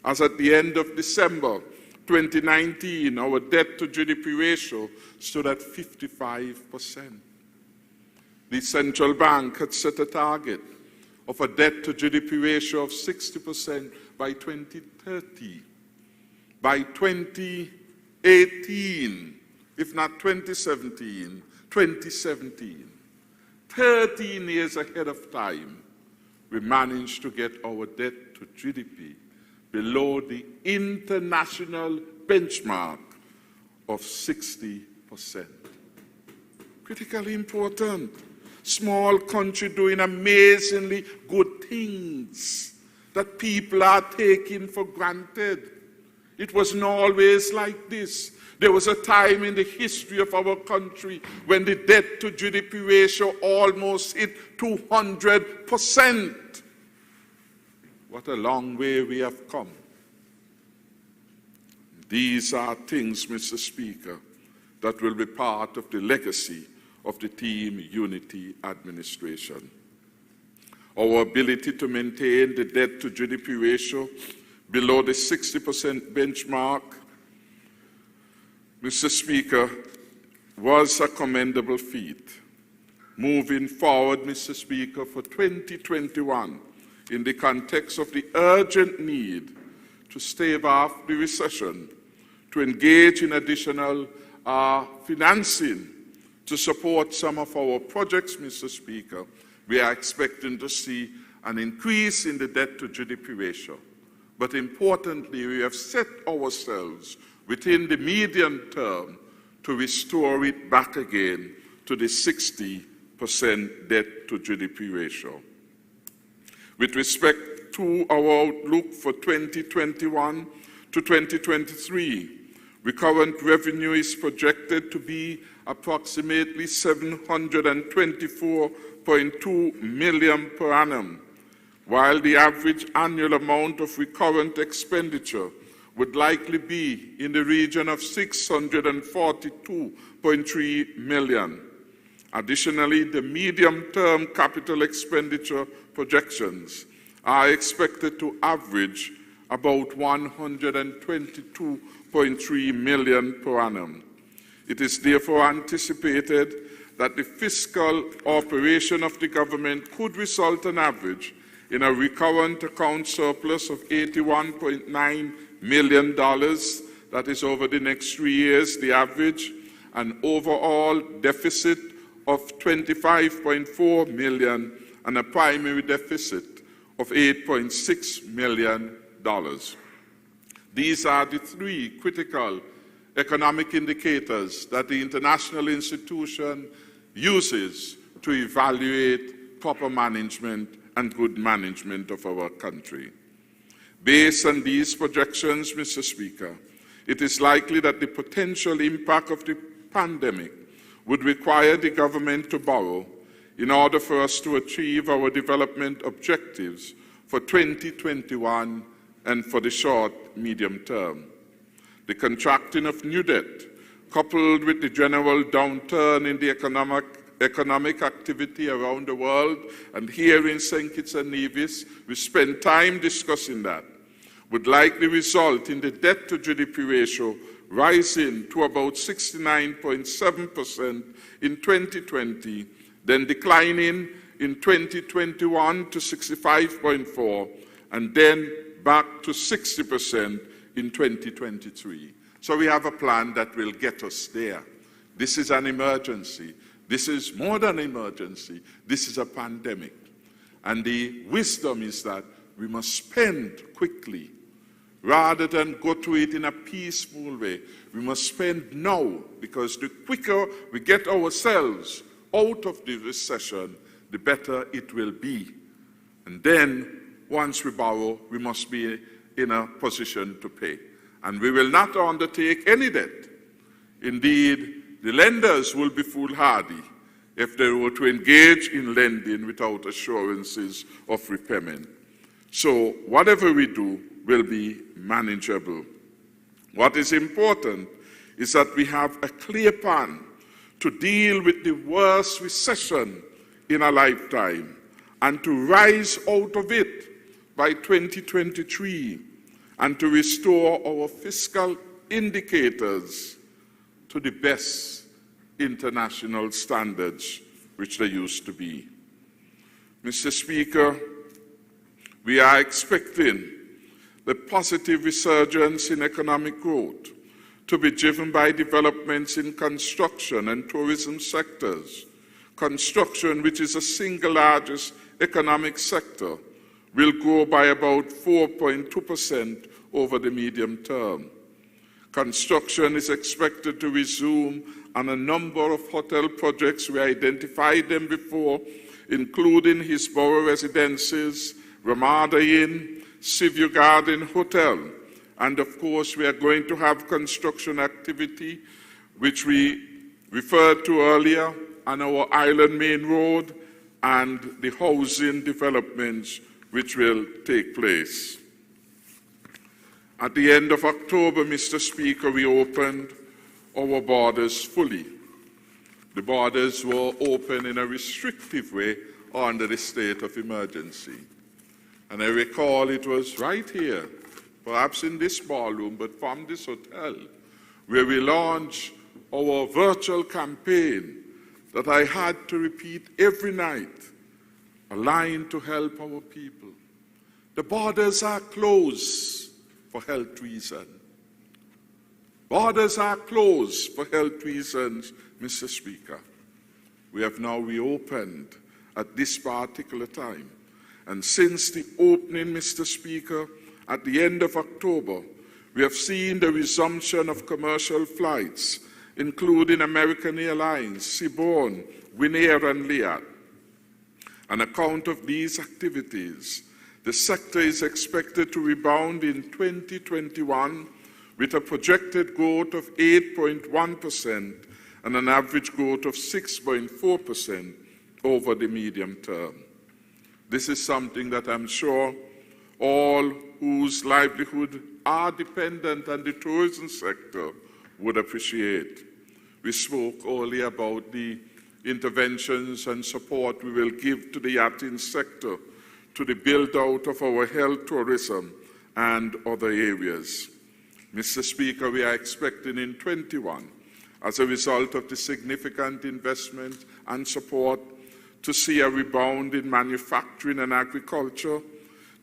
As at the end of December 2019, our debt to GDP ratio stood at 55%. The central bank had set a target of a debt to GDP ratio of 60% by 2030. By 2018, if not 2017, 13 years ahead of time, we managed to get our debt to GDP below the international benchmark of 60%. Critically important. Small country doing amazingly good things that people are taking for granted. It wasn't always like this. There was a time in the history of our country when the debt to GDP ratio almost hit 200%. What a long way we have come. These are things, Mr. Speaker, that will be part of the legacy of the Team Unity administration. Our ability to maintain the debt to GDP ratio below the 60% benchmark, Mr. Speaker, was a commendable feat. Moving forward, Mr. Speaker, for 2021, in the context of the urgent need to stave off the recession, to engage in additional financing to support some of our projects, Mr. Speaker, we are expecting to see an increase in the debt to GDP ratio. But importantly, we have set ourselves within the medium term to restore it back again to the 60% debt to GDP ratio. With respect to our outlook for 2021 to 2023, recurrent revenue is projected to be approximately $724.2 million per annum, while the average annual amount of recurrent expenditure would likely be in the region of $642.3 million. Additionally, the medium-term capital expenditure projections are expected to average about $122.3 million per annum. It is therefore anticipated that the fiscal operation of the government could result on average in a recurrent account surplus of $81.9 million, that is over the next 3 years, the average, an overall deficit of $25.4 million, and a primary deficit of $8.6 million. These are the three critical economic indicators that the international institution uses to evaluate proper management and good management of our country. Based on these projections, Mr. Speaker, it is likely that the potential impact of the pandemic would require the government to borrow in order for us to achieve our development objectives for 2021 and for the short, medium term. The contracting of new debt, coupled with the general downturn in the economic activity around the world, and here in St. Kitts and Nevis, we spent time discussing that, would likely result in the debt to GDP ratio rising to about 69.7% in 2020, then declining in 2021 to 65.4%, and then back to 60% in 2023. So we have a plan that will get us there. This is an emergency. This is more than an emergency. This is a pandemic. And the wisdom is that we must spend quickly rather than go to it in a peaceful way. We must spend now, because the quicker we get ourselves out of the recession, the better it will be. And then, once we borrow, we must be in a position to pay. And we will not undertake any debt. Indeed, the lenders will be foolhardy if they were to engage in lending without assurances of repayment. So whatever we do will be manageable. What is important is that we have a clear plan to deal with the worst recession in a lifetime and to rise out of it by 2023 and to restore our fiscal indicators to the best international standards which they used to be. Mr. Speaker, we are expecting the positive resurgence in economic growth to be driven by developments in construction and tourism sectors. Construction, which is the single largest economic sector, will grow by about 4.2% over the medium term. Construction is expected to resume on a number of hotel projects. We identified them before, including Hillsborough Residences, Ramada Inn, Seaview Garden Hotel. And of course, we are going to have construction activity, which we referred to earlier, on our Island Main Road and the housing developments which will take place. At the end of October, Mr. Speaker, we opened our borders fully. The borders were open in a restrictive way under the state of emergency. And I recall it was right here, perhaps in this ballroom, but from this hotel, where we launched our virtual campaign that I had to repeat every night, a line to help our people. The borders are closed for health reasons. Borders are closed for health reasons, Mr. Speaker. We have now reopened at this particular time. And since the opening, Mr. Speaker, at the end of October, we have seen the resumption of commercial flights, including American Airlines, Seabourn, Winair, and Liat. On account of these activities, the sector is expected to rebound in 2021 with a projected growth of 8.1% and an average growth of 6.4% over the medium term. This is something that I'm sure all whose livelihood are dependent on the tourism sector would appreciate. We spoke earlier about the interventions and support we will give to the yachting sector, to the build-out of our health tourism and other areas. Mr. Speaker, we are expecting in 21, as a result of the significant investment and support, to see a rebound in manufacturing and agriculture.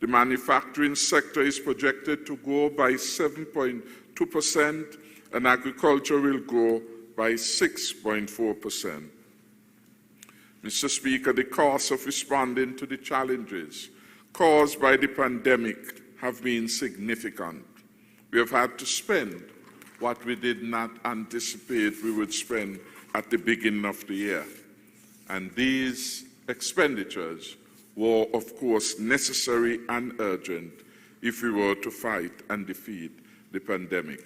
The manufacturing sector is projected to grow by 7.2%, and agriculture will grow by 6.4%. Mr. Speaker, the costs of responding to the challenges caused by the pandemic have been significant. We have had to spend what we did not anticipate we would spend at the beginning of the year. And these expenditures were, of course, necessary and urgent if we were to fight and defeat the pandemic.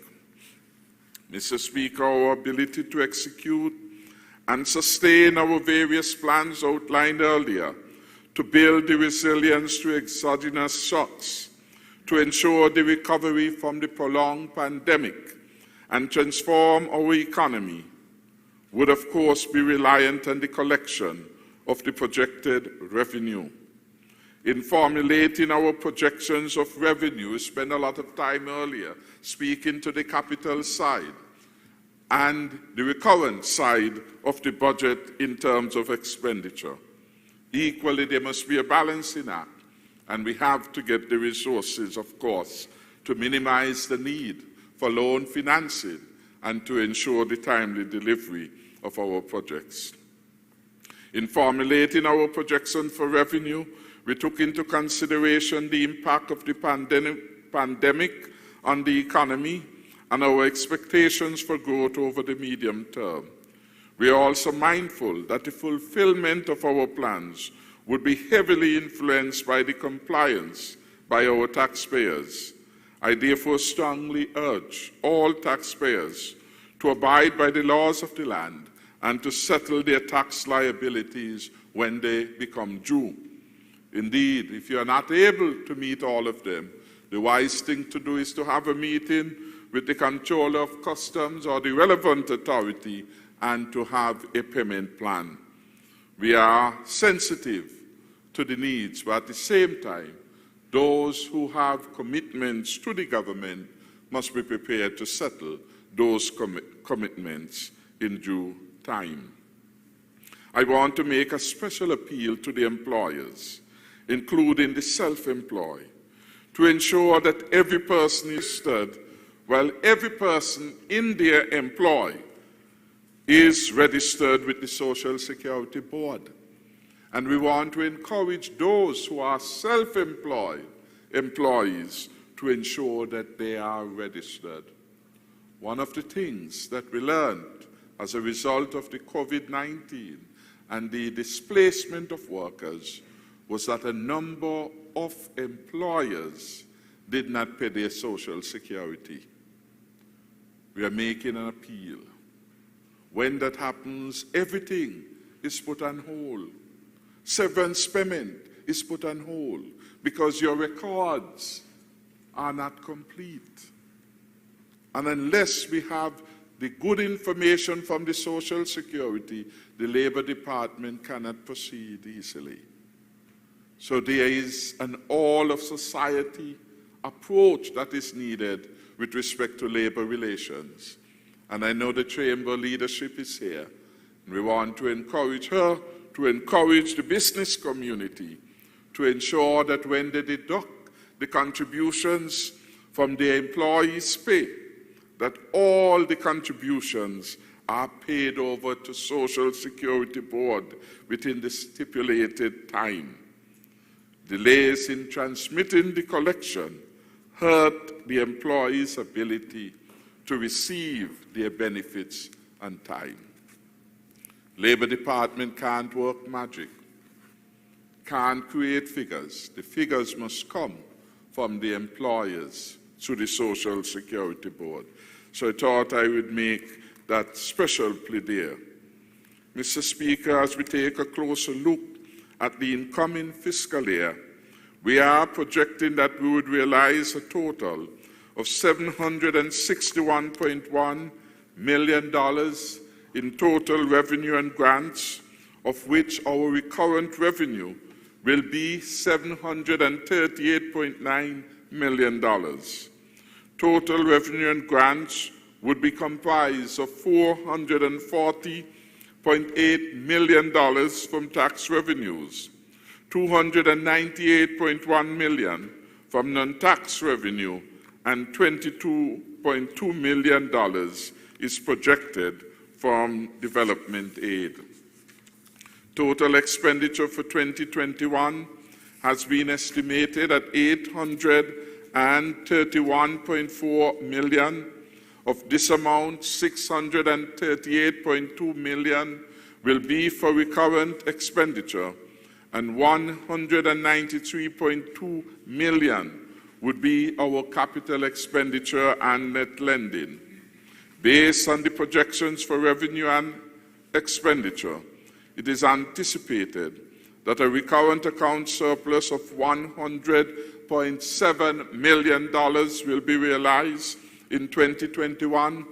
Mr. Speaker, our ability to execute and sustain our various plans outlined earlier to build the resilience to exogenous shocks, to ensure the recovery from the prolonged pandemic and transform our economy would, of course, be reliant on the collection of the projected revenue. In formulating our projections of revenue, we spent a lot of time earlier speaking to the capital side and the recurrent side of the budget in terms of expenditure. Equally, there must be a balancing act, and we have to get the resources, of course, to minimize the need for loan financing and to ensure the timely delivery of our projects. In formulating our projection for revenue, we took into consideration the impact of the pandemic on the economy and our expectations for growth over the medium term. We are also mindful that the fulfillment of our plans would be heavily influenced by the compliance by our taxpayers. I therefore strongly urge all taxpayers to abide by the laws of the land and to settle their tax liabilities when they become due. Indeed, if you are not able to meet all of them, the wise thing to do is to have a meeting with the Comptroller of Customs or the relevant authority and to have a payment plan. We are sensitive to the needs, but at the same time, those who have commitments to the government must be prepared to settle those commitments in due time. I want to make a special appeal to the employers, including the self-employed, to ensure that every person is stood, while every person in their employ is registered with the Social Security Board. And we want to encourage those who are self-employed employees to ensure that they are registered. One of the things that we learned as a result of the COVID-19 and the displacement of workers was that a number of employers did not pay their Social Security. We are making an appeal. When that happens, everything is put on hold. Severance payment is put on hold because your records are not complete. And unless we have the good information from the Social Security, the Labor Department cannot proceed easily. So there is an all-of-society approach that is needed with respect to labor relations. And I know the Chamber leadership is here. And we want to encourage her, to encourage the business community, to ensure that when they deduct the contributions from their employees' pay, that all the contributions are paid over to Social Security Board within the stipulated time. Delays in transmitting the collection hurt the employees' ability to receive their benefits on time. Labor Department can't work magic, can't create figures. The figures must come from the employers to the Social Security Board. So I thought I would make that special plea there. Mr. Speaker, as we take a closer look at the incoming fiscal year, we are projecting that we would realize a total of $761.1 million in total revenue and grants, of which our recurrent revenue will be $738.9 million. Total revenue and grants would be comprised of $440.8 million from tax revenues, $298.1 million from non-tax revenue, and $22.2 million is projected from development aid. Total expenditure for 2021 has been estimated at $831.4 million. Of this amount, $638.2 million will be for recurrent expenditure, and $193.2 million would be our capital expenditure and net lending. Based on the projections for revenue and expenditure, it is anticipated that a recurrent account surplus of $100.7 million will be realized in 2021.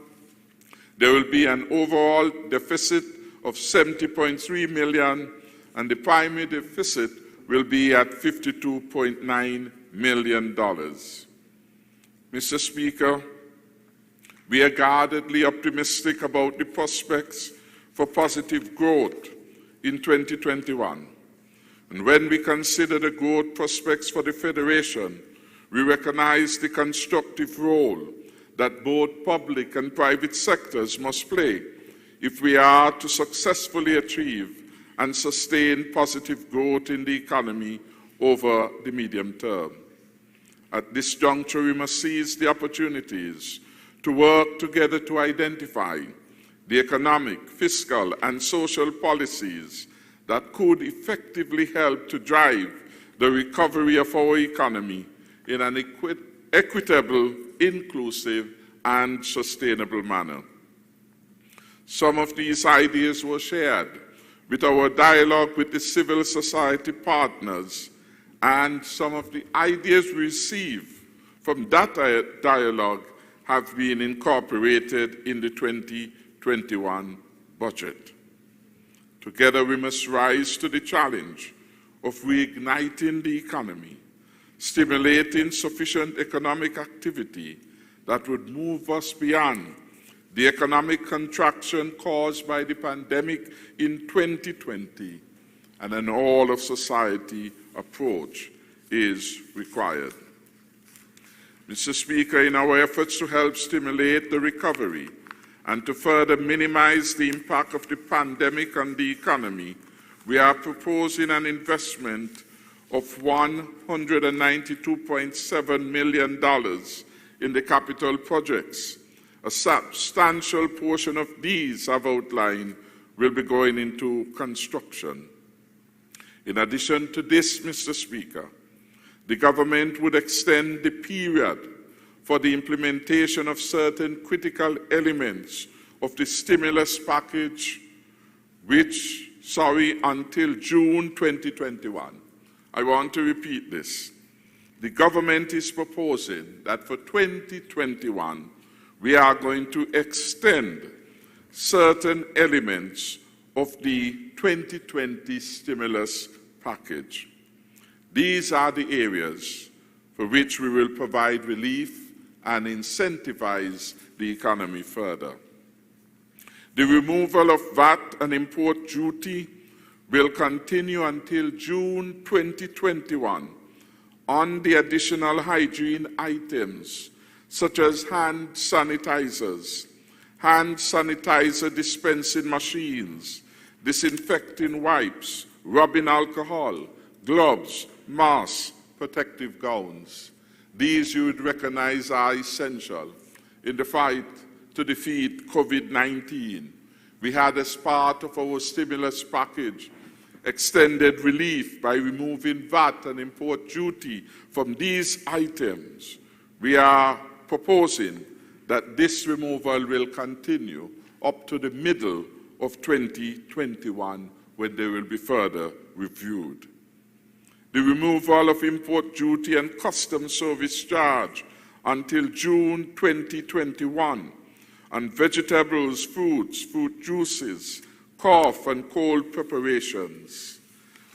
There will be an overall deficit of $70.3 million, and the primary deficit will be at $52.9 million. Mr. Speaker, we are guardedly optimistic about the prospects for positive growth in 2021. And when we consider the growth prospects for the Federation, we recognize the constructive role that both public and private sectors must play if we are to successfully achieve and sustain positive growth in the economy over the medium term. At this juncture, we must seize the opportunities to work together to identify the economic, fiscal, and social policies that could effectively help to drive the recovery of our economy in an equitable, inclusive, and sustainable manner. Some of these ideas were shared with our dialogue with the civil society partners, and some of the ideas we received from that dialogue have been incorporated in the 2021 budget. Together we must rise to the challenge of reigniting the economy, stimulating sufficient economic activity that would move us beyond the economic contraction caused by the pandemic in 2020, and an all-of-society approach is required. Mr. Speaker, in our efforts to help stimulate the recovery and to further minimize the impact of the pandemic on the economy, we are proposing an investment of $192.7 million in the capital projects. A substantial portion of these, I've outlined, will be going into construction. In addition to this, Mr. Speaker, the government would extend the period for the implementation of certain critical elements of the stimulus package, until June 2021. I want to repeat this. The government is proposing that for 2021, we are going to extend certain elements of the 2020 stimulus package. These are the areas for which we will provide relief and incentivize the economy further. The removal of VAT and import duty will continue until June 2021 on the additional hygiene items such as hand sanitizers, hand sanitizer dispensing machines, disinfecting wipes, rubbing alcohol, gloves, masks, protective gowns. These you would recognize are essential in the fight to defeat COVID-19. We had, as part of our stimulus package, extended relief by removing VAT and import duty from these items. We are proposing that this removal will continue up to the middle of 2021, when they will be further reviewed. The removal of import duty and customs service charge until June 2021 on vegetables, fruits, fruit juices, cough and cold preparations.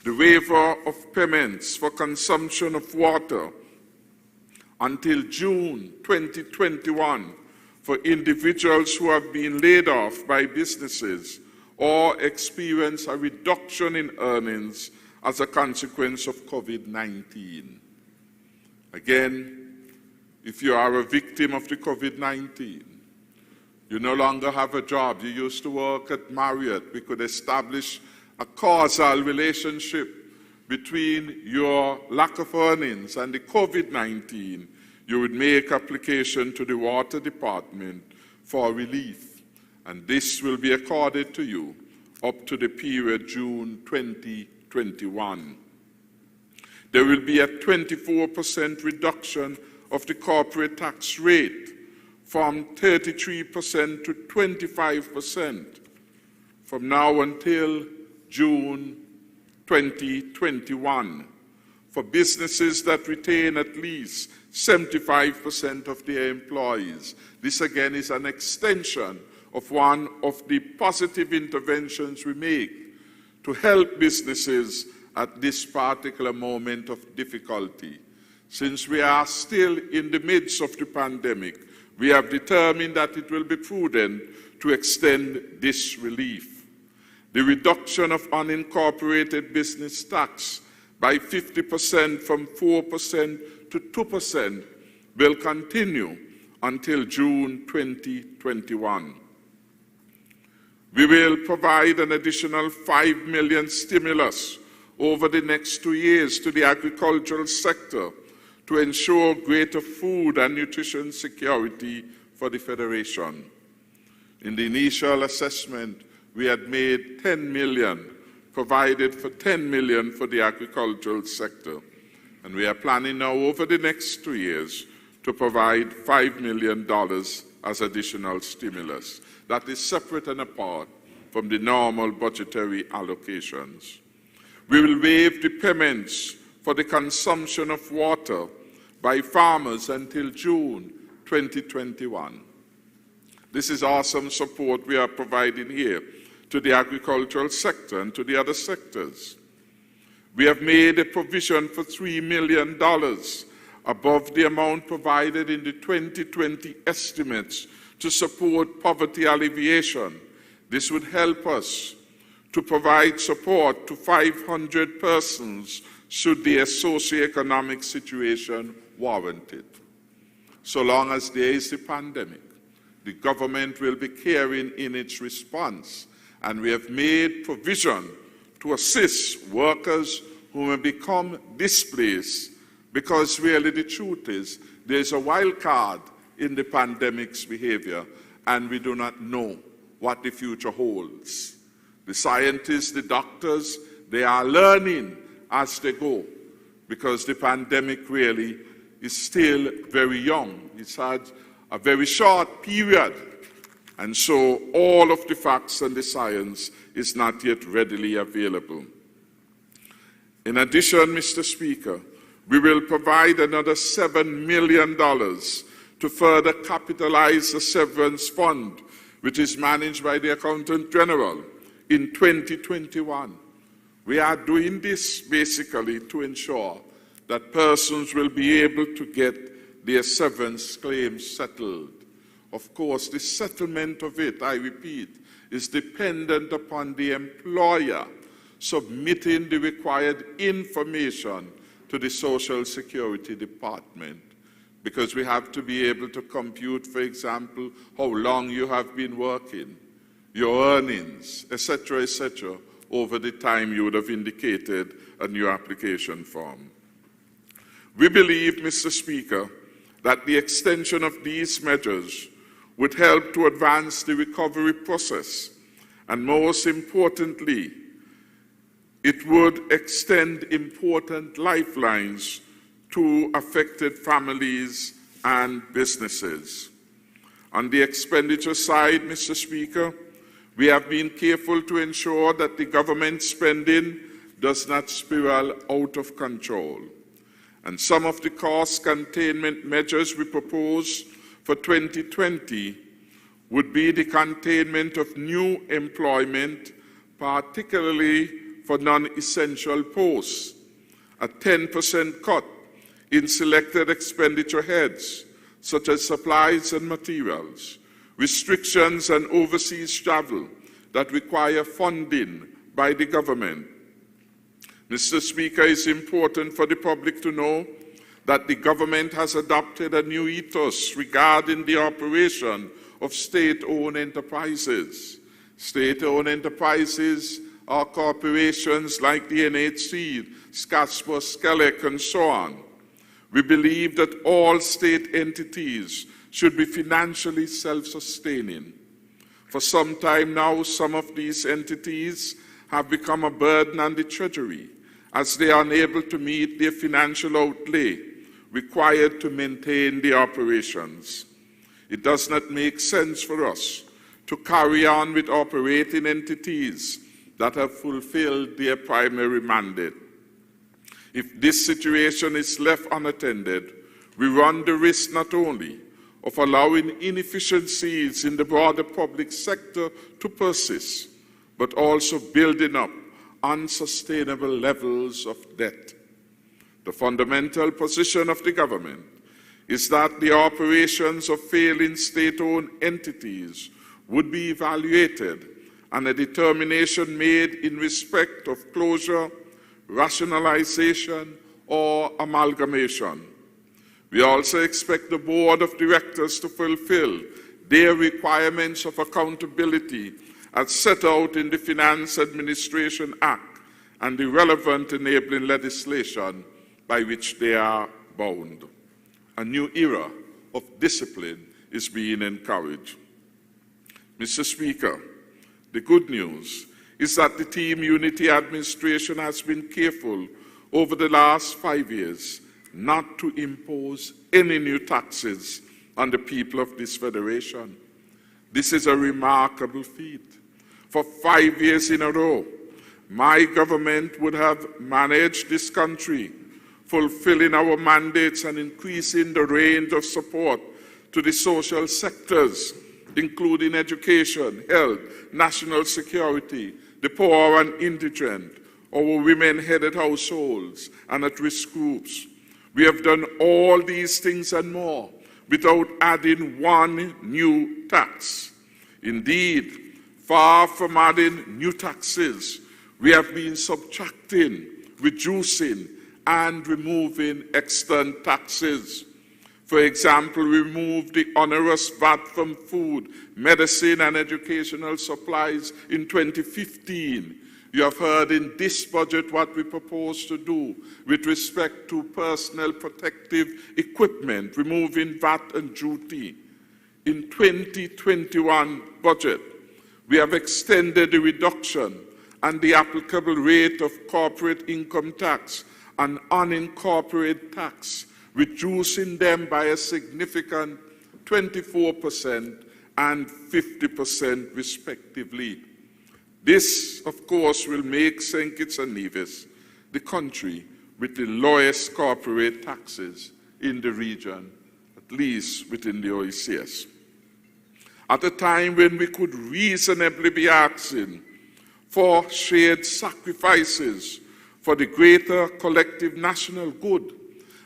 The waiver of payments for consumption of water until June 2021 for individuals who have been laid off by businesses or experience a reduction in earnings as a consequence of COVID-19. Again, if you are a victim of the COVID-19, you no longer have a job. You used to work at Marriott. We could establish a causal relationship between your lack of earnings and the COVID-19. You would make application to the Water Department for relief, and this will be accorded to you up to the period June 2021. There will be a 24% reduction of the corporate tax rate from 33% to 25% from now until June 2021 for businesses that retain at least 75% of their employees. This again is an extension of one of the positive interventions we make to help businesses at this particular moment of difficulty. Since we are still in the midst of the pandemic, we have determined that it will be prudent to extend this relief. The reduction of unincorporated business tax by 50% from 4% to 2% will continue until June 2021. We will provide an additional $5 million stimulus over the next 2 years to the agricultural sector to ensure greater food and nutrition security for the Federation. In the initial assessment, we had made $10 million, provided for $10 million for the agricultural sector. And we are planning now over the next 2 years to provide $5 million as additional stimulus. That is separate and apart from the normal budgetary allocations. We will waive the payments for the consumption of water by farmers until June 2021. This is awesome support we are providing here to the agricultural sector and to the other sectors. We have made a provision for $3 million above the amount provided in the 2020 estimates to support poverty alleviation. This would help us to provide support to 500 persons should their socioeconomic situation warrant it. So long as there is a pandemic, the government will be caring in its response, and we have made provision to assist workers who may become displaced, because really the truth is there's a wild card in the pandemic's behavior, and we do not know what the future holds. The scientists, the doctors, they are learning as they go, because the pandemic really is still very young. It's had a very short period, and so all of the facts and the science is not yet readily available. In addition, Mr. Speaker, we will provide another $7 million to further capitalize the severance fund, which is managed by the Accountant General, in 2021. We are doing this basically to ensure that persons will be able to get their severance claims settled. Of course, the settlement of it, I repeat, is dependent upon the employer submitting the required information to the Social Security Department, because we have to be able to compute, for example, how long you have been working, your earnings, etc., over the time you would have indicated on your application form. We believe, Mr. Speaker, that the extension of these measures would help to advance the recovery process, and most importantly, it would extend important lifelines to affected families and businesses. On the expenditure side, Mr. Speaker, we have been careful to ensure that the government spending does not spiral out of control. And some of the cost containment measures we propose for 2020 would be the containment of new employment, particularly for non-essential posts, a 10% cut in selected expenditure heads, such as supplies and materials, restrictions on overseas travel that require funding by the government. Mr. Speaker, it's important for the public to know that the government has adopted a new ethos regarding the operation of state-owned enterprises. State-owned enterprises are corporations like the NHC, Scottsboro, Skelec, and so on. We believe that all state entities should be financially self-sustaining. For some time now, some of these entities have become a burden on the Treasury, as they are unable to meet their financial outlay required to maintain the operations. It does not make sense for us to carry on with operating entities that have fulfilled their primary mandate. If this situation is left unattended, we run the risk not only of allowing inefficiencies in the broader public sector to persist, but also building up unsustainable levels of debt. The fundamental position of the government is that the operations of failing state-owned entities would be evaluated and a determination made in respect of closure, rationalization, or amalgamation. We also expect the board of directors to fulfill their requirements of accountability as set out in the Finance Administration Act and the relevant enabling legislation by which they are bound. A new era of discipline is being encouraged. Mr. Speaker, the good news is that the Team Unity administration has been careful over the last 5 years not to impose any new taxes on the people of this federation. This is a remarkable feat. For 5 years in a row, my government would have managed this country, fulfilling our mandates and increasing the range of support to the social sectors, including education, health, national security, the poor and indigent, our women-headed households, and at-risk groups. We have done all these things and more without adding one new tax. Indeed, far from adding new taxes, we have been subtracting, reducing, and removing extant taxes. For example, we removed the onerous VAT from food, medicine, and educational supplies in 2015. You have heard in this budget what we propose to do with respect to personal protective equipment, removing VAT and duty. In 2021 budget, we have extended the reduction and the applicable rate of corporate income tax and unincorporated tax, reducing them by a significant 24% and 50% respectively. This, of course, will make St. Kitts and Nevis the country with the lowest corporate taxes in the region, at least within the OECS. At a time when we could reasonably be asking for shared sacrifices for the greater collective national good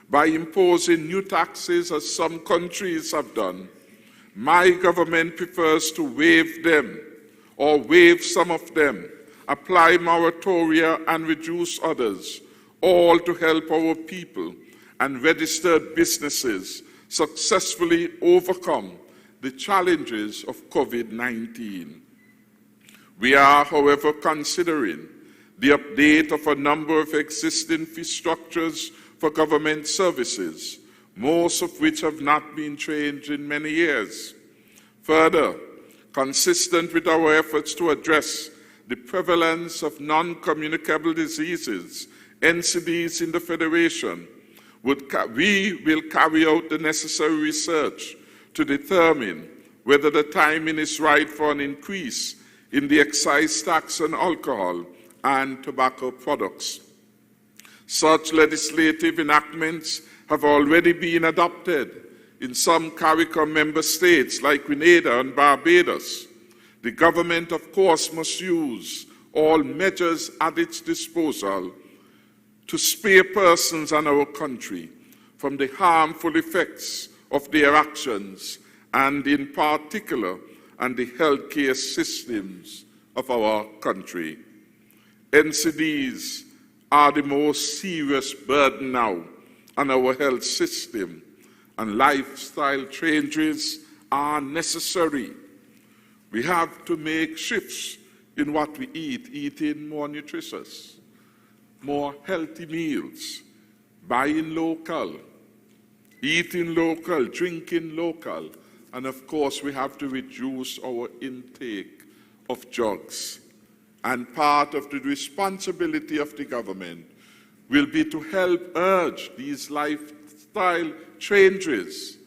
by imposing new taxes as some countries have done, my government prefers to waive them or waive some of them, apply moratoria and reduce others, all to help our people and registered businesses successfully overcome the challenges of COVID-19. We are, however, considering the update of a number of existing fee structures for government services, most of which have not been changed in many years. Further, consistent with our efforts to address the prevalence of non-communicable diseases, NCDs in the Federation, we will carry out the necessary research to determine whether the timing is right for an increase in the excise tax on alcohol and tobacco products. Such legislative enactments have already been adopted in some CARICOM member states like Grenada and Barbados. The government, of course, must use all measures at its disposal to spare persons and our country from the harmful effects of their actions, and in particular, on the healthcare systems of our country. NCDs are the most serious burden now on our health system, and lifestyle changes are necessary. We have to make shifts in what we eat, eating more nutritious, more healthy meals, buying local, eating local, drinking local, and of course we have to reduce our intake of drugs. And part of the responsibility of the government will be to help urge these lifestyle changes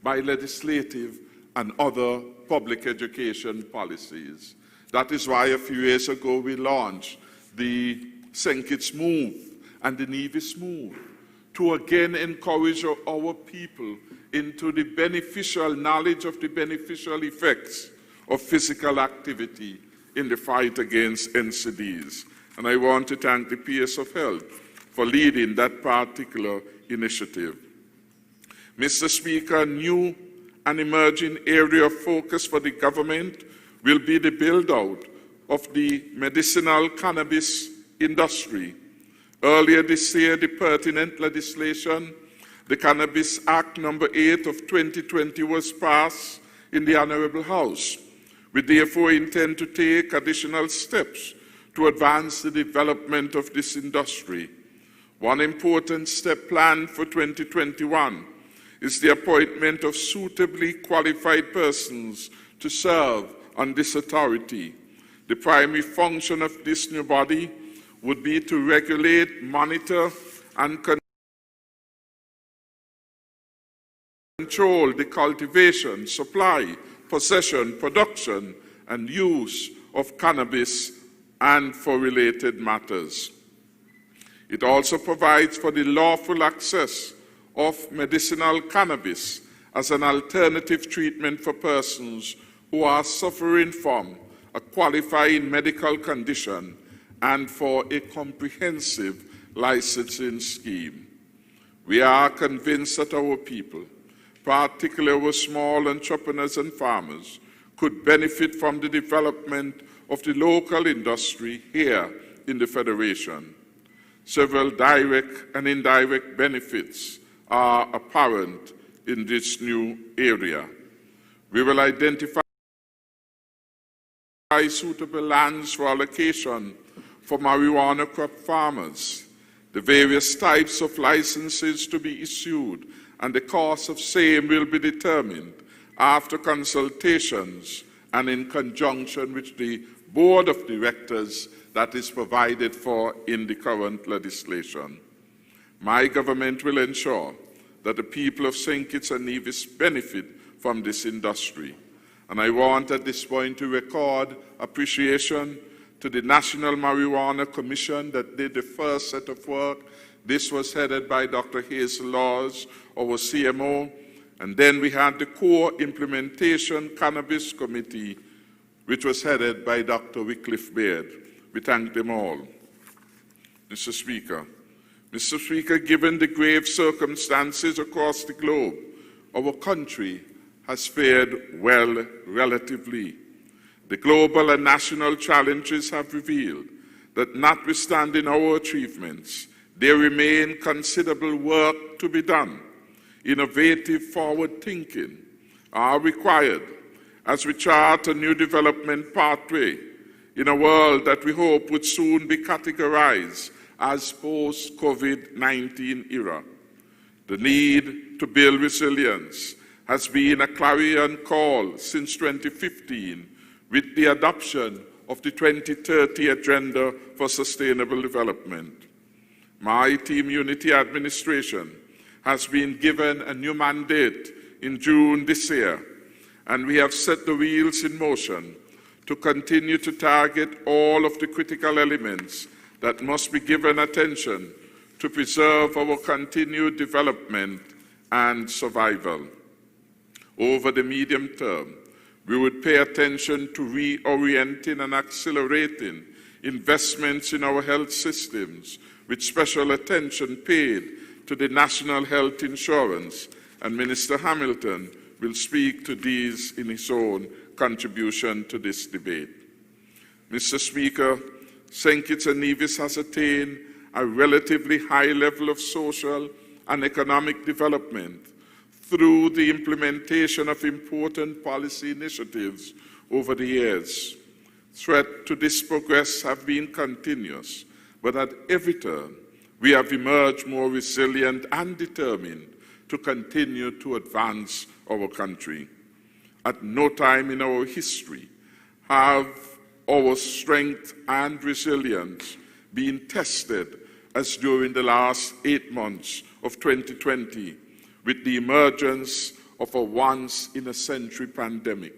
by legislative and other public education policies. That is why a few years ago we launched the St. Kitts Move and the Nevis Move to again encourage our people into the beneficial knowledge of the beneficial effects of physical activity in the fight against NCDs. And I want to thank the PS of Health for leading that particular initiative. Mr. Speaker, a new and emerging area of focus for the government will be the build-out of the medicinal cannabis industry. Earlier this year, the pertinent legislation, the Cannabis Act number 8 of 2020, was passed in the Honorable House. We therefore intend to take additional steps to advance the development of this industry. One important step planned for 2021 is the appointment of suitably qualified persons to serve on this authority. The primary function of this new body would be to regulate, monitor, and control the cultivation, supply, possession, production, and use of cannabis and for related matters. It also provides for the lawful access of medicinal cannabis as an alternative treatment for persons who are suffering from a qualifying medical condition and for a comprehensive licensing scheme. We are convinced that our people, particularly our small entrepreneurs and farmers, could benefit from the development of the local industry here in the Federation. Several direct and indirect benefits are apparent in this new area. We will identify suitable lands for allocation for marijuana crop farmers, the various types of licenses to be issued, and the cost of same will be determined after consultations and in conjunction with the Board of Directors that is provided for in the current legislation. My government will ensure that the people of St. Kitts and Nevis benefit from this industry. And I want at this point to record appreciation to the National Marijuana Commission that did the first set of work. This was headed by Dr. Hazel Laws, our CMO. And then we had the Core Implementation Cannabis Committee, which was headed by Dr. Wycliffe Baird. We thank them all. Mr. Speaker, given the grave circumstances across the globe, our country has fared well relatively. The global and national challenges have revealed that notwithstanding our achievements, there remain considerable work to be done. Innovative forward thinking are required as we chart a new development pathway in a world that we hope would soon be categorized as post-COVID-19 era. The need to build resilience has been a clarion call since 2015 with the adoption of the 2030 Agenda for Sustainable Development. My Team Unity administration has been given a new mandate in June this year, and we have set the wheels in motion to continue to target all of the critical elements that must be given attention to preserve our continued development and survival. Over the medium term, we would pay attention to reorienting and accelerating investments in our health systems, with special attention paid to the National Health Insurance, and Minister Hamilton will speak to these in his own contribution to this debate. Mr. Speaker, St. Kitts and Nevis has attained a relatively high level of social and economic development through the implementation of important policy initiatives over the years. Threats to this progress have been continuous, but at every turn, we have emerged more resilient and determined to continue to advance our country. At no time in our history have our strength and resilience been tested as during the last 8 months of 2020 with the emergence of a once-in-a-century pandemic.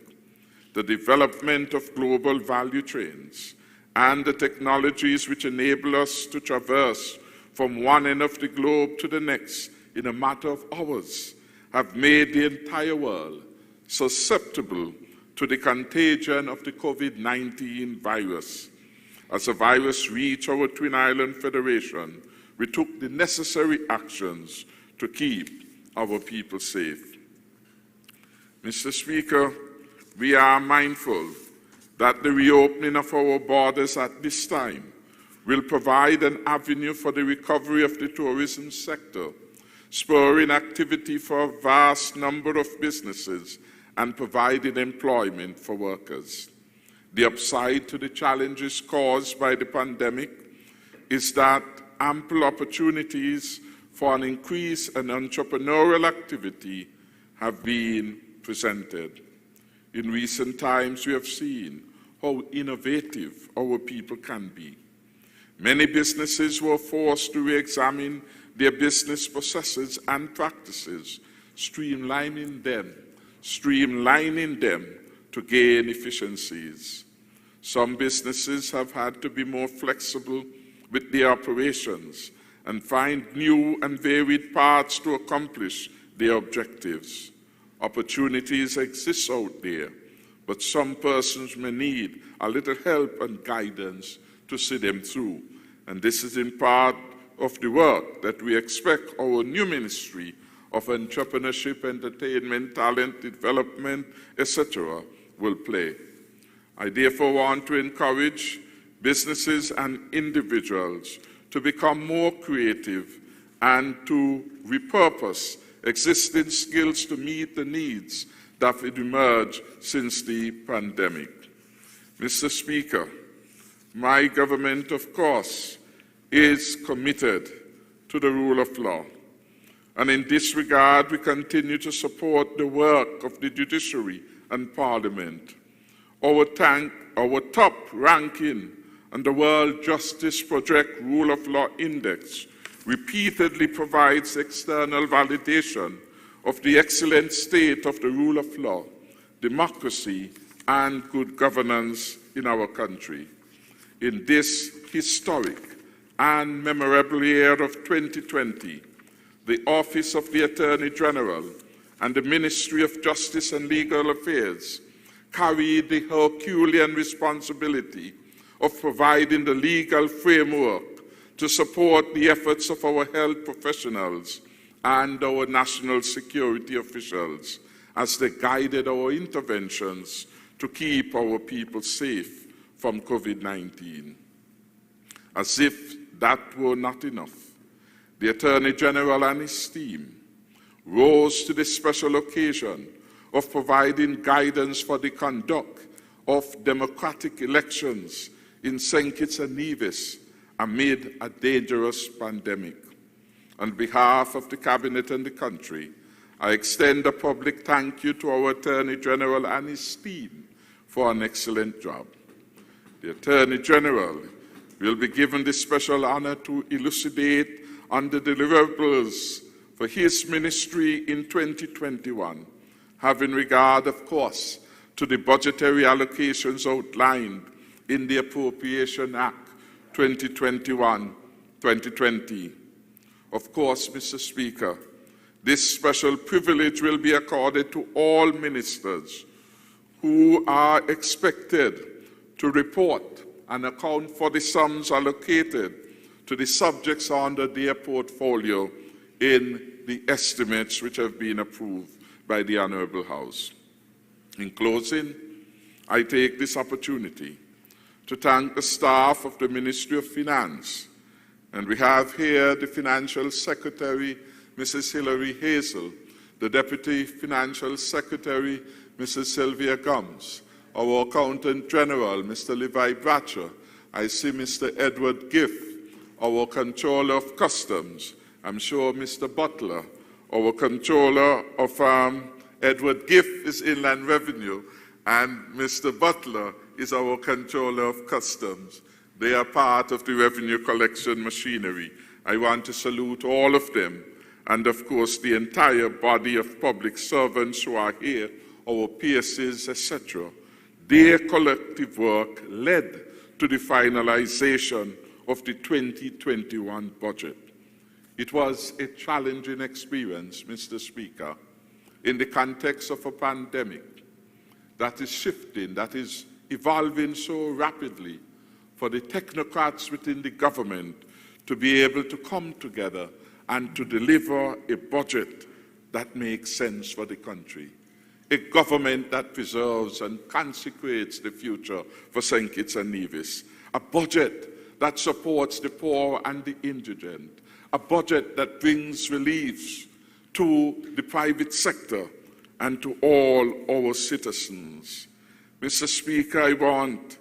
The development of global value chains and the technologies which enable us to traverse from one end of the globe to the next in a matter of hours have made the entire world susceptible to the contagion of the COVID-19 virus. As the virus reached our Twin Island Federation, we took the necessary actions to keep our people safe. Mr. Speaker, we are mindful that the reopening of our borders at this time will provide an avenue for the recovery of the tourism sector, spurring activity for a vast number of businesses and providing employment for workers. The upside to the challenges caused by the pandemic is that ample opportunities for an increase in entrepreneurial activity have been presented. In recent times, we have seen how innovative our people can be. Many businesses were forced to re-examine their business processes and practices, streamlining them to gain efficiencies. Some businesses have had to be more flexible with their operations and find new and varied paths to accomplish their objectives. Opportunities exist out there, but some persons may need a little help and guidance to see them through. And this is in part of the work that we expect our new Ministry of Entrepreneurship, Entertainment, Talent Development, etc. will play. I therefore want to encourage businesses and individuals to become more creative and to repurpose existing skills to meet the needs that have emerged since the pandemic. Mr. Speaker, my government, of course, is committed to the rule of law. And in this regard, we continue to support the work of the judiciary and parliament. Our top ranking on the World Justice Project Rule of Law Index repeatedly provides external validation of the excellent state of the rule of law, democracy, and good governance in our country. In this historic and memorable year of 2020, the Office of the Attorney General and the Ministry of Justice and Legal Affairs carried the Herculean responsibility of providing the legal framework to support the efforts of our health professionals and our national security officials as they guided our interventions to keep our people safe from COVID-19. As if that were not enough, the Attorney General and his team rose to the special occasion of providing guidance for the conduct of democratic elections in St. Kitts and Nevis amid a dangerous pandemic. On behalf of the Cabinet and the country, I extend a public thank you to our Attorney General and his team for an excellent job. The Attorney General will be given the special honor to elucidate on the deliverables for his ministry in 2021, having regard, of course, to the budgetary allocations outlined in the Appropriation Act 2021-2020. Of course, Mr. Speaker, this special privilege will be accorded to all ministers who are expected to report and account for the sums allocated to the subjects under their portfolio in the estimates which have been approved by the Honorable House. In closing, I take this opportunity to thank the staff of the Ministry of Finance, and we have here the Financial Secretary, Mrs. Hilary Hazel, the Deputy Financial Secretary, Mrs. Sylvia Gums, our Accountant General, Mr. Levi Bratcher. I see Mr. Edward Giff, our Controller of Customs. I'm sure Mr. Butler, our Controller of Edward Giff is Inland Revenue, and Mr. Butler is our Controller of Customs. They are part of the revenue collection machinery. I want to salute all of them, and of course the entire body of public servants who are here, our PSs, etc. Their collective work led to the finalization of the 2021 budget. It was a challenging experience, Mr. Speaker, in the context of a pandemic that is shifting, that is evolving so rapidly, for the technocrats within the government to be able to come together and to deliver a budget that makes sense for the country. a government that preserves and consecrates the future for St. Kitts and Nevis, a budget that supports the poor and the indigent, a budget that brings relief to the private sector and to all our citizens. Mr. Speaker, I want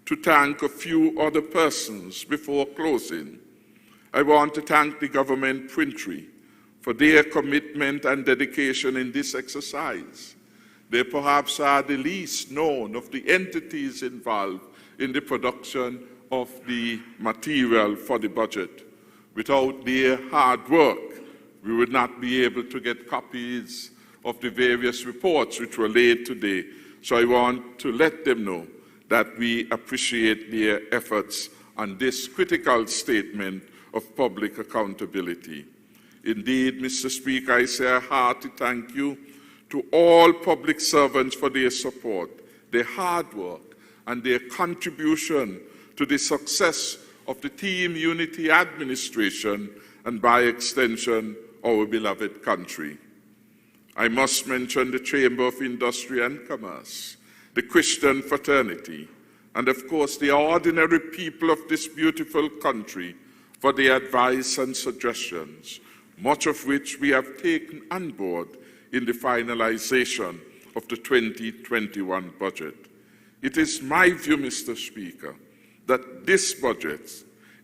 to thank a few other persons before closing. I want to thank the government printry for their commitment and dedication in this exercise. They perhaps are the least known of the entities involved in the production of the material for the budget. Without their hard work, we would not be able to get copies of the various reports which were laid today. So I want to let them know that we appreciate their efforts on this critical statement of public accountability. Indeed, Mr. Speaker, I say a hearty thank you to all public servants for their support, their hard work, and their contribution to the success of the Team Unity administration and, by extension, our beloved country. I must mention the Chamber of Industry and Commerce, the Christian fraternity, and of course the ordinary people of this beautiful country for their advice and suggestions, much of which we have taken on board in the finalization of the 2021 budget. It is my view, Mr. Speaker, that this budget,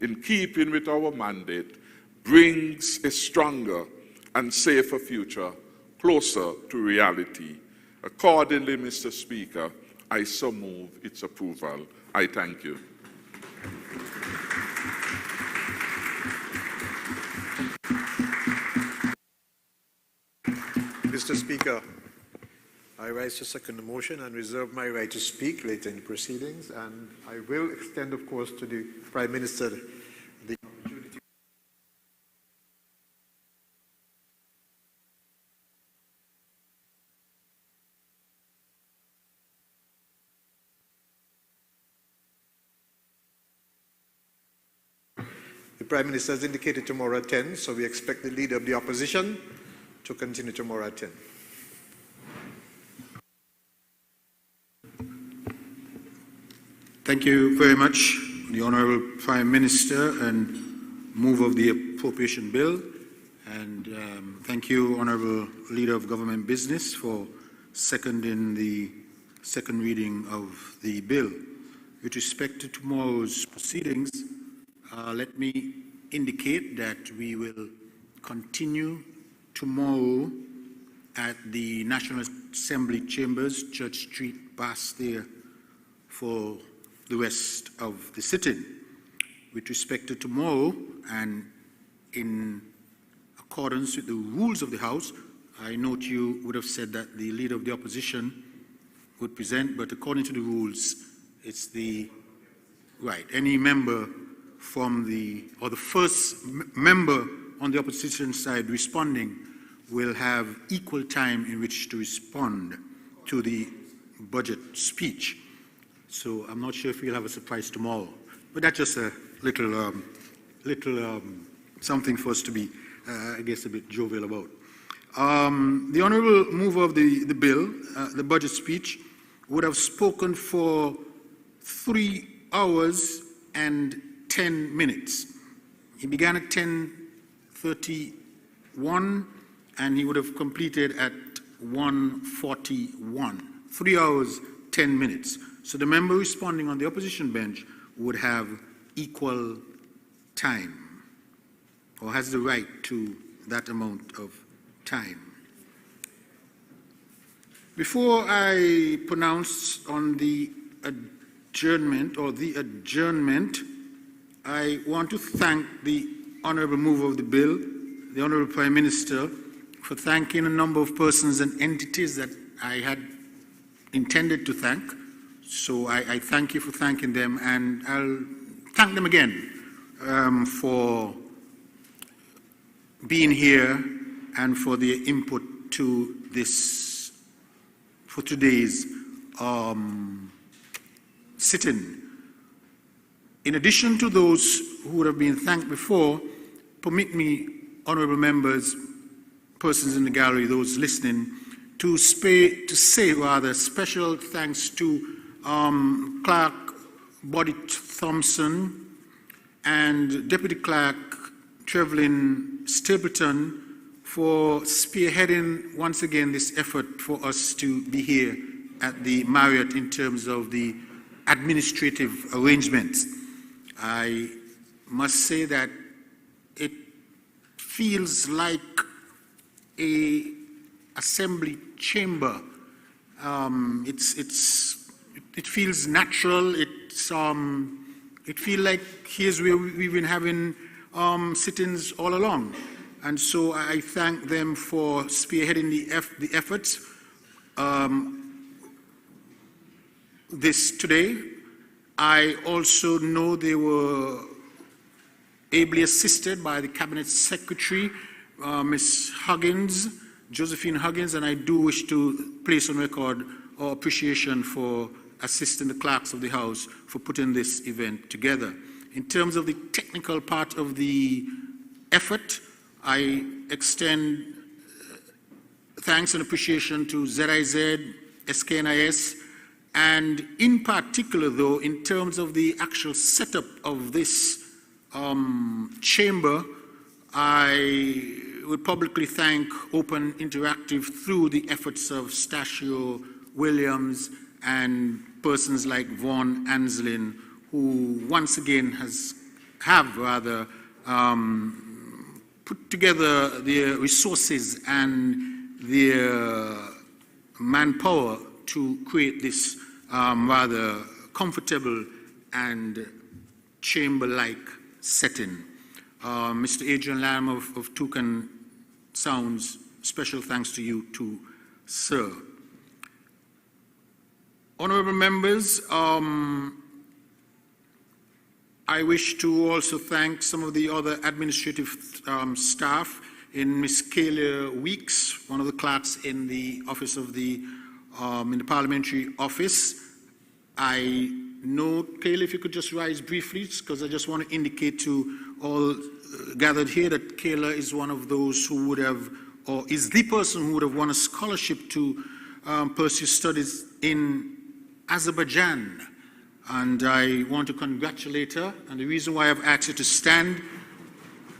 in keeping with our mandate, brings a stronger and safer future closer to reality. Accordingly, Mr. Speaker, I so move its approval. I thank you. Mr. Speaker, I rise to second the motion and reserve my right to speak later in the proceedings, and I will extend, of course, to the Prime Minister the opportunity. The Prime Minister has indicated tomorrow at 10, so we expect the Leader of the Opposition to continue tomorrow at 10. Thank you very much, the Honourable Prime Minister, and move of the appropriation bill. And thank you, Honourable Leader of Government Business, for seconding the second reading of the bill. With respect to tomorrow's proceedings, let me indicate that we will continue tomorrow at the National Assembly Chambers, Church Street, Bastille, for the rest of the sitting. With respect to tomorrow, and in accordance with the rules of the House, I note you would have said that the Leader of the Opposition would present, but according to the rules, it's the, right, any member from the, or the first member on the opposition side responding will have equal time in which to respond to the budget speech. So I'm not sure if we'll have a surprise tomorrow, but that's just a little, something for us to be, I guess, a bit jovial about. The Honourable Mover of the bill, the budget speech, would have spoken for 3 hours and 10 minutes. He began at 10:31 and he would have completed at 1:41. 3 hours, 10 minutes. So the member responding on the opposition bench would have equal time, or has the right to that amount of time. Before I pronounce on the adjournment, I want to thank the Honourable Mover of the bill, the Honourable Prime Minister, for thanking a number of persons and entities that I had intended to thank. So I thank you for thanking them, and I'll thank them again for being here and for their input to this, for today's sitting. In addition to those who would have been thanked before, permit me, honourable members, persons in the gallery, those listening, to say special thanks to Clerk Boddy Thompson and Deputy Clerk Trevelyan Stapleton for spearheading once again this effort for us to be here at the Marriott in terms of the administrative arrangements. I must say that it feels like a assembly chamber. It feels natural. It feels like here's where we've been having sit-ins all along. And so I thank them for spearheading the efforts this today. I also know they were ably assisted by the Cabinet Secretary, Ms. Huggins, Josephine Huggins, and I do wish to place on record our appreciation for assisting the clerks of the House for putting this event together. In terms of the technical part of the effort, I extend thanks and appreciation to ZIZ, SKNIS, and in particular, though, in terms of the actual setup of this chamber, I would publicly thank Open Interactive through the efforts of Stachio Williams and persons like Vaughan Anslin, who once again have put together their resources and their manpower to create this rather comfortable and chamber-like setting. Mr. Adrian Lamb of Toucan Sounds, special thanks to you too, sir. Honorable members, I wish to also thank some of the other administrative staff in Ms. Kayla Weeks, one of the clerks in the office of the in the parliamentary office. I know, Kayla, if you could just rise briefly, because I just want to indicate to all gathered here that Kayla is one of those who would have, or is the person who would have won a scholarship to pursue studies in Azerbaijan. And I want to congratulate her. And the reason why I've asked her to stand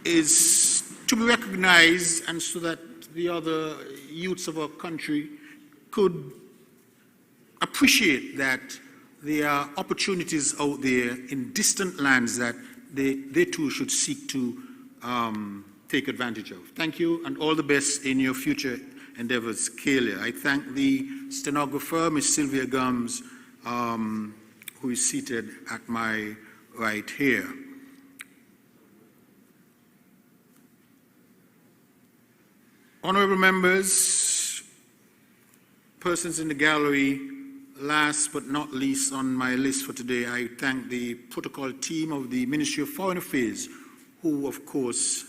is to be recognized, and so that the other youths of our country could appreciate that there are opportunities out there in distant lands that they too should seek to take advantage of. Thank you, and all the best in your future endeavors, Kayla. I thank the stenographer, Ms. Sylvia Gums, who is seated at my right here. Honorable members, persons in the gallery, last but not least on my list for today, I thank the protocol team of the Ministry of Foreign Affairs, who, of course,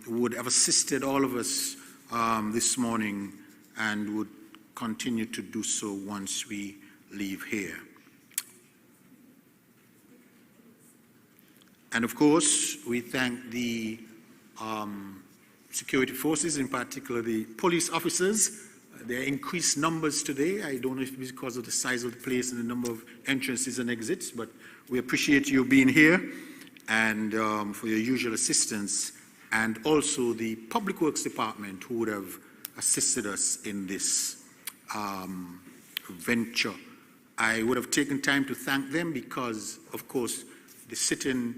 would have assisted all of us this morning and would continue to do so once we leave here. And of course, we thank the security forces, in particular the police officers. There are increased numbers today. I don't know if it's because of the size of the place and the number of entrances and exits, but we appreciate you being here and for your usual assistance, and also the Public Works Department, who would have assisted us in this venture. I would have taken time to thank them because, of course, the sit-in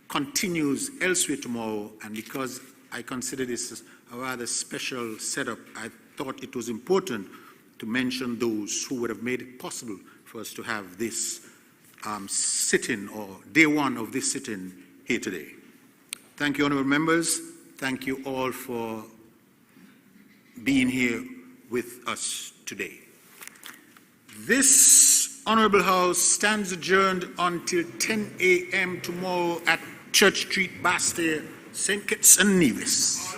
continues elsewhere tomorrow, and because I consider this a rather special setup, I thought it was important to mention those who would have made it possible for us to have this sit-in, or day one of this sit-in here today. Thank you, honorable members. Thank you all for being here with us today. This honorable house stands adjourned until 10 a.m. tomorrow at Church Street, Bastille, St. Kitts and Nevis.